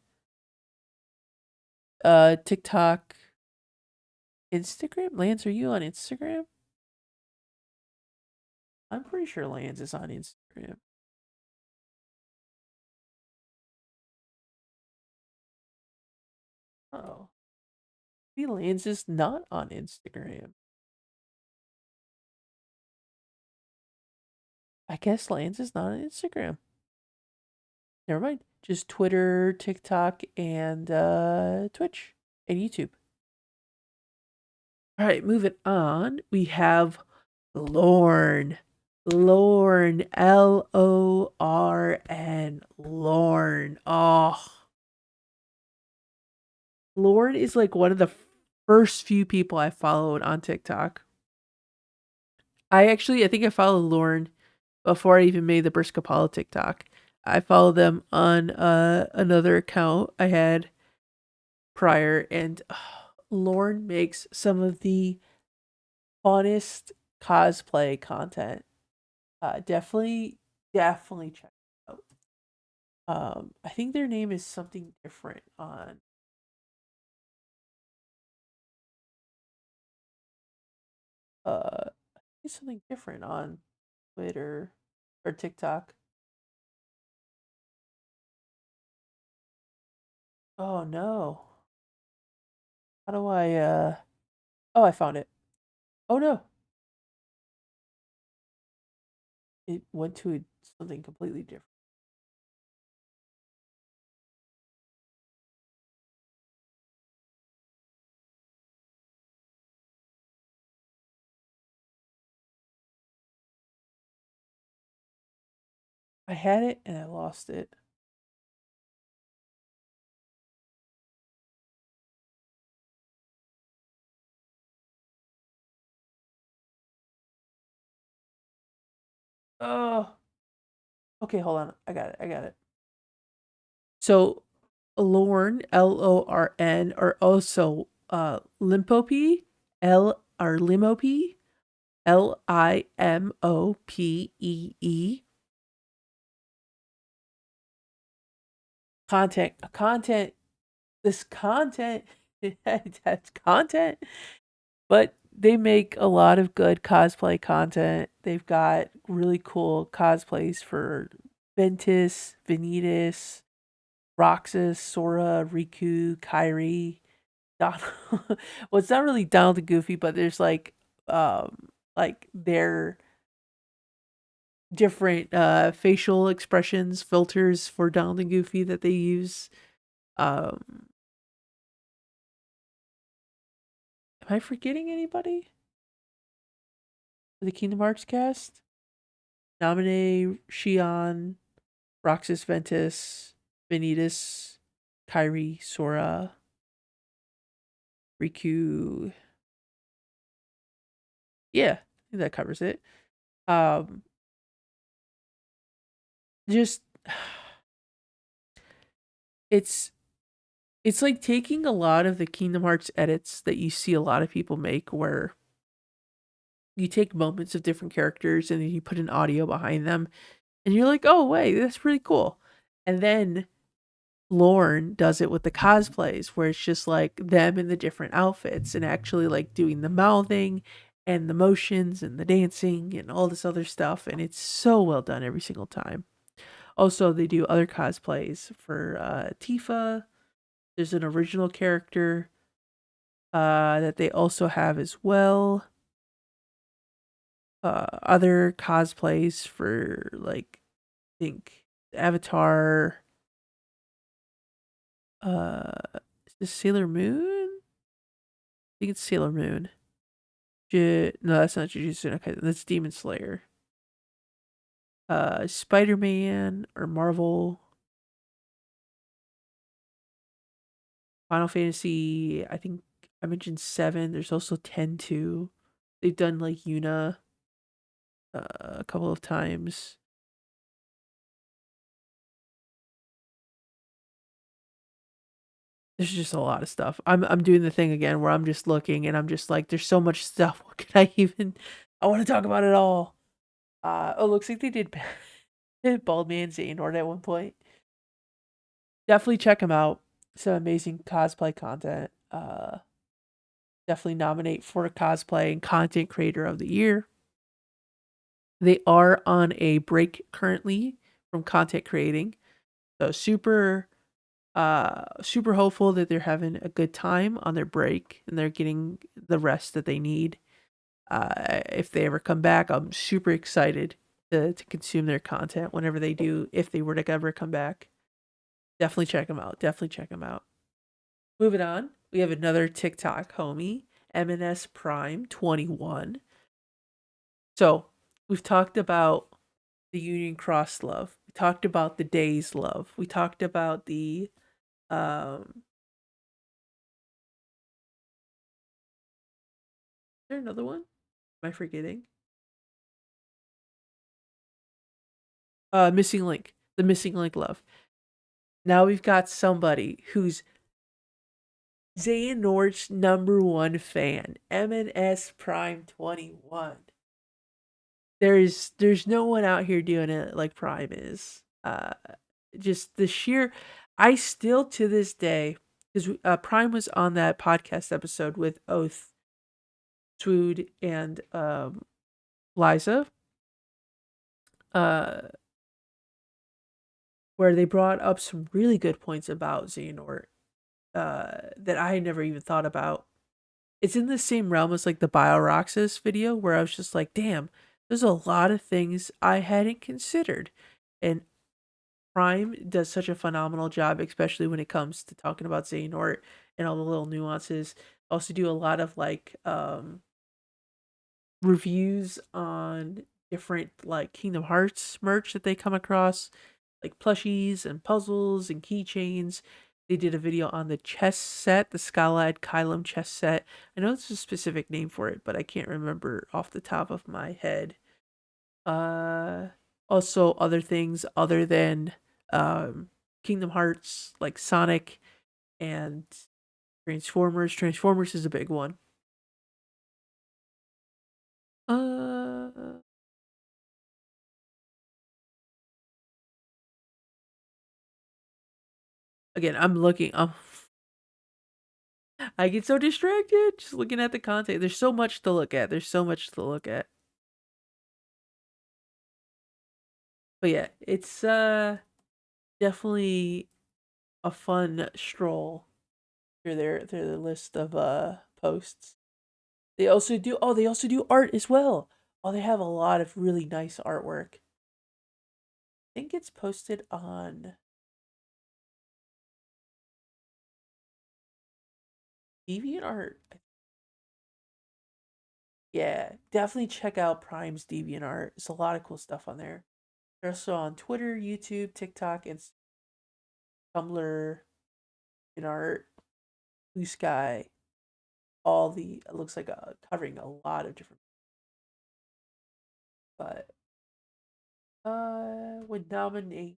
TikTok, Instagram. Lance, are you on Instagram? I'm pretty sure Lance is on Instagram. Oh, maybe Lance is not on Instagram. I guess Lance is not on Instagram. Never mind. Just Twitter, TikTok, and Twitch and YouTube. All right, moving on. We have Lorn. Lorn. Lorn. Lorn. Oh. Lorn is like one of the first few people I followed on TikTok. I think I followed Lorn before I even made the Briscapala TikTok. I followed them on another account I had prior, and Lorne makes some of the funnest cosplay content. Definitely check it out. I think their name is something different on. It's something different on Twitter or TikTok. Oh no! How do I? Oh, I found it. Oh no! It went to something completely different. I had it and I lost it. Oh, okay, hold on. I got it. I got it. So, Lorn, Lorn, or also Limpope, L or Limope, Limopee. Content. This content, that's content. But they make a lot of good cosplay content. They've got really cool cosplays for Ventus, Vanitas, Roxas, Sora, Riku, Kairi, Donald. Well, it's not really Donald and Goofy, but there's like their different facial expressions filters for Donald and Goofy that they use. Um, am I forgetting anybody? The Kingdom Hearts cast? Naminé, Shion, Roxas Ventus, Vanitas, Kairi, Sora, Riku. Yeah, I think that covers it. Um, just it's it's like taking a lot of the Kingdom Hearts edits that you see a lot of people make where you take moments of different characters and then you put an audio behind them and you're like, "Oh, wait, that's pretty cool." And then Lorne does it with the cosplays where it's just like them in the different outfits and actually like doing the mouthing and the motions and the dancing and all this other stuff, and it's so well done every single time. Also, they do other cosplays for Tifa. There's an original character that they also have as well. Other cosplays for like I think Avatar. Is this Sailor Moon? I think it's Sailor Moon. No, that's not Jujutsu no Kaisen. That's Demon Slayer. Spider Man or Marvel. Final Fantasy. I think I mentioned 7. There's also 10 too. They've done like Yuna a couple of times. There's just a lot of stuff. I'm doing the thing again where I'm just looking and I'm just like, there's so much stuff. What can I even? I want to talk about it all. Oh, looks like they did Bald Man Xehanort at one point. Definitely check them out. Some amazing cosplay content. Definitely nominate for cosplay and content creator of the year. They are on a break currently from content creating. So super hopeful that they're having a good time on their break and they're getting the rest that they need. If they ever come back, I'm super excited to consume their content whenever they do, if they were to ever come back. Definitely check them out. Definitely check them out. Moving on, we have another TikTok homie, MNS Prime 21. So we've talked about the Union Cross love. We talked about the Days love. We talked about the is there another one? Am I forgetting? Missing Link. The Missing Link love. Now we've got somebody who's Xehanort's number one fan, MNS Prime 21. There's no one out here doing it like Prime is. Just the sheer I still to this day because Prime was on that podcast episode with Oath, Swood, and Liza, uh, where they brought up some really good points about Xehanort that I had never even thought about. It's in the same realm as like the Bioroxis video where I was just like, damn, there's a lot of things I hadn't considered. And Prime does such a phenomenal job, especially when it comes to talking about Xehanort and all the little nuances. Also do a lot of like reviews on different like Kingdom Hearts merch that they come across, like plushies and puzzles and keychains. They did a video on the chess set, the Skylad Kylum chess set. I know it's a specific name for it, but I can't remember off the top of my head. Uh, Also other things other than um Kingdom Hearts, like Sonic and Transformers. Transformers is a big one. Uh, Again, I'm looking. I get so distracted just looking at the content. There's so much to look at. There's so much to look at. But yeah, it's definitely a fun stroll through the list of posts. They also do art as well. Oh, they have a lot of really nice artwork. I think it's posted on DeviantArt. Yeah, definitely check out Prime's DeviantArt. There's a lot of cool stuff on there. They're also on Twitter, YouTube, TikTok, and Tumblr, in art, Blue Sky. All the it looks like covering a lot of different. But would nominate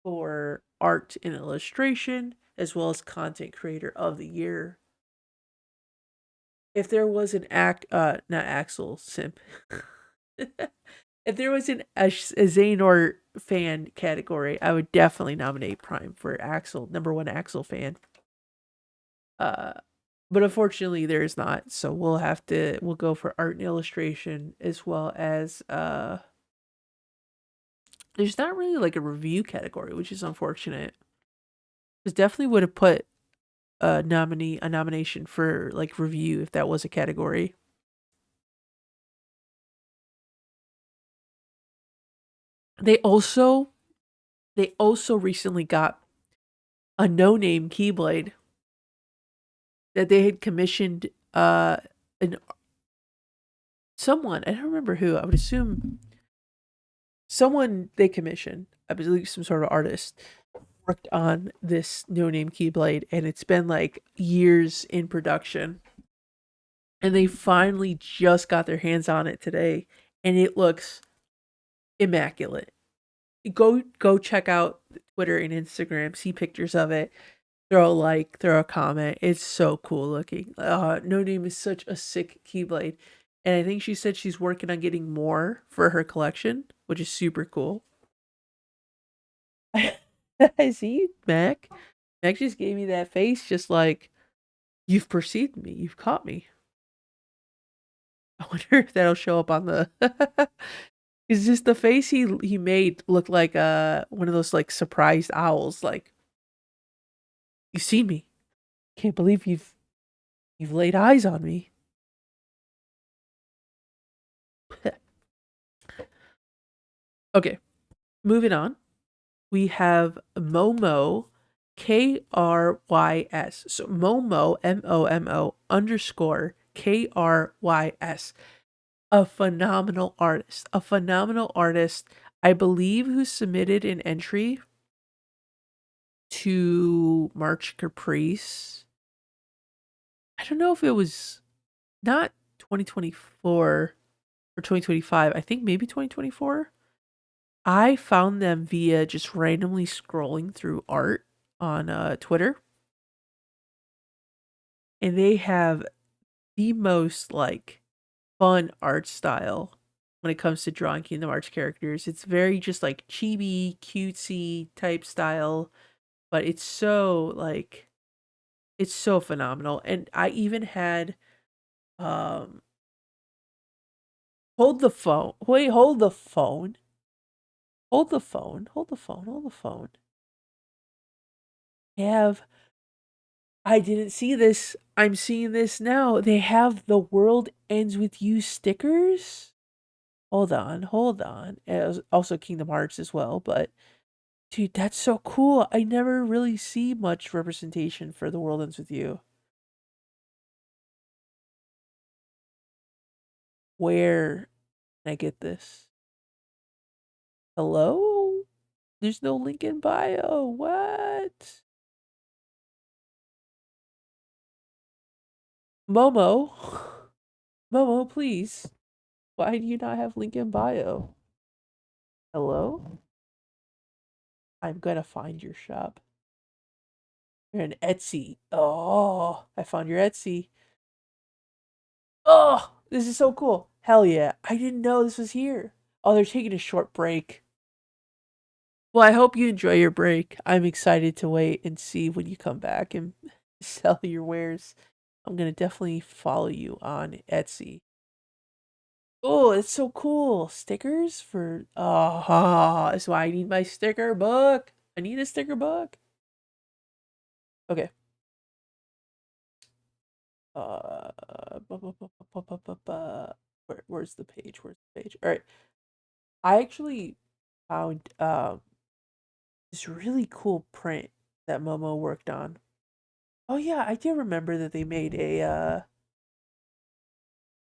for art and illustration as well as content creator of the year. If there was an not Axel simp. If there was a Xehanort fan category, I would definitely nominate Prime for Axel, number one Axel fan. Uh, but unfortunately, there is not. So we'll go for art and illustration as well as There's not really like a review category, which is unfortunate. Because definitely would have put a nomination for like review if that was a category. They also they also recently got a no name Keyblade that they had commissioned an someone, I don't remember who, I would assume someone they commissioned, I believe some sort of artist, worked on this no name Keyblade, and it's been like years in production. And they finally just got their hands on it today, and it looks immaculate. Go check out Twitter and Instagram, see pictures of it, throw a like, throw a comment. It's so cool looking. No Name is such a sick Keyblade. And I think she said she's working on getting more for her collection, which is super cool. I see, Mac. Mac just gave me that face, just like, you've perceived me, you've caught me. I wonder if that'll show up on the. Is just the face he made look like one of those like surprised owls, like, you've seen me. Can't believe you've laid eyes on me. Okay, moving on. We have Momo KRYS. So Momo MOMO underscore KRYS. A phenomenal artist. A phenomenal artist, I believe, who submitted an entry to March Caprice. I don't know if it was not 2024 or 2025. I think maybe 2024. I found them via just randomly scrolling through art on Twitter. And they have the most like fun art style when it comes to drawing Kingdom Hearts characters. It's very just like chibi, cutesy type style, but it's so phenomenal. And I even had um hold the phone. Wait, hold the phone. Hold the phone. Hold the phone. Hold the phone. They have I didn't see this. I'm seeing this now. They have the world ends with you stickers. Hold on, hold on. It was also Kingdom Hearts as well, but dude, that's so cool. I never really see much representation for the world ends with you. Where can I get this? Hello? There's no link in bio. What? Momo. Momo, please. Why do you not have link in bio? Hello? I'm gonna find your shop. You're an Etsy. Oh, I found your Etsy. Oh, this is so cool. Hell yeah. I didn't know this was here. Oh, they're taking a short break. Well, I hope you enjoy your break. I'm excited to wait and see when you come back and sell your wares. I'm gonna definitely follow you on Etsy. Oh, it's so cool. Stickers for that's why I need my sticker book. I need a sticker book. Okay. Where's the page? Where's the page? All right. I actually found this really cool print that Momo worked on. Oh yeah, I do remember that they made a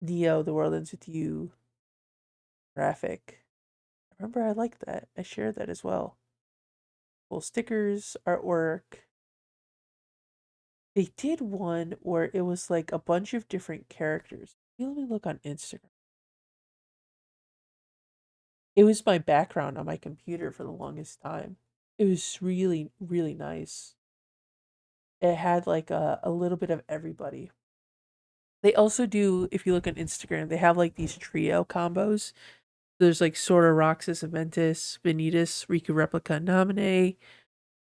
Neo The World Ends With You graphic. I remember I liked that. I shared that as well. Cool stickers, artwork. They did one where it was like a bunch of different characters. Let me look on Instagram. It was my background on my computer for the longest time. It was really, really nice. It had like a little bit of everybody. They also do, if you look on Instagram, they have like these trio combos. There's like Sora, Roxas, Aventus, Vanitas, Riku Replica, Naminé,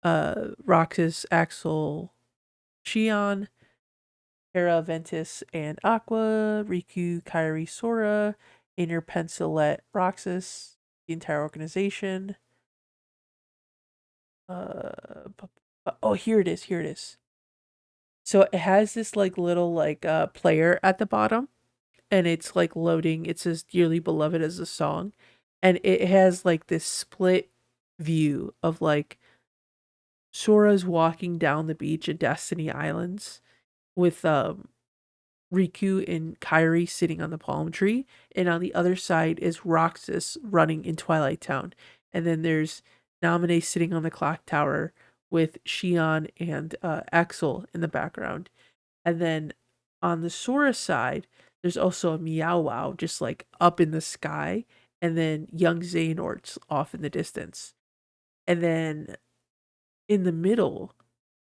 Roxas, Axel, Shion, Hera, Ventus, and Aqua, Riku, Kairi, Sora, Inner Pencilette, Roxas, the entire organization. Oh, here it is. Here it is. So it has this like little like player at the bottom, and it's like loading. It says "Dearly Beloved" as a song, and it has like this split view of like Sora's walking down the beach at Destiny Islands with Riku and Kairi sitting on the palm tree, and on the other side is Roxas running in Twilight Town, and then there's Naminé sitting on the clock tower with Shion and Axel in the background, and then on the Sora side, there's also a Meow Wow just like up in the sky, and then young Xehanort's off in the distance, and then in the middle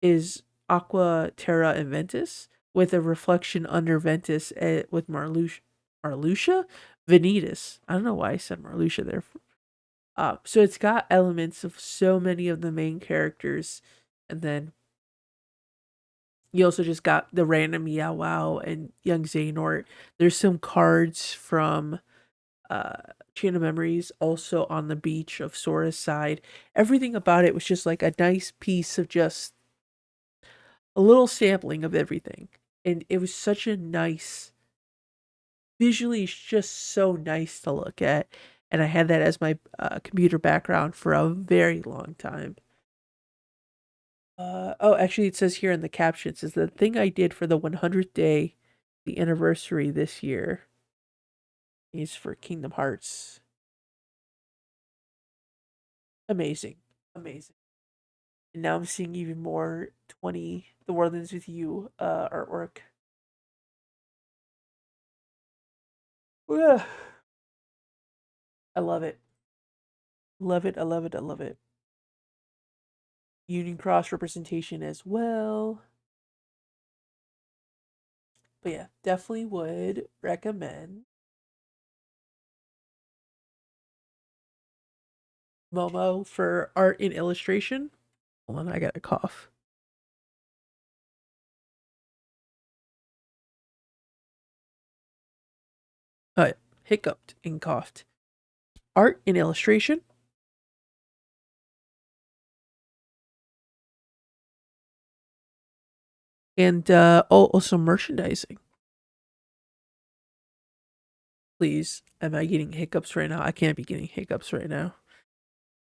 is Aqua, Terra, and Ventus, with a reflection under Ventus with Marluxia? Vanitas. I don't know why I said Marluxia there. So it's got elements of so many of the main characters, and then you also just got the random Meow Wow and Young Xehanort. There's some cards from uh Chain of Memories also on the beach of Sora's side. Everything about it was just like a nice piece of just a little sampling of everything. And it was such a nice, visually, it's just so nice to look at. And I had that as my computer background for a very long time. Oh, actually, it says here in the captions is the thing I did for the 100th day, the anniversary this year, is for Kingdom Hearts. Amazing. Amazing. And now I'm seeing even more 20 The World Ends With You artwork. Yeah. I love it. Love it. I love it. I love it. Union Cross representation as well. But yeah, definitely would recommend Momo for art and illustration. Hold on, I got a cough. Hiccuped and coughed. Art and illustration, and also merchandising. Please, am I getting hiccups right now? I can't be getting hiccups right now.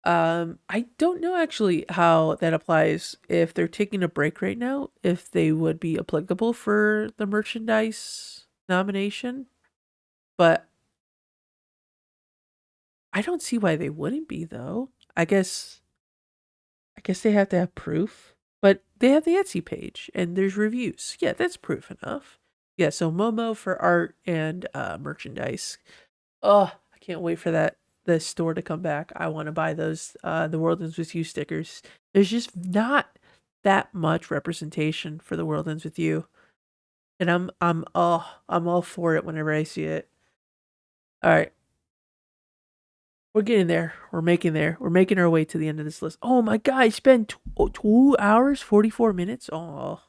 I don't know actually how that applies. If they're taking a break right now, if they would be applicable for the merchandise nomination, but I don't see why they wouldn't be though. I guess they have to have proof, but they have the Etsy page and there's reviews. Yeah, that's proof enough. Yeah, so Momo for art and merchandise. Oh, I can't wait for the store to come back. I want to buy those the World Ends With You stickers. There's just not that much representation for the World Ends With You. And I'm all for it whenever I see it. All right. We're getting there. We're making there. We're making our way to the end of this list. Oh my god, I spent 2 hours 44 minutes. Oh.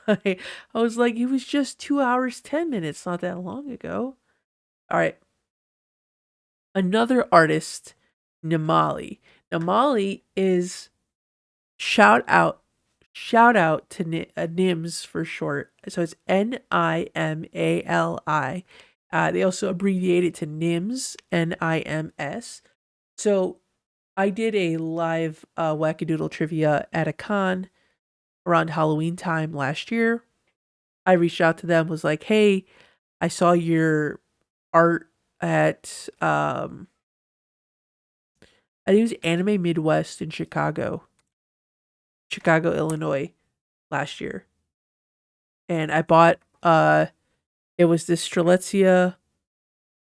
I was like, it was just 2 hours, 10 minutes, not that long ago. All right. Another artist, Namali. Namali is shout out, shout out to Nims for short. So it's Nimali. They also abbreviate it to Nims, Nims. So I did a live wackadoodle trivia at a con around Halloween time last year. I reached out to them, was like, "Hey, I saw your art at I think it was Anime Midwest in Chicago, Illinois last year, and I bought it was this Strelitzia,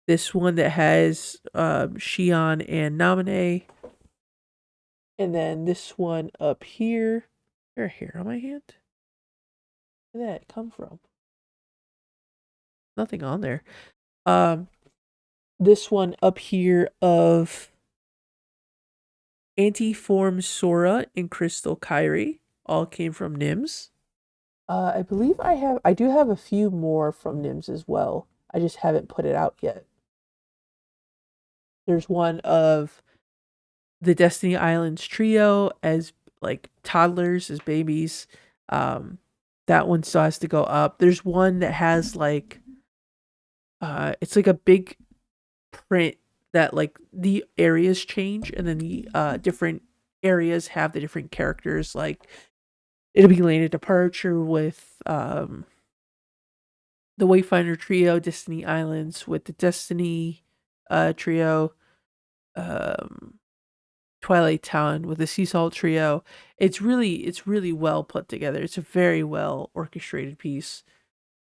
this one that has Shion and Naminé, and then this one up here. Is there a hair on my hand? Where did that come from? Nothing on there. Um, this one up here of Antiform Sora and Crystal Kyrie all came from Nims. I believe I do have a few more from Nims as well. I just haven't put it out yet. There's one of the Destiny Islands trio as like toddlers, as babies. Um, that one still has to go up. There's one that has like it's like a big print that like the areas change and then the different areas have the different characters. Like it'll be Lane of Departure with the Wayfinder trio, Destiny Islands with the Destiny trio, um Twilight Town with the Sea Salt trio. It's really well put together. It's a very well orchestrated piece.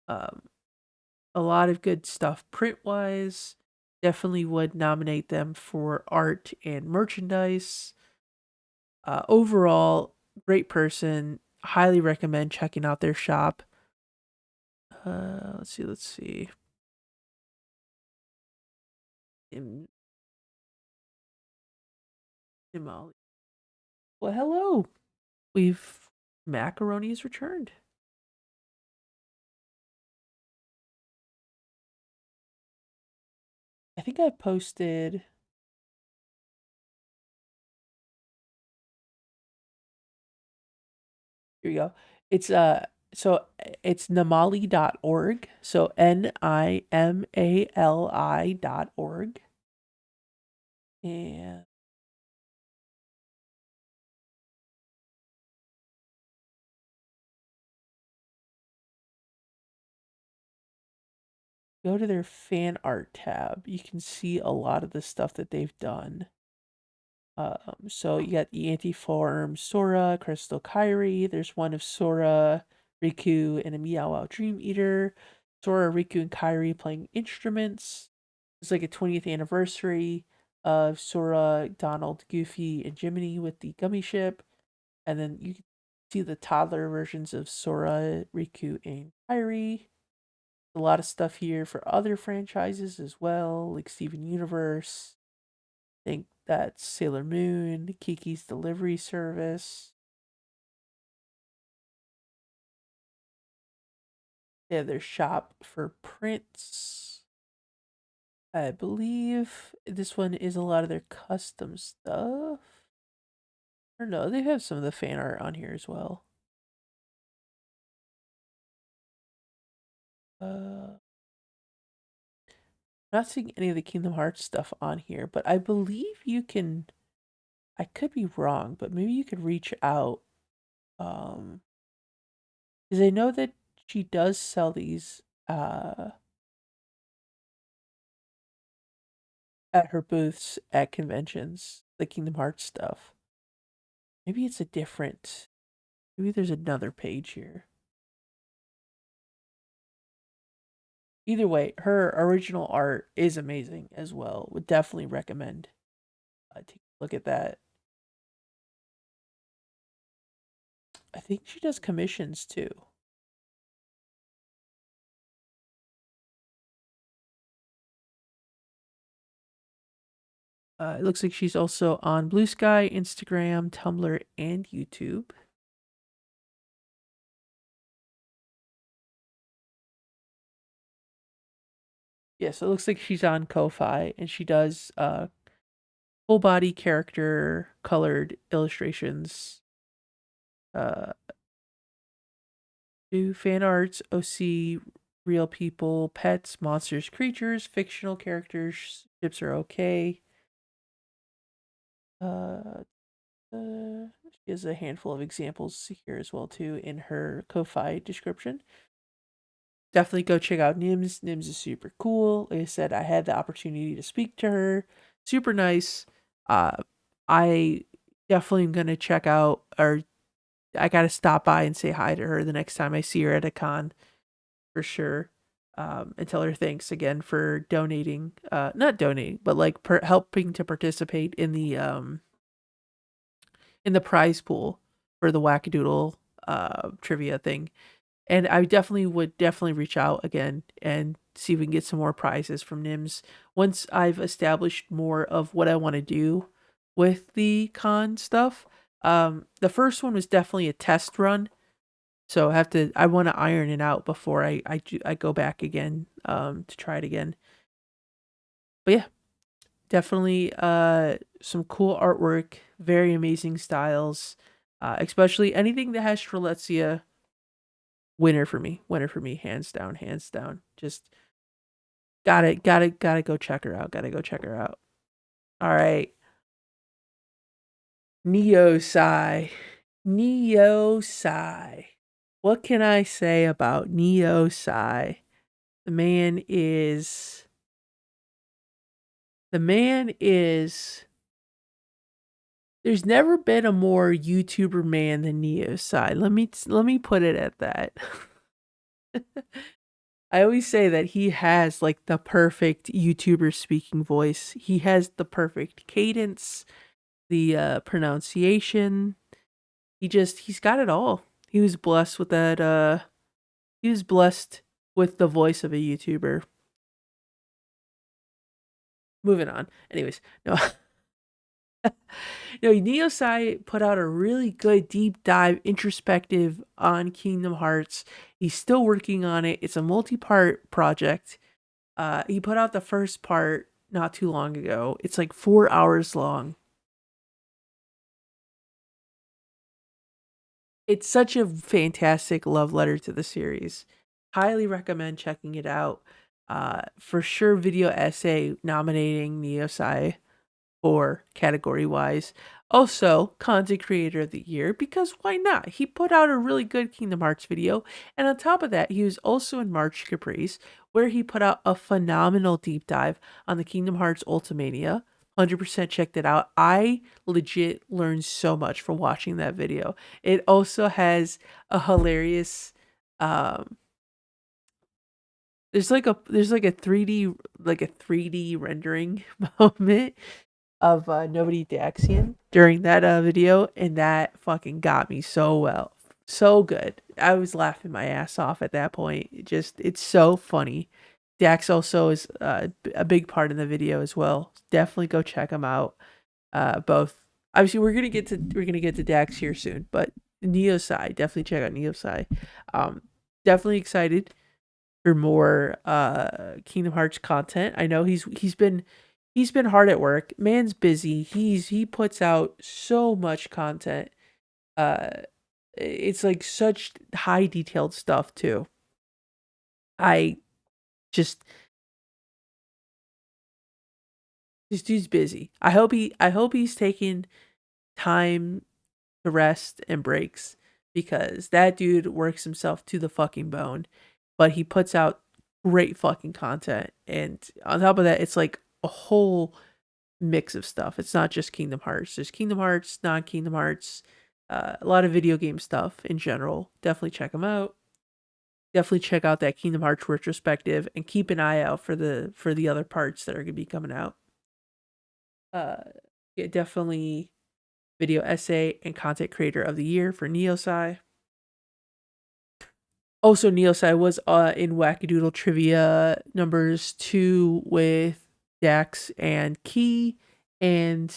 Um a lot of good stuff print wise. Definitely would nominate them for art and merchandise. Overall, great person. Highly recommend checking out their shop. Let's see. Im- Imali. Well, hello. We've Macaroni is returned. I think I posted. Here you go. It's it's namali.org. So NIMALI.org. And go to their fan art tab. You can see a lot of the stuff that they've done. So you got the Antiform Sora, Crystal Kyrie. There's one of Sora, Riku, and a Meow Wow Dream Eater. Sora, Riku, and Kyrie playing instruments. It's like a 20th anniversary of Sora, Donald, Goofy, and Jiminy with the gummy ship. And then you can see the toddler versions of Sora, Riku, and Kyrie. A lot of stuff here for other franchises as well, like Steven Universe. I think that's Sailor Moon, Kiki's Delivery Service. They have their shop for prints. I believe this one is a lot of their custom stuff. Or no, they have some of the fan art on here as well. Not seeing any of the Kingdom Hearts stuff on here, but I believe you can. I could be wrong, but maybe you could reach out. Because I know that she does sell these at her booths at conventions, the Kingdom Hearts stuff. Maybe it's a different. Maybe there's another page here. Either way, her original art is amazing as well. Would definitely recommend take a look at that. I think she does commissions too. It looks like she's also on Blue Sky, Instagram, Tumblr, and YouTube. Yeah, so it looks like she's on Ko-Fi, and she does full body character colored illustrations. Uh, do fan arts, OC, real people, pets, monsters, creatures, fictional characters. Ships are okay. Uh, she has a handful of examples here as well too in her Ko-Fi description. Definitely go check out Nims. Nims is super cool. Like I said, I had the opportunity to speak to her. Super nice. Uh, I definitely am gonna check out, or I gotta stop by and say hi to her the next time I see her at a con for sure. And tell her thanks again for donating. Not donating, but like helping to participate in the prize pool for the Wackadoodle trivia thing. And I would definitely reach out again and see if we can get some more prizes from NIMS once I've established more of what I want to do with the con stuff. The first one was definitely a test run, so I want to iron it out before I go back again to try it again. But yeah, definitely some cool artwork, very amazing styles, especially anything that has Strelitzia. Winner for me, hands down, hands down. Just gotta go check her out. Gotta go check her out. All right, Neosci, Neosci. What can I say about Neosci? The man is the man is. There's never been a more YouTuber man than Neosci. Let me put it at that. I always say that he has like the perfect YouTuber speaking voice. He has the perfect cadence, the pronunciation. He's got it all. He was blessed with that he was blessed with the voice of a YouTuber. Moving on. Anyways, no. No, Neosci put out a really good deep dive introspective on Kingdom Hearts. He's still working on it. It's a multi-part project. He put out the first part not too long ago. It's like 4 hours long. It's such a fantastic love letter to the series. Highly recommend checking it out. For sure, video essay nominating Neosci for category wise. Also, content creator of the year, because why not? He put out a really good Kingdom Hearts video, and on top of that, he was also in March Caprice, where he put out a phenomenal deep dive on the Kingdom Hearts Ultimania. 100% checked it out. I legit learned so much from watching that video. It also has a hilarious um there's like a 3D rendering moment of Nobody Daxian during that video, and that fucking got me so well. So good. I was laughing my ass off at that point. It's so funny. Dax also is a big part in the video as well. Definitely go check him out. Both. Obviously, we're gonna get to Dax here soon, but Neosci, definitely check out Neosci. Definitely excited for more Kingdom Hearts content. I know he's been hard at work. Man's busy. He puts out so much content. Uh it's like such high detailed stuff too. I just this dude's busy. I hope he's taking time to rest and breaks, because that dude works himself to the fucking bone, but he puts out great fucking content, and on top of that it's like a whole mix of stuff. It's not just Kingdom Hearts. There's Kingdom Hearts, non Kingdom Hearts, a lot of video game stuff in general. Definitely check them out. Definitely check out that Kingdom Hearts retrospective, and keep an eye out for the other parts that are gonna be coming out. Uh, yeah, definitely video essay and content creator of the year for Neosci. Also, Neosci was in Wackadoodle trivia numbers 2 with Dax and Key, and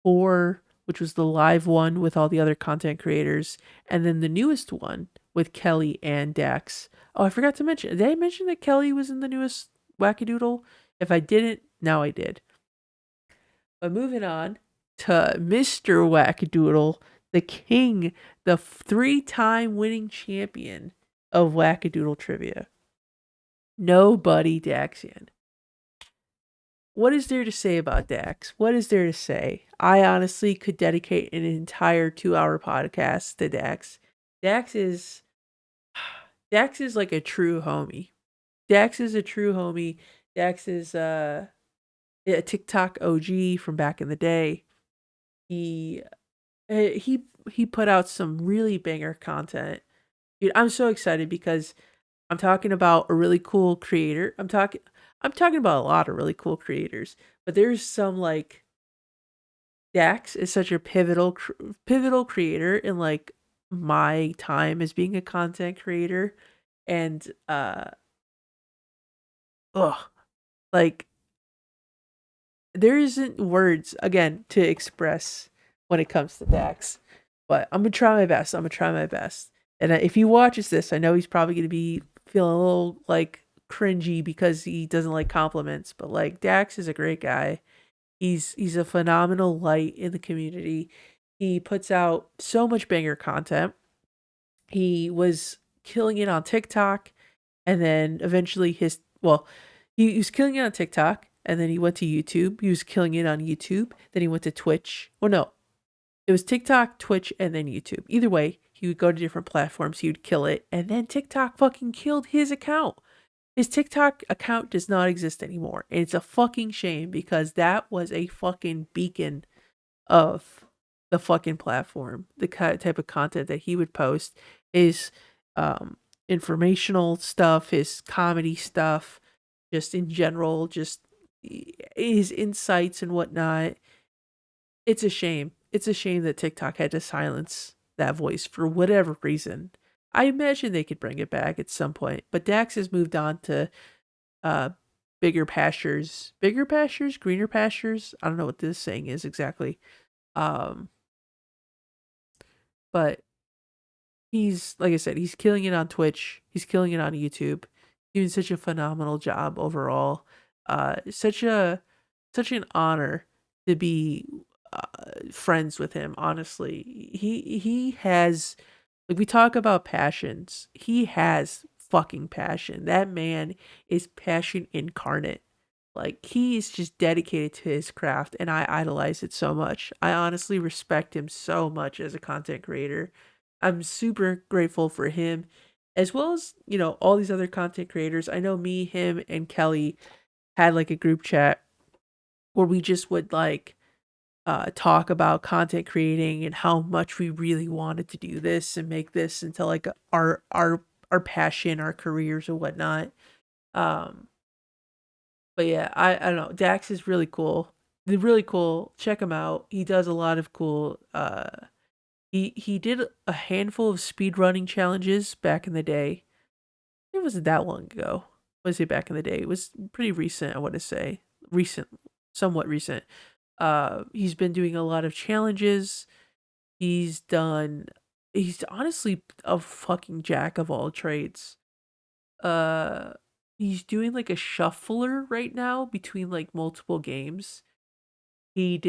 4, which was the live one with all the other content creators, and then the newest one with Kelly and Dax. Oh, I forgot to mention. Did I mention that Kelly was in the newest Wackadoodle. If I didn't, now I did. But moving on to Mr. Wackadoodle, the king, the 3-time winning champion of Wackadoodle trivia. Nobody Daxian. What is there to say about Dax? What is there to say? I honestly could dedicate an entire 2-hour podcast to Dax. Dax is Dax is like a true homie. Dax is a true homie. Dax is a TikTok OG from back in the day. He he put out some really banger content. Dude, I'm so excited because I'm talking about a really cool creator. I'm talking about a lot of really cool creators, but there's some like Dax is such a pivotal creator in like my time as being a content creator, and ugh, like there isn't words again to express when it comes to Dax. But I'm gonna try my best. I'm gonna try my best. And if he watches this, I know he's probably gonna be feeling a little like cringy because he doesn't like compliments. But like Dax is a great guy. He's a phenomenal light in the community. He puts out so much banger content. He was killing it on TikTok, and then eventually he was killing it on TikTok, and then he went to YouTube. He was killing it on YouTube. Then he went to Twitch. Well, no, it was TikTok, Twitch, and then YouTube. Either way, he would go to different platforms. He would kill it, and then TikTok fucking killed his account. His TikTok account does not exist anymore. And it's a fucking shame because that was a fucking beacon of the fucking platform. The type of content that he would post is informational stuff, his comedy stuff, just in general, just his insights and whatnot. It's a shame. It's a shame that TikTok had to silence that voice for whatever reason. I imagine they could bring it back at some point, but Dax has moved on to uh bigger pastures, greener pastures. I don't know what this saying is exactly. Um but he's like I said, he's killing it on Twitch, he's killing it on YouTube, doing such a phenomenal job overall. Such an honor to be friends with him, honestly. He has, like, we talk about passions. He has fucking passion. That man is passion incarnate. Like, he is just dedicated to his craft, and I idolize it so much. I honestly respect him so much as a content creator. I'm super grateful for him, as well as, all these other content creators. I know me, him, and Kelly had like a group chat where we just would like talk about content creating and how much we really wanted to do this and make this into like our passion, our careers or whatnot. Um, but yeah, I don't know. Dax is really cool. They're really cool. Check him out. He does a lot of cool. He did a handful of speed running challenges back in the day. It wasn't that long ago. Was it back in the day? It was pretty recent. I want to say recent, somewhat recent. He's been doing a lot of challenges. He's done he's honestly a fucking jack of all trades. Uh he's doing like a shuffler right now between like multiple games. He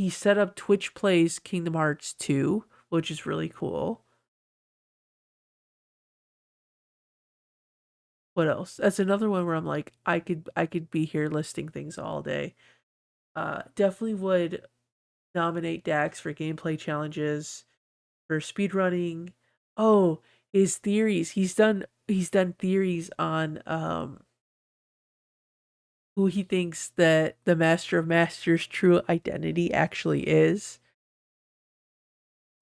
set up Twitch Plays Kingdom Hearts 2, which is really cool. What else? That's another one where I'm like I could be here listing things all day. Definitely would nominate Dax for gameplay challenges, for speedrunning. Oh, his theories. He's done theories on who he thinks that the Master of Masters' true identity actually is.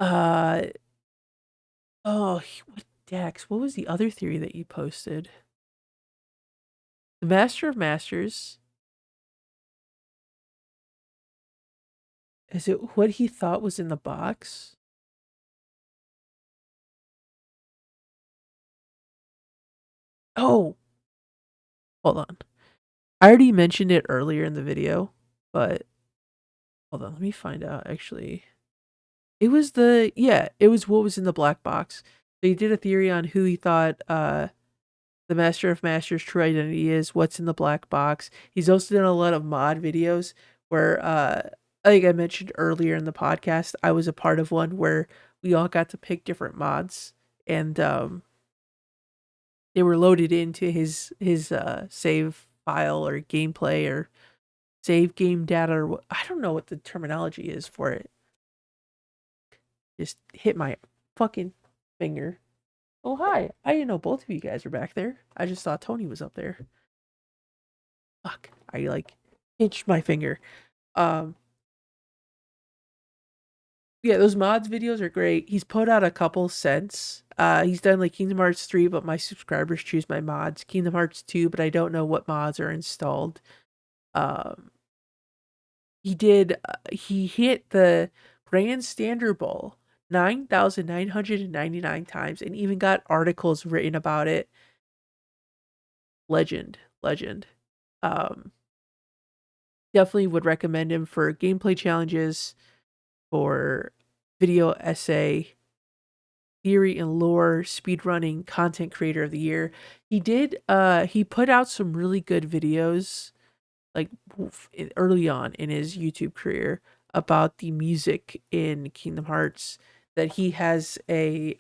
Uh what Dax? What was the other theory that you posted? The Master of Masters, is it what he thought was in the box? Oh, hold on. I already mentioned it earlier in the video, but hold on, let me find out actually. It was what was in the black box. So he did a theory on who he thought The Master of Masters' true identity is, what's in the black box. He's also done a lot of mod videos where, like I mentioned earlier in the podcast, I was a part of one where we all got to pick different mods, and they were loaded into his save file or gameplay or save game data, or I don't know what the terminology is for it. Just hit my fucking finger. Oh, hi. I didn't know both of you guys were back there. I just thought Tony was up there. Fuck. I like pinched my finger. Um yeah, those mods videos are great. He's put out a couple since. He's done like Kingdom Hearts 3, but my subscribers choose my mods. Kingdom Hearts 2, but I don't know what mods are installed. Um he hit the Grand Standard Bowl 9,999 times and even got articles written about it. Legend. Um Definitely would recommend him for gameplay challenges, for video essay, theory and lore, speedrunning, content creator of the year. He put out some really good videos like early on in his YouTube career about the music in Kingdom Hearts, that he has a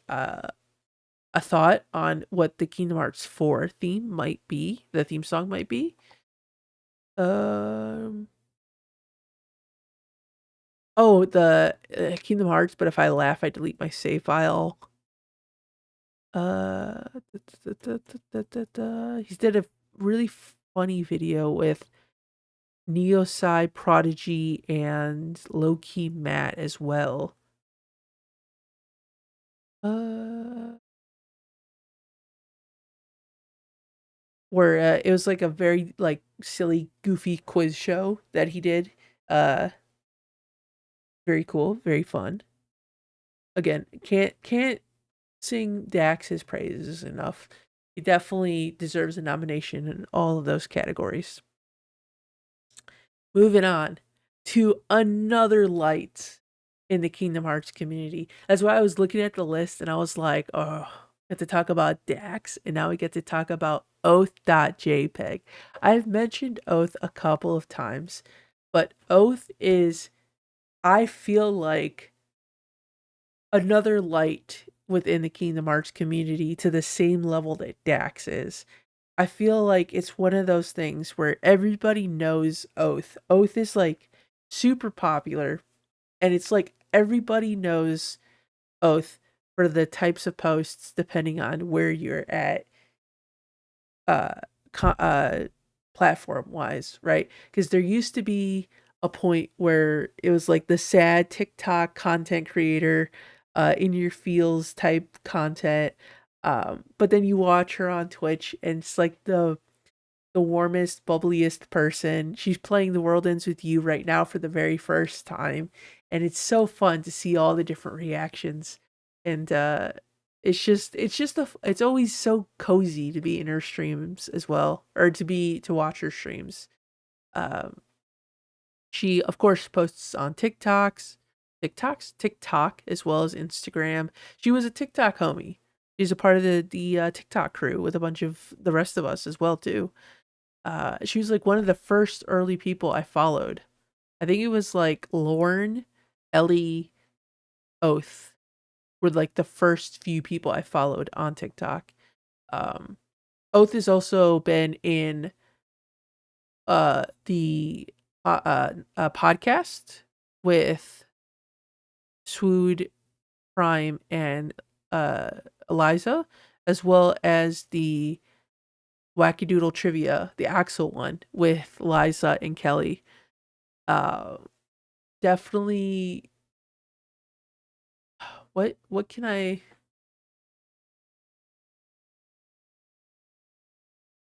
thought on what the Kingdom Hearts 4 theme might be, the theme song might be. Um Oh, the, Kingdom Hearts, but if I laugh, I delete my save file. Uh, He's did a really funny video with Neosci, Prodigy, and Low Key Matt as well. Uh, where it was like a very like silly, goofy quiz show that he did. Uh, Very cool, very fun. Again, can't sing Dax's praises enough. He definitely deserves a nomination in all of those categories. Moving on to another light in the Kingdom Hearts community. That's why I was looking at the list and I was like, oh, we get to talk about Dax, and now we get to talk about Oath.jpg. I've mentioned Oath a couple of times, but Oath is, I feel like, another light within the Kingdom Hearts community to the same level that Dax is. I feel like it's one of those things where everybody knows Oath. Oath is like super popular, and it's like everybody knows Oath for the types of posts depending on where you're at uh, platform wise, right? Because there used to be a point where it was like the sad TikTok content creator, in your feels type content. But then you watch her on Twitch and it's like the warmest, bubbliest person. She's playing The World Ends With You right now for the very first time. And it's so fun to see all the different reactions. And it's always so cozy to be in her streams as well, or to watch her streams. Um she of course posts on TikTok as well as Instagram. She was a TikTok homie. She's a part of the TikTok crew with a bunch of the rest of us as well too. She was like one of the first early people I followed. I think it was like Lauren, Ellie, Oath were like the first few people I followed on TikTok. Um, Oath has also been in the podcast with Swood, Prime, and uh Eliza, as well as the Wackadoodle Trivia, the Axel one with Liza and Kelly. Uh, Definitely. What can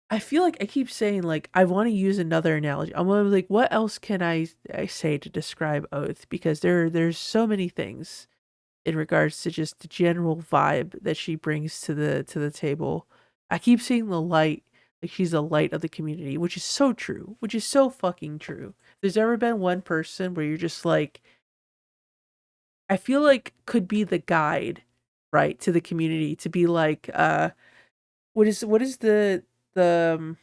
I feel like I keep saying like I want to use another analogy. I'm like, what else can I say to describe Oath? Because there's so many things in regards to just the general vibe that she brings to the table. I keep seeing the light, like she's the light of the community, which is so true, which is so fucking true. If there's ever been one person where you're just like, I feel like could be the guide, right, to the community, to be like, what is the the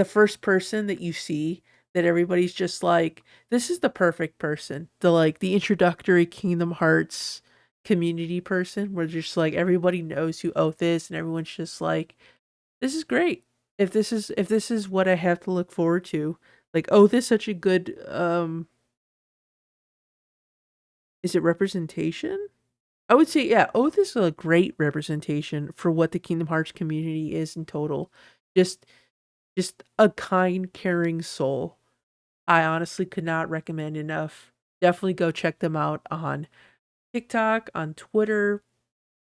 first person that you see that everybody's just like, this is the perfect person, the like the introductory Kingdom Hearts community person, where just like everybody knows who Oath is, and everyone's just like, this is great. If this is what I have to look forward to, like Oath is such a good is it representation? I would say, yeah, Oath is a great representation for what the Kingdom Hearts community is in total. Just just a kind, caring soul. I honestly could not recommend enough. Definitely go check them out on TikTok, on Twitter,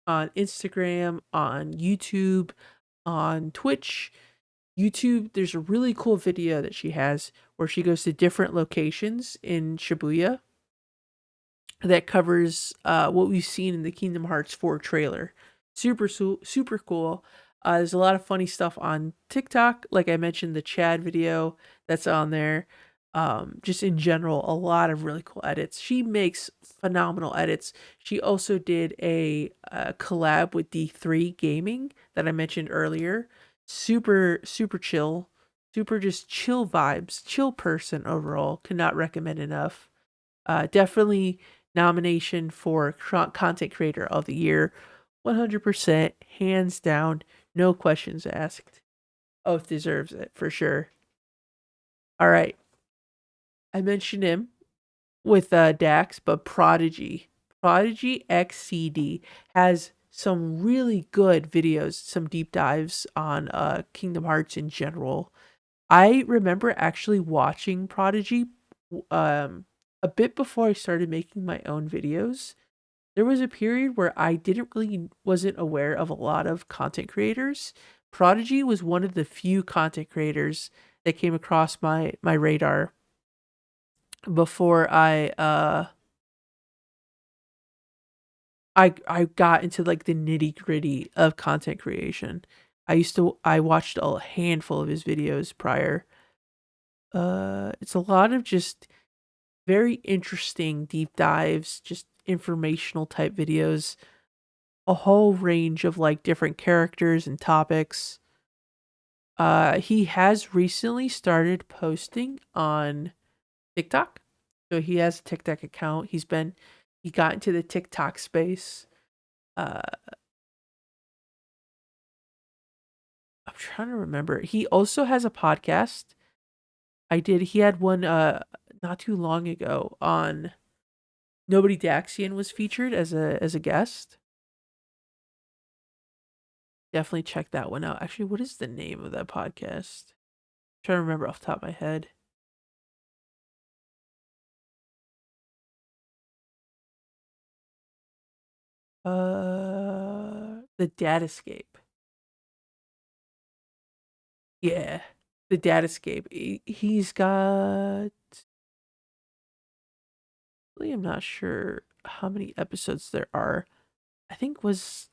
on Instagram, on YouTube, on Twitch. YouTube, there's a really cool video that she has where she goes to different locations in Shibuya that covers what we've seen in the Kingdom Hearts 4 trailer. Super cool. There's a lot of funny stuff on TikTok, like I mentioned, the Chad video that's on there. Just in general, a lot of really cool edits. She makes phenomenal edits. She also did a collab with D3 Gaming that I mentioned earlier. Super chill, super just chill vibes, chill person overall. Could not recommend enough. Definitely nomination for content creator of the year. 100%, hands down, no questions asked. Oath deserves it for sure. All right. I mentioned him with Dax, but Prodigy XCD has some really good videos, some deep dives on Kingdom Hearts in general. I remember actually watching Prodigy um, a bit before I started making my own videos. There was a period where I didn't really wasn't aware of a lot of content creators. Prodigy was one of the few content creators that came across my radar before I got into like the nitty-gritty of content creation. I watched a handful of his videos prior. It's a lot of just very interesting deep dives, just informational type videos, a whole range of like different characters and topics. He has recently started posting on TikTok. So he has a TikTok account. He got into the TikTok space. Uh I'm trying to remember. He also has a podcast. He had one not too long ago on Nobody Daxian was featured as a guest. Definitely check that one out. Actually, what is the name of that podcast? I'm trying to remember off the top of my head. The Datascape. Yeah, the Datascape. He's got. Really, I'm not sure how many episodes there are. I think was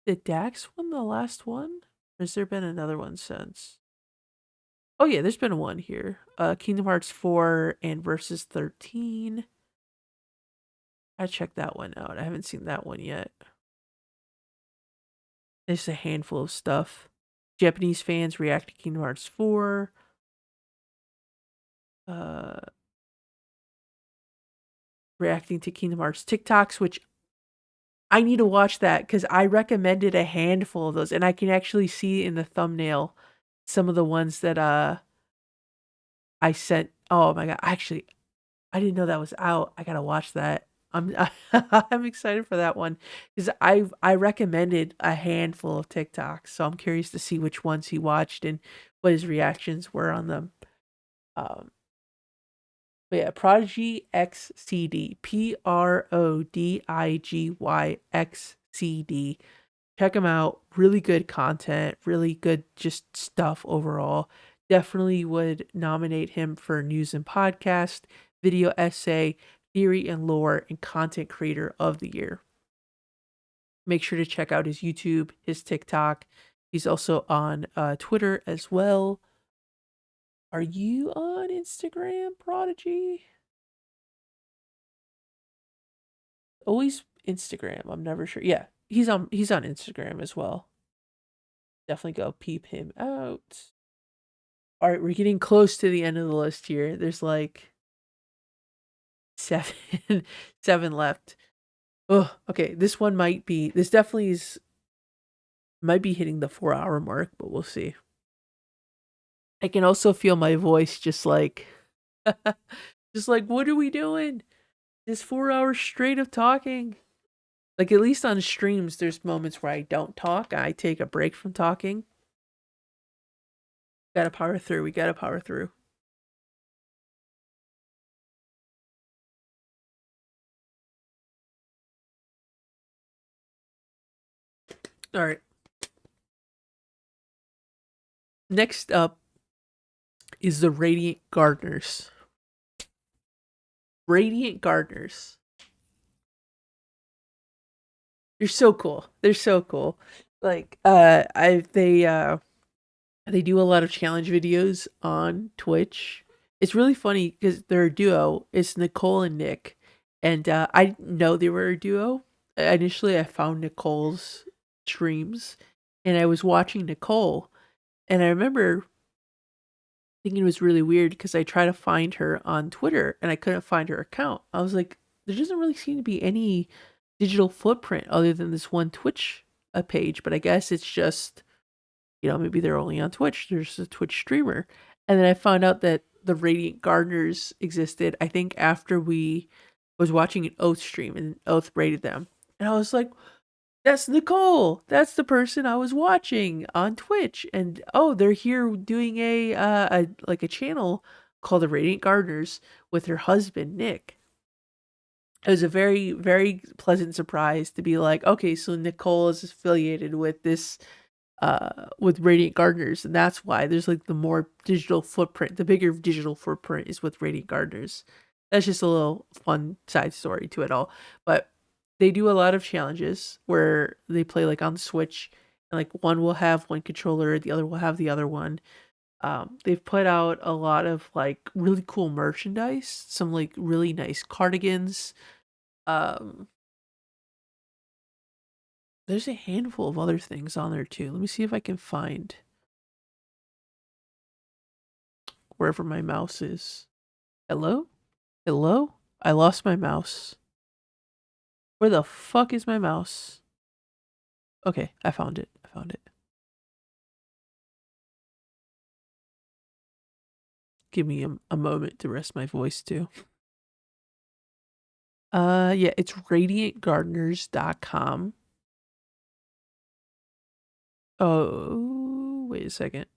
the Dax one the last one? Or has there been another one since? Oh yeah, there's been one here. Kingdom Hearts 4 and Versus 13. I checked that one out. I haven't seen that one yet. There's a handful of stuff. Japanese fans react to Kingdom Hearts 4. Uh, Reacting to Kingdom Hearts TikToks, which I need to watch that because I recommended a handful of those, and I can actually see in the thumbnail some of the ones that I sent. Oh my god! Actually, I didn't know that was out. I gotta watch that. I'm excited for that one because I recommended a handful of TikToks, so I'm curious to see which ones he watched and what his reactions were on them. Um, but yeah, Prodigy XCD, PRODIGYXCD. Check him out. Really good content, really good just stuff overall. Definitely would nominate him for news and podcast, video essay, theory and lore, and content creator of the year. Make sure to check out his YouTube, his TikTok. He's also on Twitter as well. Are you on Instagram, Prodigy? Always Instagram. I'm never sure. Yeah, he's on Instagram as well. Definitely go peep him out. All right, we're getting close to the end of the list here. There's like seven seven left. Oh, okay. This definitely is might be hitting the 4 hour mark, but we'll see. I can also feel my voice just like just like what are we doing? This 4 hours straight of talking. Like at least on streams, there's moments where I don't talk. I take a break from talking. Gotta power through. We gotta power through. All right. Next up is the Radiant Gardeners. Radiant Gardeners. They're so cool. They're so cool. Like they do a lot of challenge videos on Twitch. It's really funny because they're a duo. It's Nicole and Nick, and I didn't know they were a duo. Initially, I found Nicole's streams, and I was watching Nicole, and I remember thinking it was really weird because I tried to find her on Twitter and I couldn't find her account. I was like, there doesn't really seem to be any digital footprint other than this one Twitch page, but I guess it's just, maybe they're only on Twitch. There's a Twitch streamer. And then I found out that the Radiant Gardeners existed, I think, after we was watching an Oath stream and Oath rated them. And I was like, that's Nicole. That's the person I was watching on Twitch. And oh, they're here doing a channel called the Radiant Gardeners with her husband Nick. It was a very, very pleasant surprise to be like, okay, so Nicole is affiliated with this with Radiant Gardeners, and that's why there's like the more digital footprint, the bigger digital footprint is with Radiant Gardeners. That's just a little fun side story to it all. But they do a lot of challenges where they play like on Switch, and like one will have one controller, the other will have the other one. They've put out a lot of like really cool merchandise, some like really nice cardigans. Um, there's a handful of other things on there too. Let me see if I can find wherever my mouse is. Hello? Hello? I lost my mouse. Where the fuck is my mouse? Okay, I found it. I found it. Give me a moment to rest my voice too. Yeah, it's radiantgardeners.com. Oh, wait a second.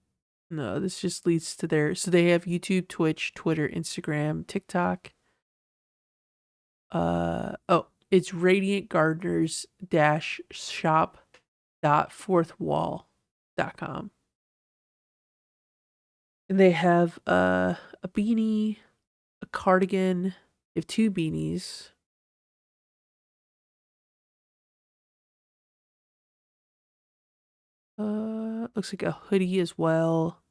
No, this just leads to so they have YouTube, Twitch, Twitter, Instagram, TikTok. Oh, it's radiantgardeners shop.fourthwall.com. And they have a beanie, a cardigan. They have two beanies. Looks like a hoodie as well.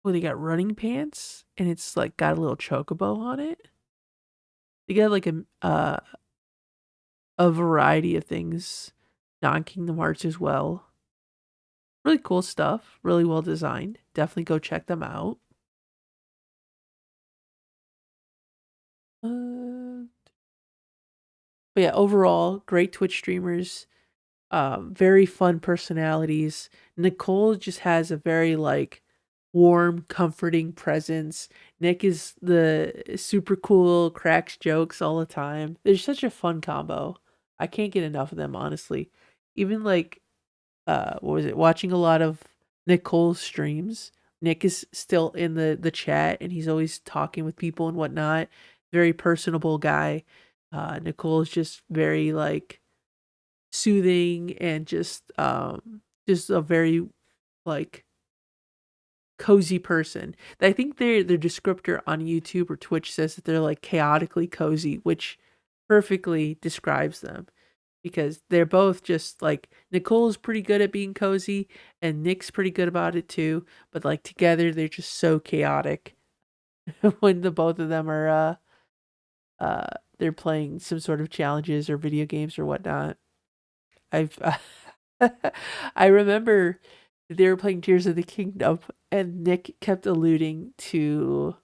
Oh, they got running pants, and it's like got a little chocobo on it. They got like a variety of things, non-Kingdom Hearts as well. Really cool stuff. Really well designed. Definitely go check them out. But yeah, overall, great Twitch streamers. Very fun personalities. Nicole just has a very like warm, comforting presence. Nick is the super cool, cracks jokes all the time. They're such a fun combo. I can't get enough of them, honestly. Even like what was it? Watching a lot of Nicole's streams. Nick is still in the chat and he's always talking with people and whatnot. Very personable guy. Nicole is just very like soothing and just a very like cozy person. I think their descriptor on YouTube or Twitch says that they're like chaotically cozy, which perfectly describes them because they're both just like Nicole's pretty good at being cozy and Nick's pretty good about it too, but like together they're just so chaotic when the both of them are they're playing some sort of challenges or video games or whatnot. I've I remember they were playing Tears of the Kingdom, and Nick kept alluding to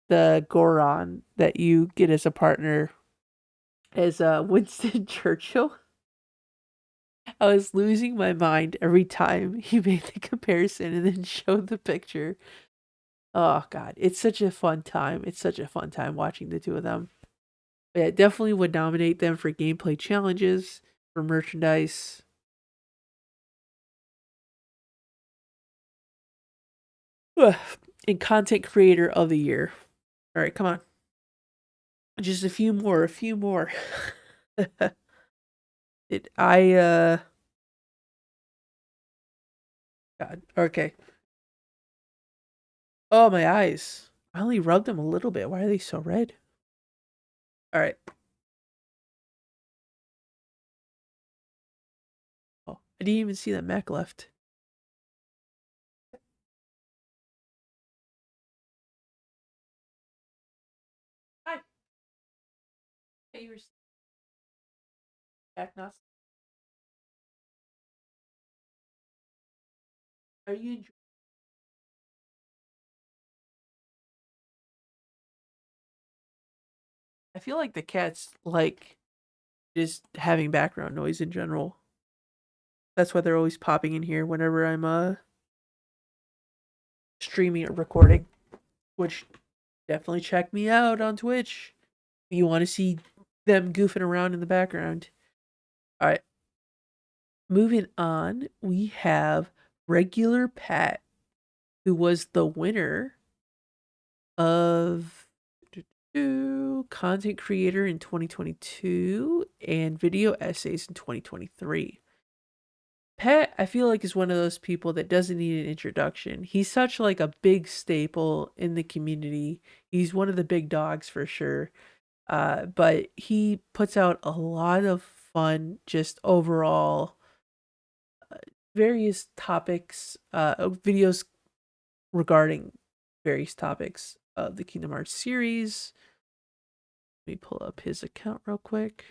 the Goron that you get as a partner as Winston Churchill. I was losing my mind every time he made the comparison and then showed the picture. Oh god, it's such a fun time. It's such a fun time watching the two of them. But yeah, definitely would nominate them for gameplay challenges, for merchandise. Ugh, and content creator of the year. All right, come on. Just a few more, a few more. it I God. Okay. Oh, my eyes. I only rubbed them a little bit. Why are they so red? All right. Oh, I didn't even see that Mac left. Hi. Hey, you were back now. Are you enjoying? I feel like the cats like just having background noise in general. That's why they're always popping in here whenever I'm streaming or recording. Which definitely check me out on Twitch. If you want to see them goofing around in the background. All right. Moving on, we have Regular Pat, who was the winner of content creator in 2022 and video essays in 2023. Pat, I feel like, is one of those people that doesn't need an introduction. He's such like a big staple in the community. He's one of the big dogs for sure. But he puts out a lot of fun, just overall various topics, videos regarding various topics of the Kingdom Hearts series. Let me pull up his account real quick.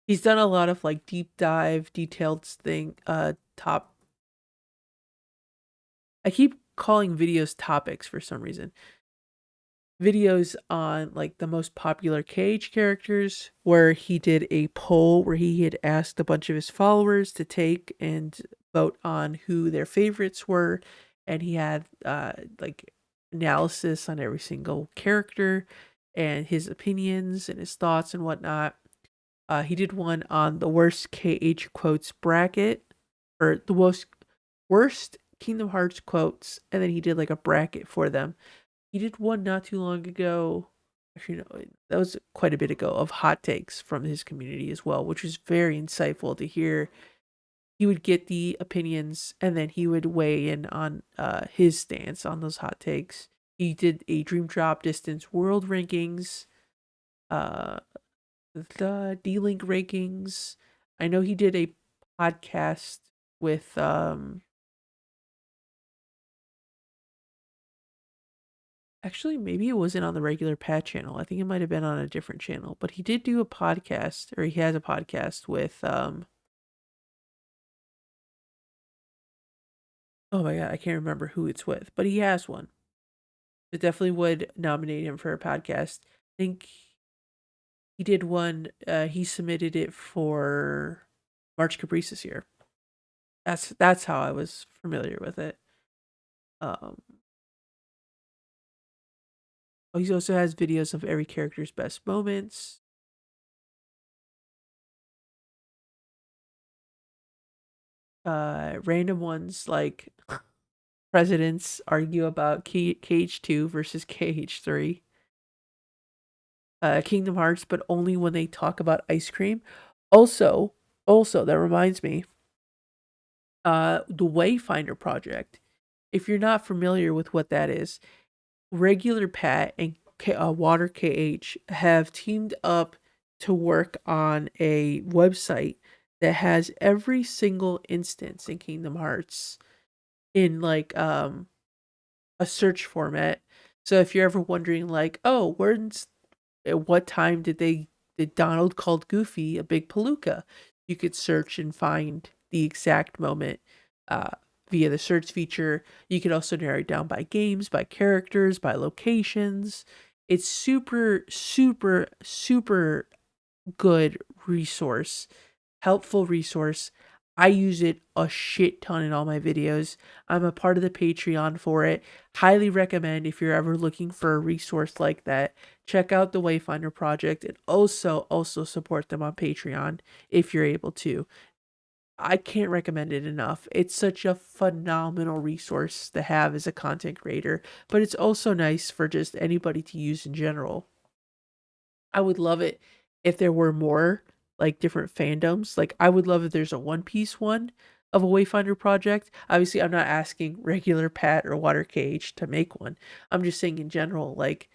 He's done a lot of like deep dive, detailed top. I keep calling videos topics for some reason. Videos on like the most popular KH characters, where he did a poll where he had asked a bunch of his followers to take and vote on who their favorites were, and he had like analysis on every single character and his opinions and his thoughts and whatnot. He did one on the worst KH quotes bracket, or the worst Kingdom Hearts quotes, and then he did like a bracket for them. He did one not too long ago. Actually, no, that was quite a bit ago, of hot takes from his community as well, which was very insightful to hear. He would get the opinions and then he would weigh in on his stance on those hot takes. He did a Dream Drop Distance World Rankings, uh, the D-Link rankings. I know he did a podcast with actually, maybe it wasn't on the regular Pat channel. I think it might have been on a different channel. But he did do a podcast, or he has a podcast with oh my god, I can't remember who it's with, but he has one. It definitely would nominate him for a podcast. I think he did one. He submitted it for March Caprice this year. That's how I was familiar with it. Um, oh, he also has videos of every character's best moments. Random ones like presidents argue about KH2 versus KH3. Kingdom Hearts, but only when they talk about ice cream. Also, that reminds me, the Wayfinder project. If you're not familiar with what that is, regular Pat and Water KH have teamed up to work on a website that has every single instance in Kingdom Hearts in like a search format. So if you're ever wondering like, oh, at what time did Donald called Goofy a big palooka? You could search and find the exact moment uh, via the search feature. You could also narrow it down by games, by characters, by locations. It's super, super, super good resource, helpful resource. I use it a shit ton in all my videos. I'm a part of the Patreon for it. Highly recommend if you're ever looking for a resource like that. Check out the Wayfinder project and also support them on Patreon if you're able to. I can't recommend it enough. It's such a phenomenal resource to have as a content creator, but it's also nice for just anybody to use in general. I would love it if there were more like different fandoms. Like I would love if there's a One Piece one of a Wayfinder project. Obviously, I'm not asking regular Pat or Water Cage to make one. I'm just saying in general, like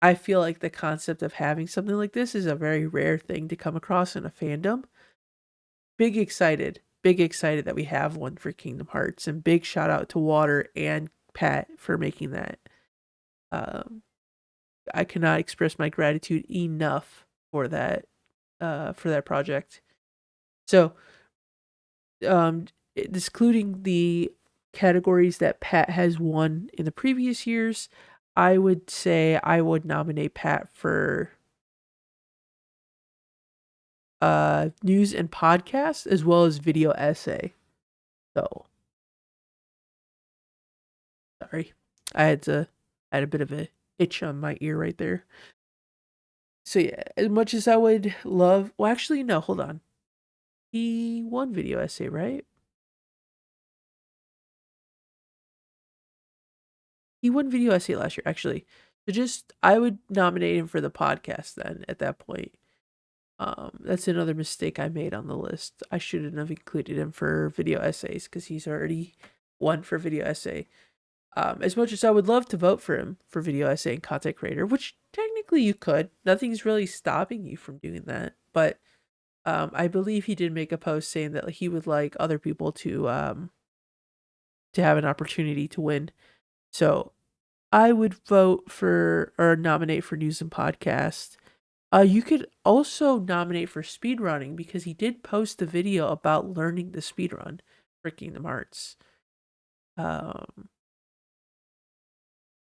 I feel like the concept of having something like this is a very rare thing to come across in a fandom. Big excited that we have one for Kingdom Hearts, and big shout out to Water and Pat for making that. Um, I cannot express my gratitude enough for that project. So, excluding the categories that Pat has won in the previous years, I would say I would nominate Pat for news and podcast as well as video essay. So, sorry. I had a bit of a itch on my ear right there. So yeah, as much as I would love, well actually no, hold on. He won video essay, right? He won video essay last year, actually. So just I would nominate him for the podcast then at that point. That's another mistake I made on the list. I shouldn't have included him for video essays because he's already won for video essay. As much as I would love to vote for him for video essay and content creator, which technically you could, nothing's really stopping you from doing that. But I believe he did make a post saying that he would like other people to have an opportunity to win. So I would vote for or nominate for news and podcast. You could also nominate for speedrunning because he did post a video about learning the speedrun for Kingdom Hearts. Um,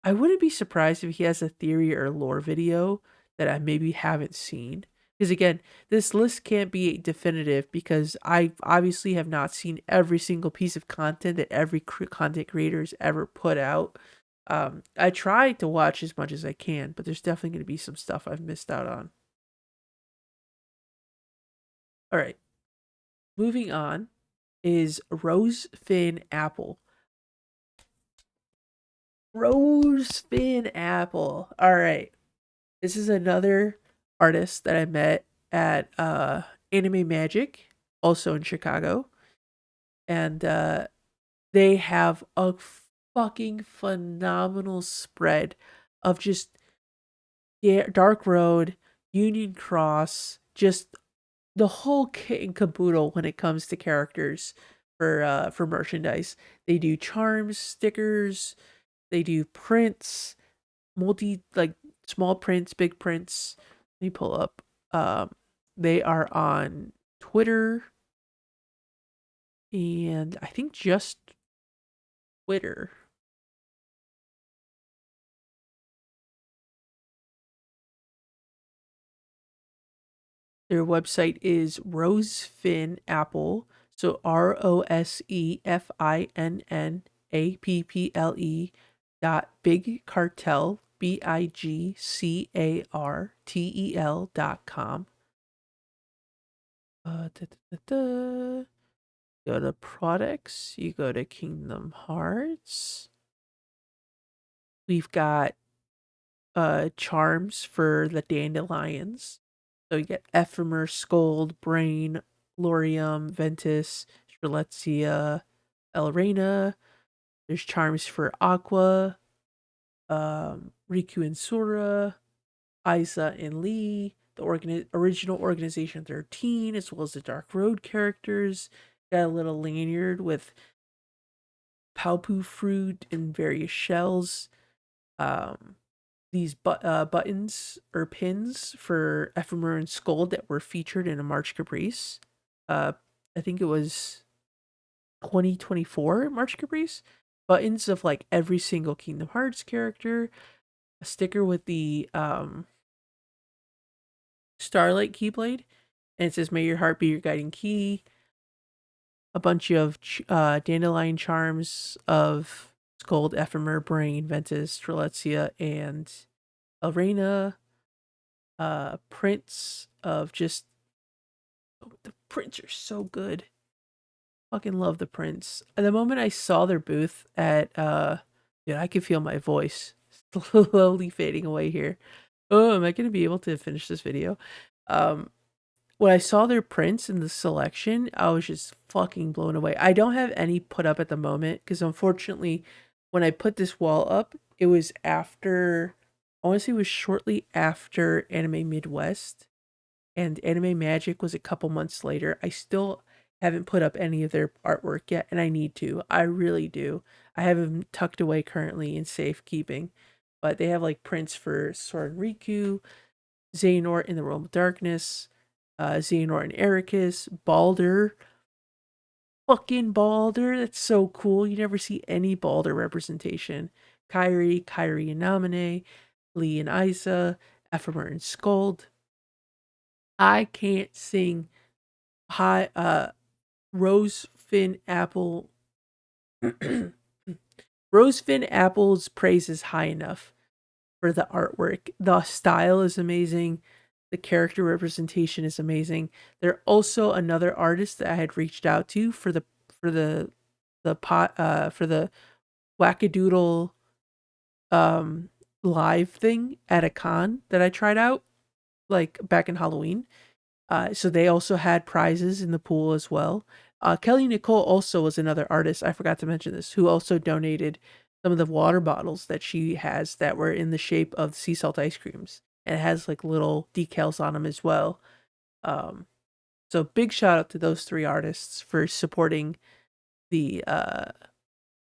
I wouldn't be surprised if he has a theory or lore video that I maybe haven't seen. Because again, this list can't be definitive because I obviously have not seen every single piece of content that every content creator has ever put out. I try to watch as much as I can, but there's definitely going to be some stuff I've missed out on. All right, moving on is Rosefin Apple. Rosefin Apple. All right. This is another artist that I met at Anime Magic, also in Chicago. And they have a fucking phenomenal spread of just Dark Road, Union Cross, just the whole kit and caboodle when it comes to characters for merchandise. They do charms, stickers, they do prints, multi like small prints, big prints. Let me pull up. Um, they are on Twitter and I think just Twitter. Their website is Rosefin Apple. So ROSEFINNAPPLE dot big cartel BIGCARTEL.com. Da, da, da. Go to products. You go to Kingdom Hearts. We've got charms for the dandelions. So you get Ephemer, Scold, Brain, Lorium, Ventus, Strelitzia, Elrena. There's charms for Aqua, Riku and Sura, Isa and Lee, the original Organization 13, as well as the Dark Road characters. Got a little lanyard with Palpu fruit and various shells. Um, these buttons or pins for Ephemer and Scold that were featured in a March Caprice. Uh, I think it was 2024 March Caprice. Buttons of like every single Kingdom Hearts character, a sticker with the Starlight Keyblade, and it says, "May your heart be your guiding key." A bunch of dandelion charms of Scold, Ephemer, Brain, Ventus, Strelitzia, and Arena. Prints of just the prints are so good. Fucking love the prints. And the moment I saw their booth at dude, I could feel my voice slowly fading away here. Oh, am I gonna be able to finish this video? Um when I saw their prints in the selection, I was just fucking blown away. I don't have any put up at the moment because unfortunately, when I put this wall up, it was after, I want to say it was shortly after Anime Midwest, and Anime Magic was a couple months later. I still haven't put up any of their artwork yet, and I need to. I really do. I have them tucked away currently in safekeeping, but they have like prints for Soren Riku, Xehanort in the Realm of Darkness, Xehanort and Ericus, Balder. Fucking Balder. That's so cool. You never see any Balder representation. Kyrie and Namine, Lee and Isa, Ephemer and Scold. I can't sing high Rose Fin Apple Rose Fin Apple's praise is high enough for the artwork. The style is amazing. The character representation is amazing. They're also another artist that I had reached out to for the wackadoodle live thing at a con that I tried out like back in Halloween. So they also had prizes in the pool as well. Kelly Nicole also was another artist. I forgot to mention this, who also donated some of the water bottles that she has that were in the shape of sea salt ice creams, and it has like little decals on them as well. Um, so big shout out to those three artists for supporting the uh,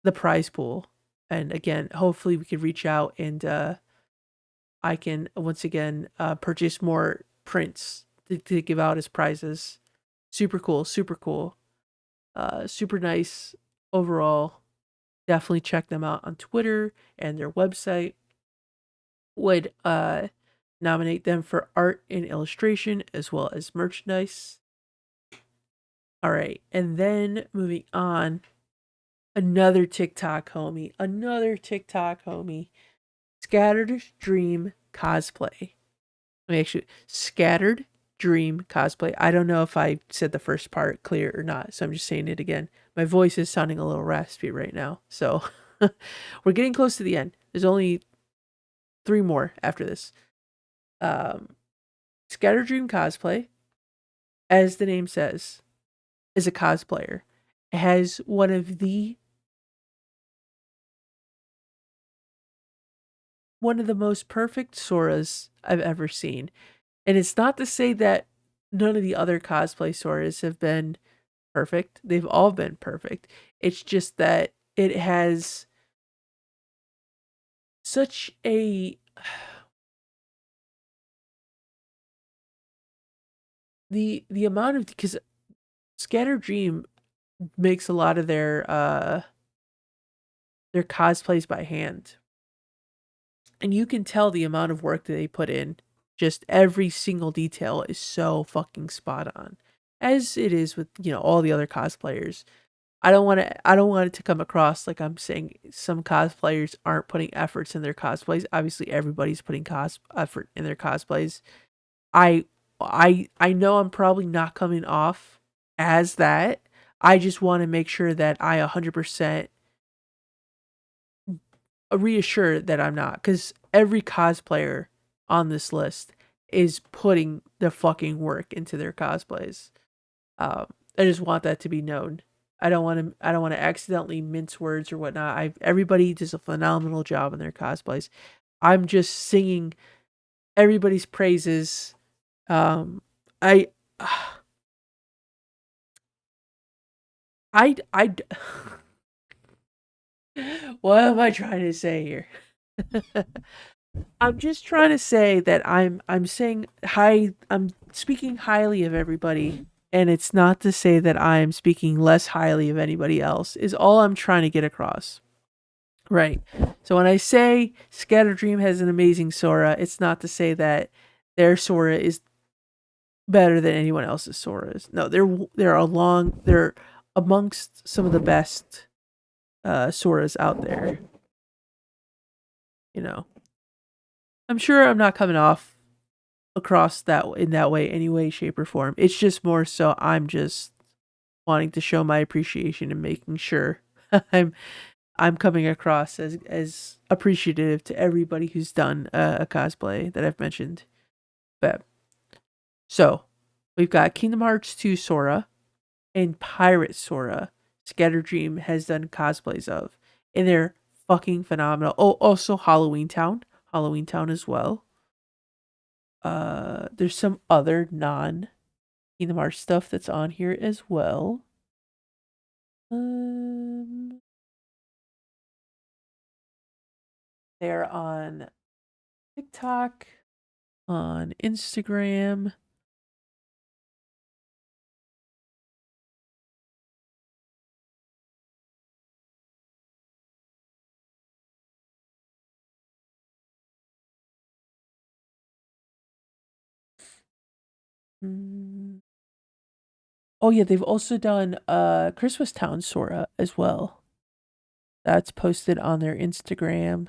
the prize pool. And again, hopefully we could reach out and I can once again purchase more prints to give out as prizes. Super cool, super cool. Super nice overall. Definitely check them out on Twitter and their website. Would nominate them for art and illustration as well as merchandise. All right, and then moving on, another TikTok homie, Scattered Dream Cosplay. Actually, Scattered Dream Cosplay. I don't know if I said the first part clear or not, so I'm just saying it again. My voice is sounding a little raspy right now, so we're getting close to the end. There's only 3 more after this. Um, Scattered Dream Cosplay, as the name says, is a cosplayer. It has one of the most perfect Soras I've ever seen. And it's not to say that none of the other cosplay Soras have been perfect. They've all been perfect. It's just that it has such a the amount of, because Scatter Dream makes a lot of their cosplays by hand. And you can tell the amount of work that they put in. Just every single detail is so fucking spot on. As it is with, all the other cosplayers. I don't want it to come across like I'm saying some cosplayers aren't putting efforts in their cosplays. Obviously everybody's putting effort in their cosplays. I I know I'm probably not coming off as that. I just want to make sure that I 100% reassure that I'm not, cuz every cosplayer on this list is putting the fucking work into their cosplays. Um, I just want that to be known. I don't want to accidentally mince words or whatnot. Everybody does a phenomenal job in their cosplays. I'm just singing everybody's praises. Um, I, I, what am I trying to say here? I'm just trying to say that I'm saying hi I'm speaking highly of everybody, and it's not to say that I'm speaking less highly of anybody else. Is all I'm trying to get across. Right. So when I say Scatter Dream has an amazing Sora, it's not to say that their Sora is better than anyone else's Soras. No, they're amongst some of the best Soras out there. You know, I'm sure I'm not coming off across that in that way, any way, shape, or form. It's just more so I'm just wanting to show my appreciation and making sure I'm I'm coming across as appreciative to everybody who's done a cosplay that I've mentioned. But so we've got Kingdom Hearts 2 Sora and Pirate Sora. Scatter Dream has done cosplays of, and they're fucking phenomenal. Oh, also Halloween Town as well. There's some other non Kingdom Hearts stuff that's on here as well. Um, they're on TikTok, on Instagram. Mm. Oh yeah, they've also done Christmas Town Sora as well. That's posted on their Instagram.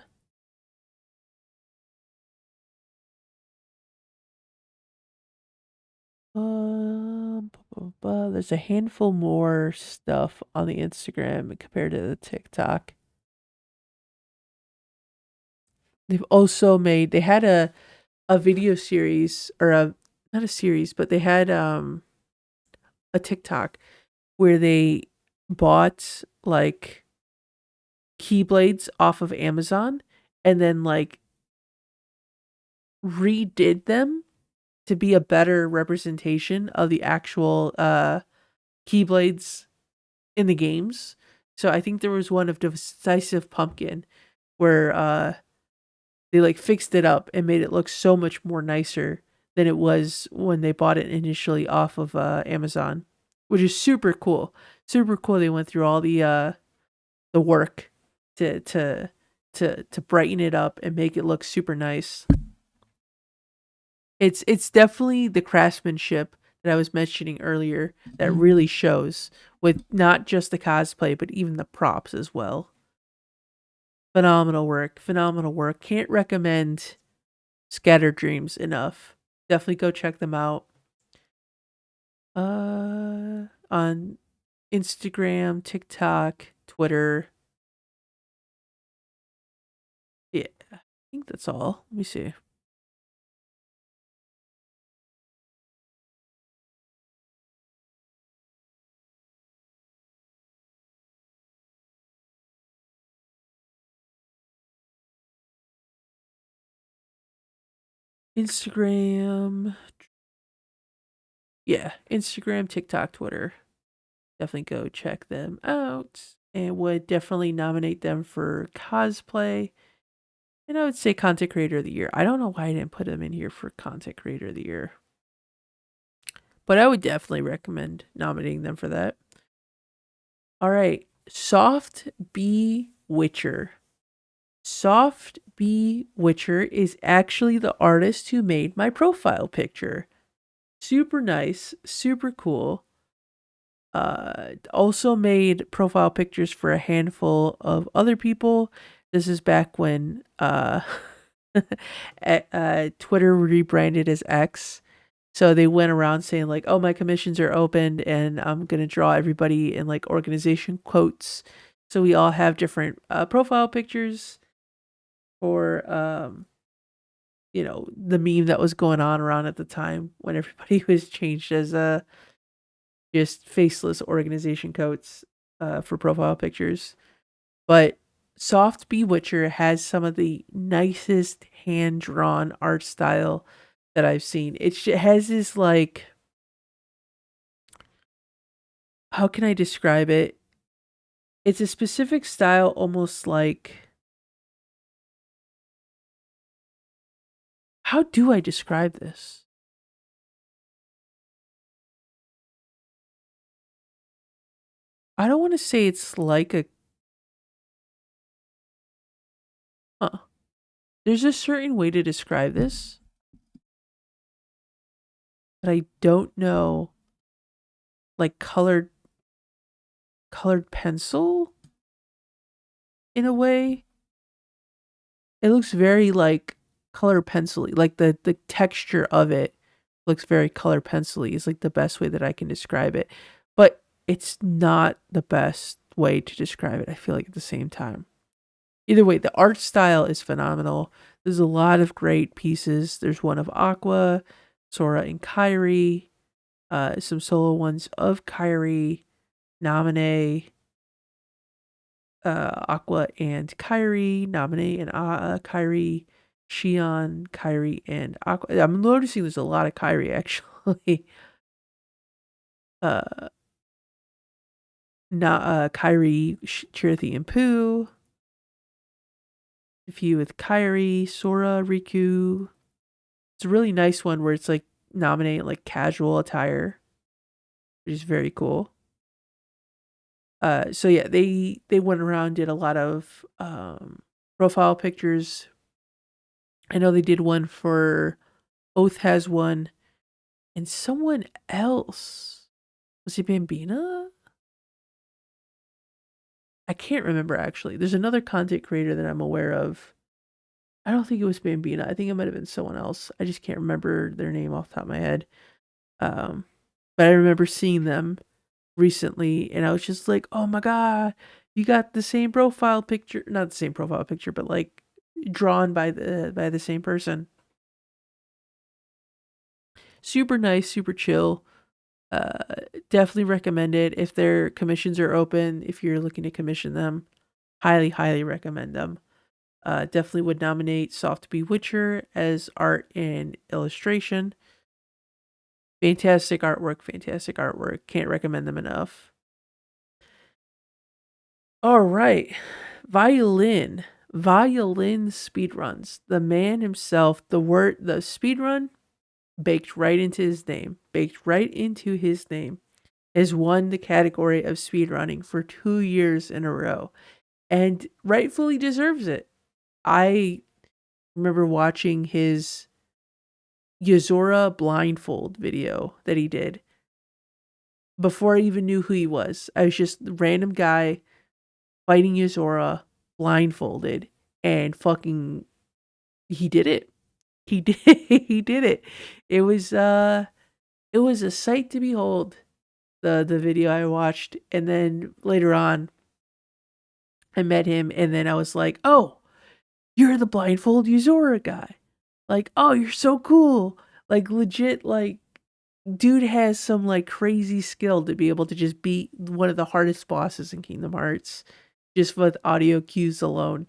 There's a handful more stuff on the Instagram compared to the TikTok. They've also they had a video series or a not a series, but they had a TikTok where they bought like keyblades off of Amazon and then like redid them to be a better representation of the actual keyblades in the games. So I think there was one of Decisive Pumpkin where they like fixed it up and made it look so much more nicer than it was when they bought it initially off of Amazon, which is super cool. Super cool. They went through all the work to to to brighten it up and make it look super nice. It's definitely the craftsmanship that I was mentioning earlier that really shows with not just the cosplay but even the props as well. Phenomenal work, phenomenal work. Can't recommend Scattered Dreams enough. Definitely go check them out. On Instagram, TikTok, Twitter. Yeah, I think that's all. Let me see. Instagram. Yeah, Instagram, TikTok, Twitter. Definitely go check them out and would definitely nominate them for cosplay. And I would say content creator of the year. I don't know why I didn't put them in here for content creator of the year, but I would definitely recommend nominating them for that. All right. Soft B Witcher. Soft B Witcher is actually the artist who made my profile picture. Super nice, super cool. Also made profile pictures for a handful of other people. This is back when Twitter rebranded as X. So they went around saying like, "Oh, my commissions are opened, and I'm gonna draw everybody in like organization quotes." So we all have different profile pictures for the meme that was going on around at the time when everybody was changed as just faceless organization coats for profile pictures. But Soft Bewitcher has some of the nicest hand drawn art style that I've seen. It has this like, how can I describe it? It's a specific style, almost like How do I describe this? I don't want to say it's like a. Huh. There's a certain way to describe this, but I don't know. Like colored pencil in a way. It looks very like color pencil-y. Like the texture of it looks very color pencil-y is like the best way that I can describe it. But it's not the best way to describe it, I feel like, at the same time. Either way, the art style is phenomenal. There's a lot of great pieces. There's one of Aqua, Sora, and Kairi. Some solo ones of Kairi, Naminé, Aqua and Kairi, Naminé and Kairi, Shion, Kairi, and Aqua. I'm noticing there's a lot of Kairi actually. uh, Kairi, Chirithy, and Pooh. A few with Kairi, Sora, Riku. It's a really nice one where it's like nominate like casual attire, which is very cool. So yeah, they went around, did a lot of profile pictures. I know they did one for Oath has one, and someone else. Was it Bambina? I can't remember actually. There's another content creator that I'm aware of. I don't think it was Bambina. I think it might have been someone else. I just can't remember their name off the top of my head. Um, but I remember seeing them recently, and I was just like, "Oh my god, you got the same profile picture, not the same profile picture, but like drawn by the same person." Super nice, super chill. Uh, Definitely recommend it if their commissions are open. If you're looking to commission them, highly recommend them. Definitely would nominate Soft Be Witcher as art and illustration. Fantastic artwork, fantastic artwork. Can't recommend them enough. All right. Violin. Violin speedruns. The man himself, the speedrun baked right into his name. Baked right into his name. Has won the category of speedrunning for 2 years in a row and rightfully deserves it. I remember watching his Yozora blindfold video that he did before I even knew who he was. I was just a random guy fighting Yozora blindfolded, and fucking he did it. He did he did it. It was it was a sight to behold, the video I watched, and then later on I met him, and then I was like, "Oh, you're the blindfold Yuzora guy." Like, "Oh, you're so cool." Like legit, like dude has some like crazy skill to be able to just beat one of the hardest bosses in Kingdom Hearts just with audio cues alone.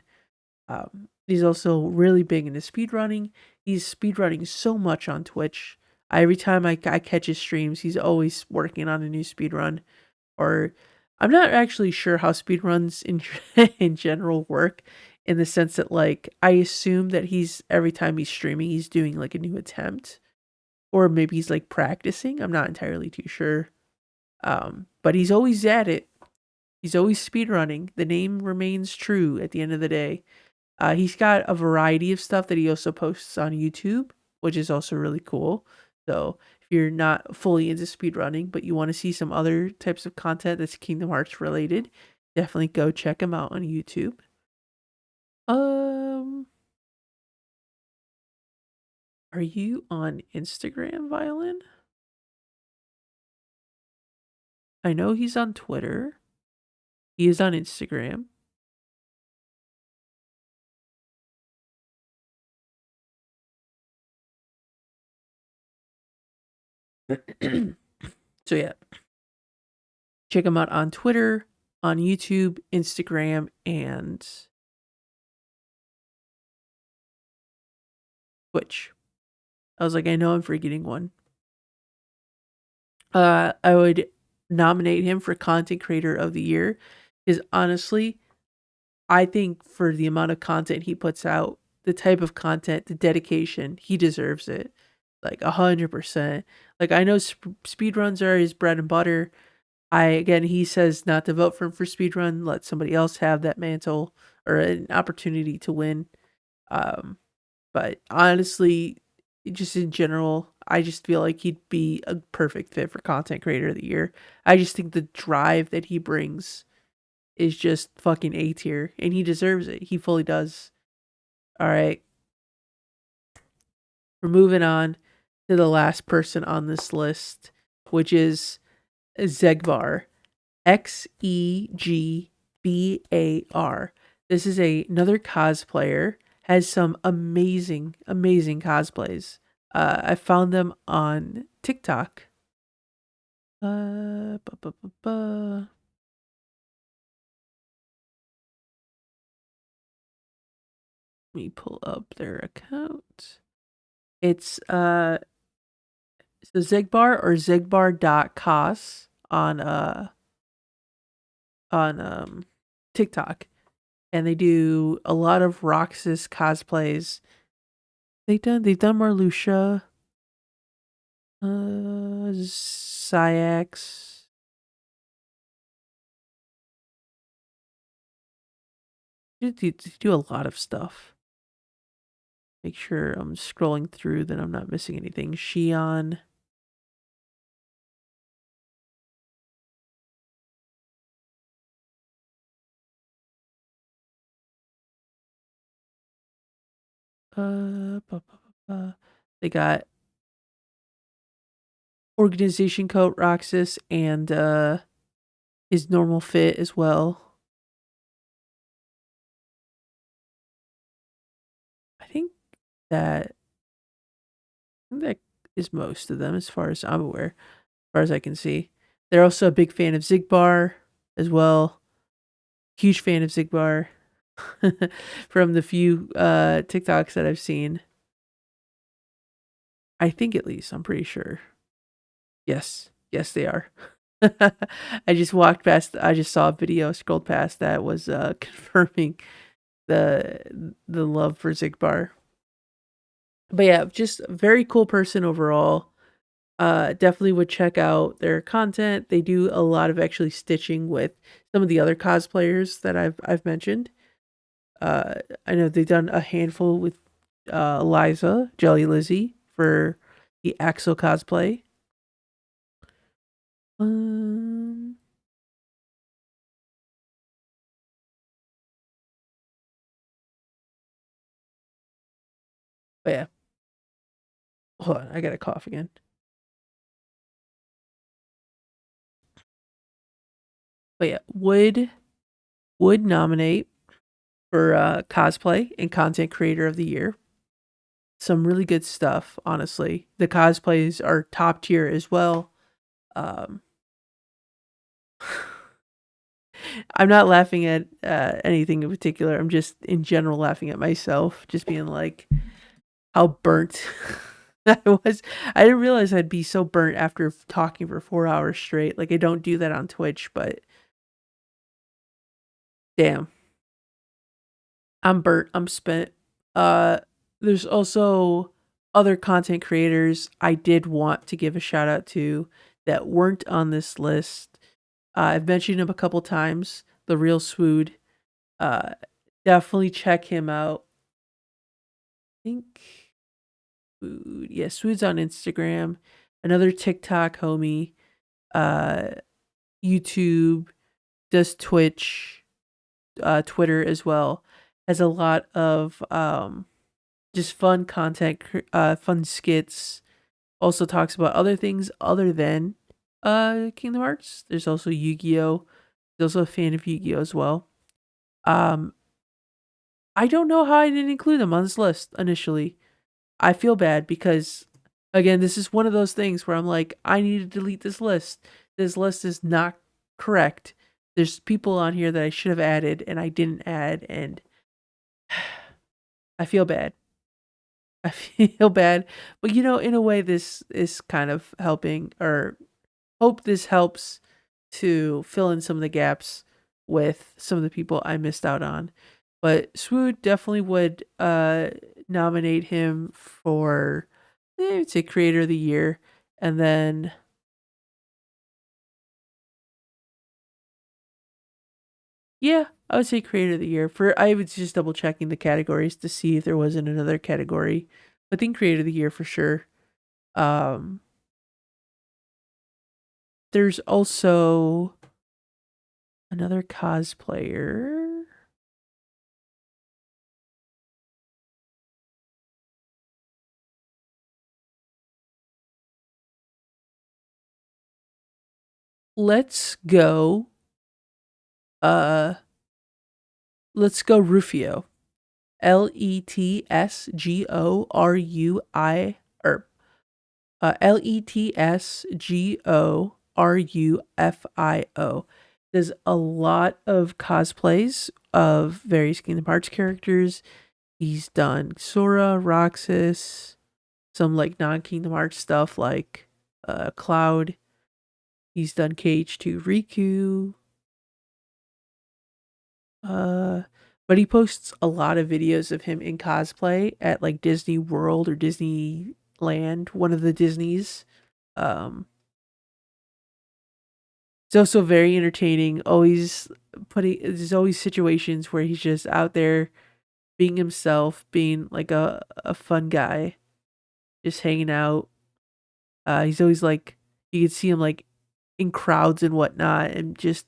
He's also really big into speedrunning. He's speedrunning so much on Twitch. Every time I catch his streams, he's always working on a new speedrun. Or I'm not actually sure how speedruns in in general work, in the sense that like I assume that he's every time he's streaming, he's doing like a new attempt, or maybe he's like practicing. I'm not entirely too sure. But he's always at it. He's always speedrunning. The name remains true at the end of the day. He's got a variety of stuff that he also posts on YouTube, which is also really cool. So if you're not fully into speedrunning, but you want to see some other types of content that's Kingdom Hearts related, definitely go check him out on YouTube. Um, are you on Instagram, Violin? I know he's on Twitter. He is on Instagram. So yeah, check him out on Twitter, on YouTube, Instagram, and Twitch. I was like, I know I'm forgetting one. I would nominate him for Content Creator of the Year, because honestly, I think for the amount of content he puts out, the type of content, the dedication, he deserves it. Like 100%. Like I know speedruns are his bread and butter. He says not to vote for him for speedrun, let somebody else have that mantle or an opportunity to win. Um, but honestly, just in general, I just feel like he'd be a perfect fit for content creator of the year. I just think the drive that he brings is just fucking A tier, and he deserves it. He fully does. All right, we're moving on to the last person on this list, which is Zegbar. Xegbar. This is another cosplayer. Has some amazing, amazing cosplays. I found them on TikTok. Uh, bu- bu- bu- bu. Let me pull up their account. It's so Zegbar or Zegbar.cos on TikTok, and they do a lot of Roxas cosplays. They've done Marluxia, Sayax. They do a lot of stuff. Make sure I'm scrolling through that I'm not missing anything. Shion. They got organization coat Roxas and his normal fit as well. I think that that is most of them as far as I'm aware, as far as I can see. They're also a big fan of Zigbar as well. Huge fan of Zigbar from the few TikToks that I've seen. I think at least, I'm pretty sure. Yes. Yes, they are. I just saw a video, scrolled past that was confirming the love for Zigbar. But yeah, just a very cool person overall. Definitely would check out their content. They do a lot of actually stitching with some of the other cosplayers that I've mentioned. Uh, I know they've done a handful with Liza, Jelly Lizzie for the Axel cosplay. Um, but yeah, hold on, I got a cough again. But yeah, would nominate for cosplay and content creator of the year. Some really good stuff, honestly. The cosplays are top tier as well. Um, I'm not laughing at anything in particular. I'm just in general laughing at myself, just being like how burnt I was. I didn't realize I'd be so burnt after talking for 4 hours straight. Like I don't do that on Twitch, but damn, I'm burnt. I'm spent. Uh, there's also other content creators I did want to give a shout out to that weren't on this list. I've mentioned him a couple times. The Real Swood. Uh, Definitely check him out. I think Swood. Yeah, Swood's on Instagram. Another TikTok homie. Uh, YouTube, does Twitch, Twitter as well. Has a lot of just fun content, fun skits. Also talks about other things other than Kingdom Hearts. There's also Yu-Gi-Oh. He's also a fan of Yu-Gi-Oh as well. Um, I don't know how I didn't include him on this list initially. I feel bad because again, this is one of those things where I'm like, I need to delete this list. This list is not correct. There's people on here that I should have added and I didn't add, and I feel bad. I feel bad. But in a way this is kind of helping, or hope this helps to fill in some of the gaps with some of the people I missed out on. But Swoot definitely would nominate him for, I would say, Creator of the Year. And then, yeah, I would say Creator of the Year. I was just double checking the categories to see if there wasn't another category. I think Creator of the Year for sure. Um, there's also another cosplayer. Let's go. Uh, let's go Rufio. Letsgorui or Letsgorufio. There's a lot of cosplays of various Kingdom Hearts characters. He's done Sora, Roxas, some like non-Kingdom Hearts stuff like Cloud. He's done KH2 Riku. Uh but he posts a lot of videos of him in cosplay at like Disney World or Disneyland, one of the Disneys. Um it's also very entertaining. There's always situations where he's just out there being himself, being like a fun guy, just hanging out. He's always like, you can see him like in crowds and whatnot, and just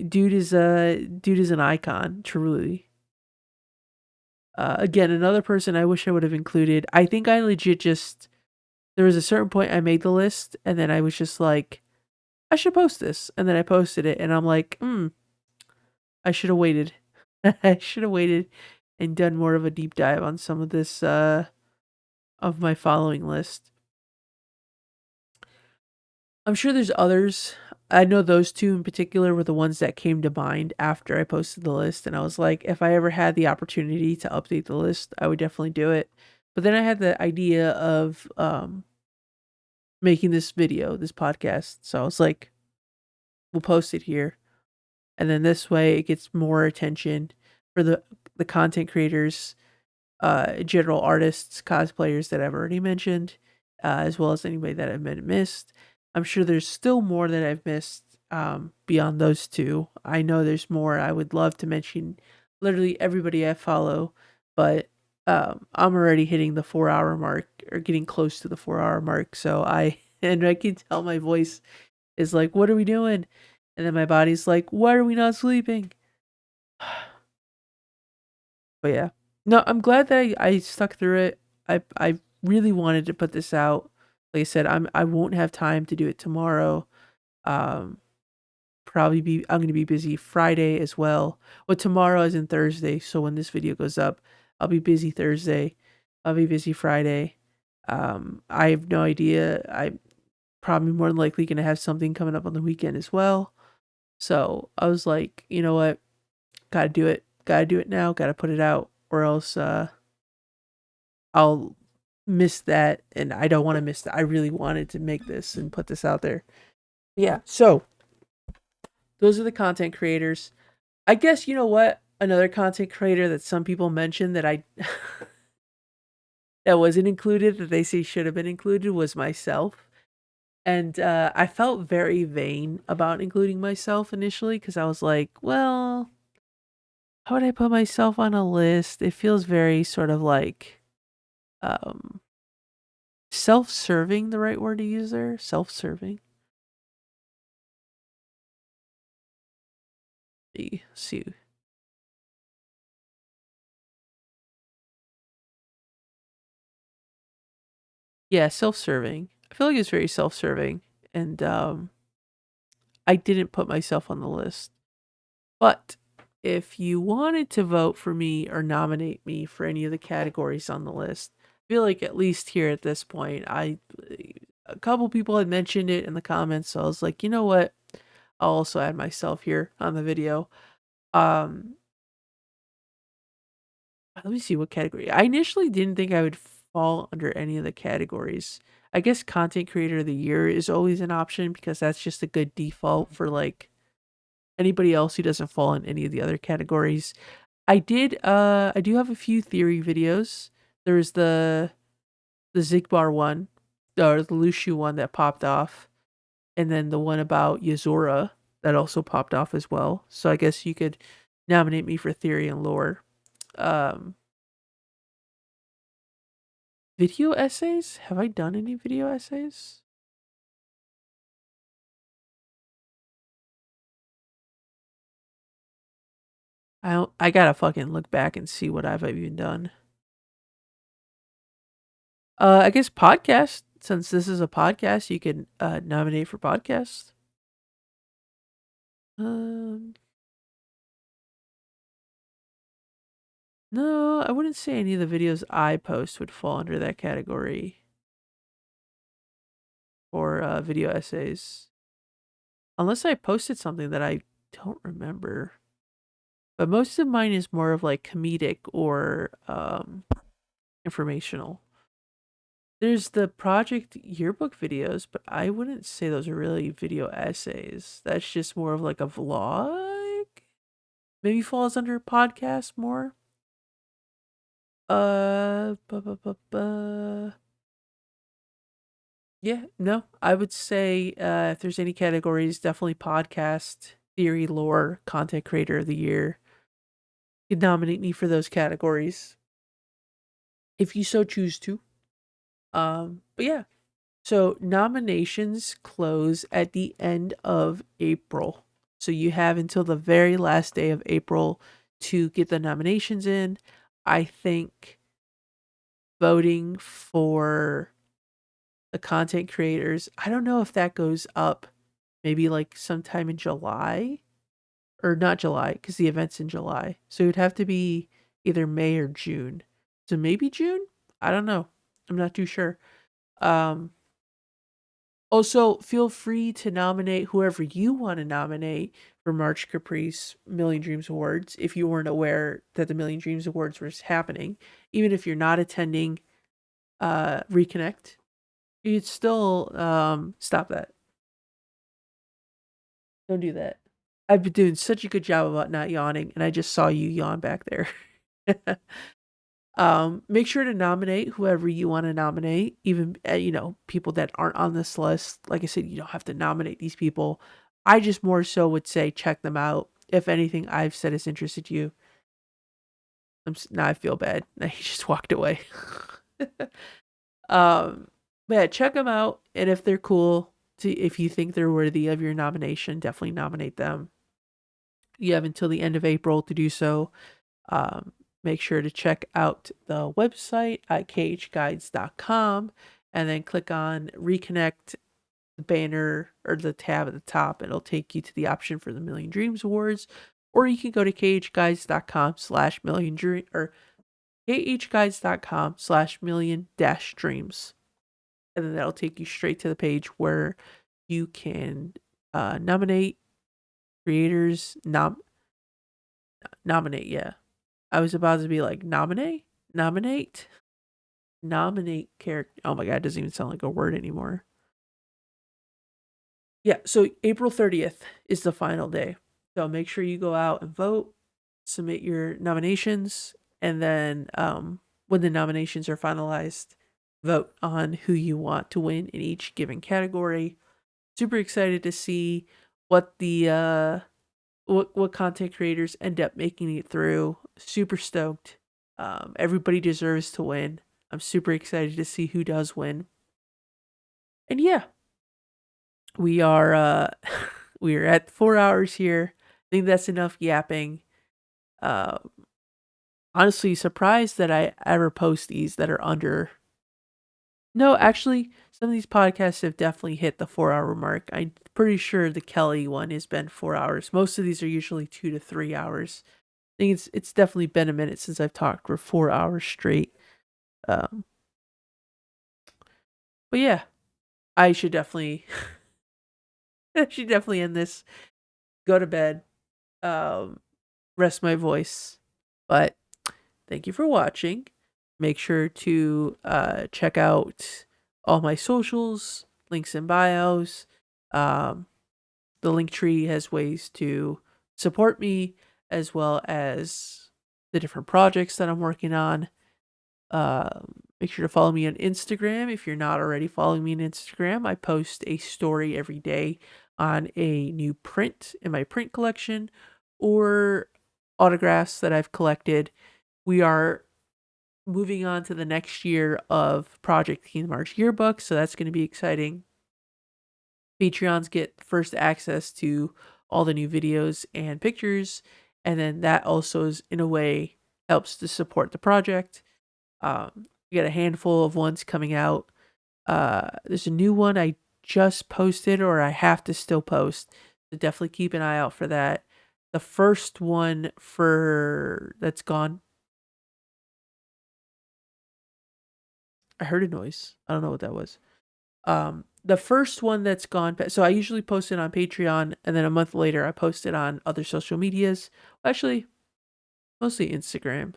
dude is an icon, truly. Again, another person I wish I would have included. I think I legit just there was a certain point I made the list, and then I was just like, I should post this, and then I posted it, and I'm like, I should have waited. I should have waited and done more of a deep dive on some of this of my following list. I'm sure there's others. I know those two in particular were the ones that came to mind after I posted the list, and I was like, if I ever had the opportunity to update the list, I would definitely do it. But then I had the idea of making this video, this podcast, so I was like, we'll post it here, and then this way it gets more attention for the content creators, general artists, cosplayers that I've already mentioned, as well as anybody that I've missed. I'm sure there's still more that I've missed beyond those two. I know there's more. I would love to mention literally everybody I follow, but I'm already hitting the 4 hour mark or getting close to the 4 hour mark. So and I can tell my voice is like, what are we doing? And then my body's like, why are we not sleeping? But yeah. No, I'm glad that I stuck through it. I really wanted to put this out. Like I said, I won't have time to do it tomorrow. Um I'm gonna be busy Friday as well. Well, tomorrow is in Thursday, so when this video goes up, I'll be busy Thursday. I'll be busy Friday. I have no idea. I'm probably more than likely gonna have something coming up on the weekend as well. So I was like, you know what? Gotta do it. Gotta do it now. Gotta put it out, or else I'll miss that, and I don't want to miss that. I really wanted to make this and put this out there. Yeah. So those are the content creators. I guess you know what? Another content creator that some people mentioned that I that wasn't included that they say should have been included was myself. And I felt very vain about including myself initially because I was like, well, how would I put myself on a list? It feels very sort of like um self-serving, the right word to use there? Self-serving. See. Yeah, self-serving. I feel like it's very self-serving, and I didn't put myself on the list. But if you wanted to vote for me or nominate me for any of the categories on the list, I feel like at least here at this point, a couple people had mentioned it in the comments, so I was like, you know what? I'll also add myself here on the video. Um, let me see what category. I initially didn't think I would fall under any of the categories. I guess content creator of the year is always an option because that's just a good default for like anybody else who doesn't fall in any of the other categories. I do have a few theory videos. There's the Zigbar one, or the Lushu one that popped off, and then the one about Yazora that also popped off as well. So I guess you could nominate me for theory and lore. Um, Video essays? Have I done any video essays? I gotta fucking look back and see what I've even done. I guess podcast. Since this is a podcast, you can nominate for podcast. Um, no, I wouldn't say any of the videos I post would fall under that category for video essays, unless I posted something that I don't remember. But most of mine is more of like comedic or informational. There's the project yearbook videos, but I wouldn't say those are really video essays. That's just more of like a vlog. Maybe falls under podcast more. Bu- bu- bu- bu- Yeah, no, I would say if there's any categories, definitely podcast, theory, lore, content creator of the year. You can nominate me for those categories if you so choose to. But yeah, so nominations close at the end of April. So you have until the very last day of April to get the nominations in. I think voting for the content creators, I don't know if that goes up maybe like sometime in July, or not July because the event's in July. So it would have to be either May or June. So maybe June? I don't know. I'm not too sure. Um Also, feel free to nominate whoever you want to nominate for March Caprice Million Dreams Awards if you weren't aware that the Million Dreams Awards was happening. Even if you're not attending Reconnect, you'd still stop that. Don't do that. I've been doing such a good job about not yawning, and I just saw you yawn back there. Make sure to nominate whoever you want to nominate, even people that aren't on this list. Like I said, you don't have to nominate these people. I just more so would say check them out. If anything I've said has interested you, now I feel bad. Now he just walked away. um, but yeah, check them out, and if they're cool, if you think they're worthy of your nomination, definitely nominate them. You have until the end of April to do so. Um, Make sure to check out the website at khguides.com and then click on Reconnect, the banner or the tab at the top. It'll take you to the option for the Million Dreams Awards. Or you can go to khguides.com/million dream or khguides.com/million dash dreams. And then that'll take you straight to the page where you can nominate creators, nominate, yeah. I was about to be like, nominate character. Oh my god, it doesn't even sound like a word anymore. Yeah, so April 30th is the final day. So make sure you go out and vote, submit your nominations, and then when the nominations are finalized, vote on who you want to win in each given category. Super excited to see what the what content creators end up making it through. Super stoked. Everybody deserves to win. I'm super excited to see who does win. And yeah, we are we are at 4 hours here. I think that's enough yapping. Uh, Honestly, surprised that I ever post these that are under. No, actually, some of these podcasts have definitely hit the 4 hour mark. I'm pretty sure the Kelly one has been 4 hours. Most of these are usually 2 to 3 hours. I think it's definitely been a minute since I've talked for 4 hours straight. Um, but yeah, I should definitely I should definitely end this. Go to bed. Um, Rest my voice. But thank you for watching. Make sure to check out all my socials, links in bios. Um, the link tree has ways to support me as well as the different projects that I'm working on. Make sure to follow me on Instagram if you're not already following me on Instagram. I post a story every day on a new print in my print collection or autographs that I've collected. We are moving on to the next year of Project Kingdom Hearts yearbook, so that's going to be exciting. Patreons get first access to all the new videos and pictures, and then that also is in a way helps to support the project. We got a handful of ones coming out. There's a new one I just posted, or I have to still post, so definitely keep an eye out for that. The first one for that's gone. I heard a noise. I don't know what that was. The first one that's gone. So I usually post it on Patreon, and then a month later I post it on other social medias. Actually, mostly Instagram.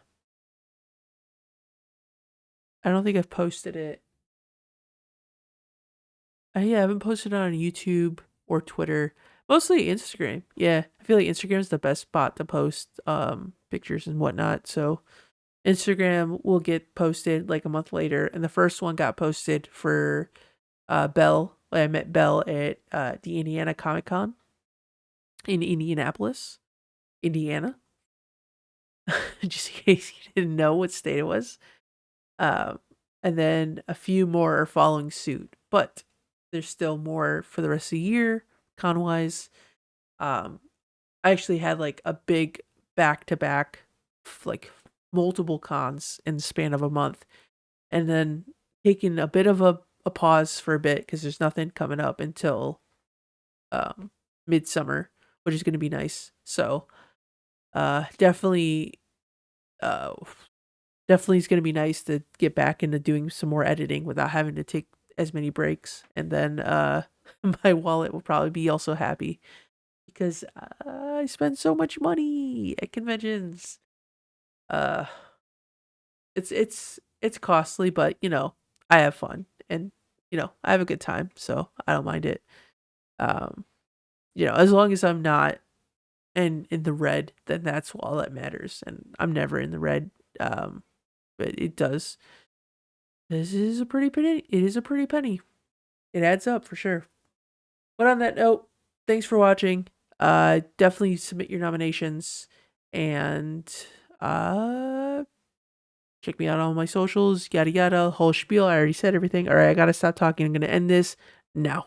I don't think I've posted it. Yeah, I haven't posted it on YouTube or Twitter. Mostly Instagram. Yeah, I feel like Instagram's the best spot to post pictures and whatnot. So Instagram will get posted like a month later, and the first one got posted for Belle. I met Belle at the Indiana Comic Con in Indianapolis, Indiana. Just in case you didn't know what state it was. Um, and then a few more are following suit, but there's still more for the rest of the year, con wise. Um, I actually had like a big back to back, like multiple cons in the span of a month, and then taking a bit of a pause for a bit because there's nothing coming up until um midsummer, which is going to be nice. So definitely uh definitely is going to be nice to get back into doing some more editing without having to take as many breaks. And then my wallet will probably be also happy because I spend so much money at conventions. Uh it's costly, but I have fun and I have a good time, so I don't mind it. Um as long as I'm not in the red, then that's all that matters. And I'm never in the red. But it does. This is a pretty penny. It is a pretty penny. It adds up for sure. But on that note, thanks for watching. Definitely submit your nominations and uh check me out on my socials, yada yada, whole spiel. I already said everything. All right, I gotta stop talking. I'm gonna end this now.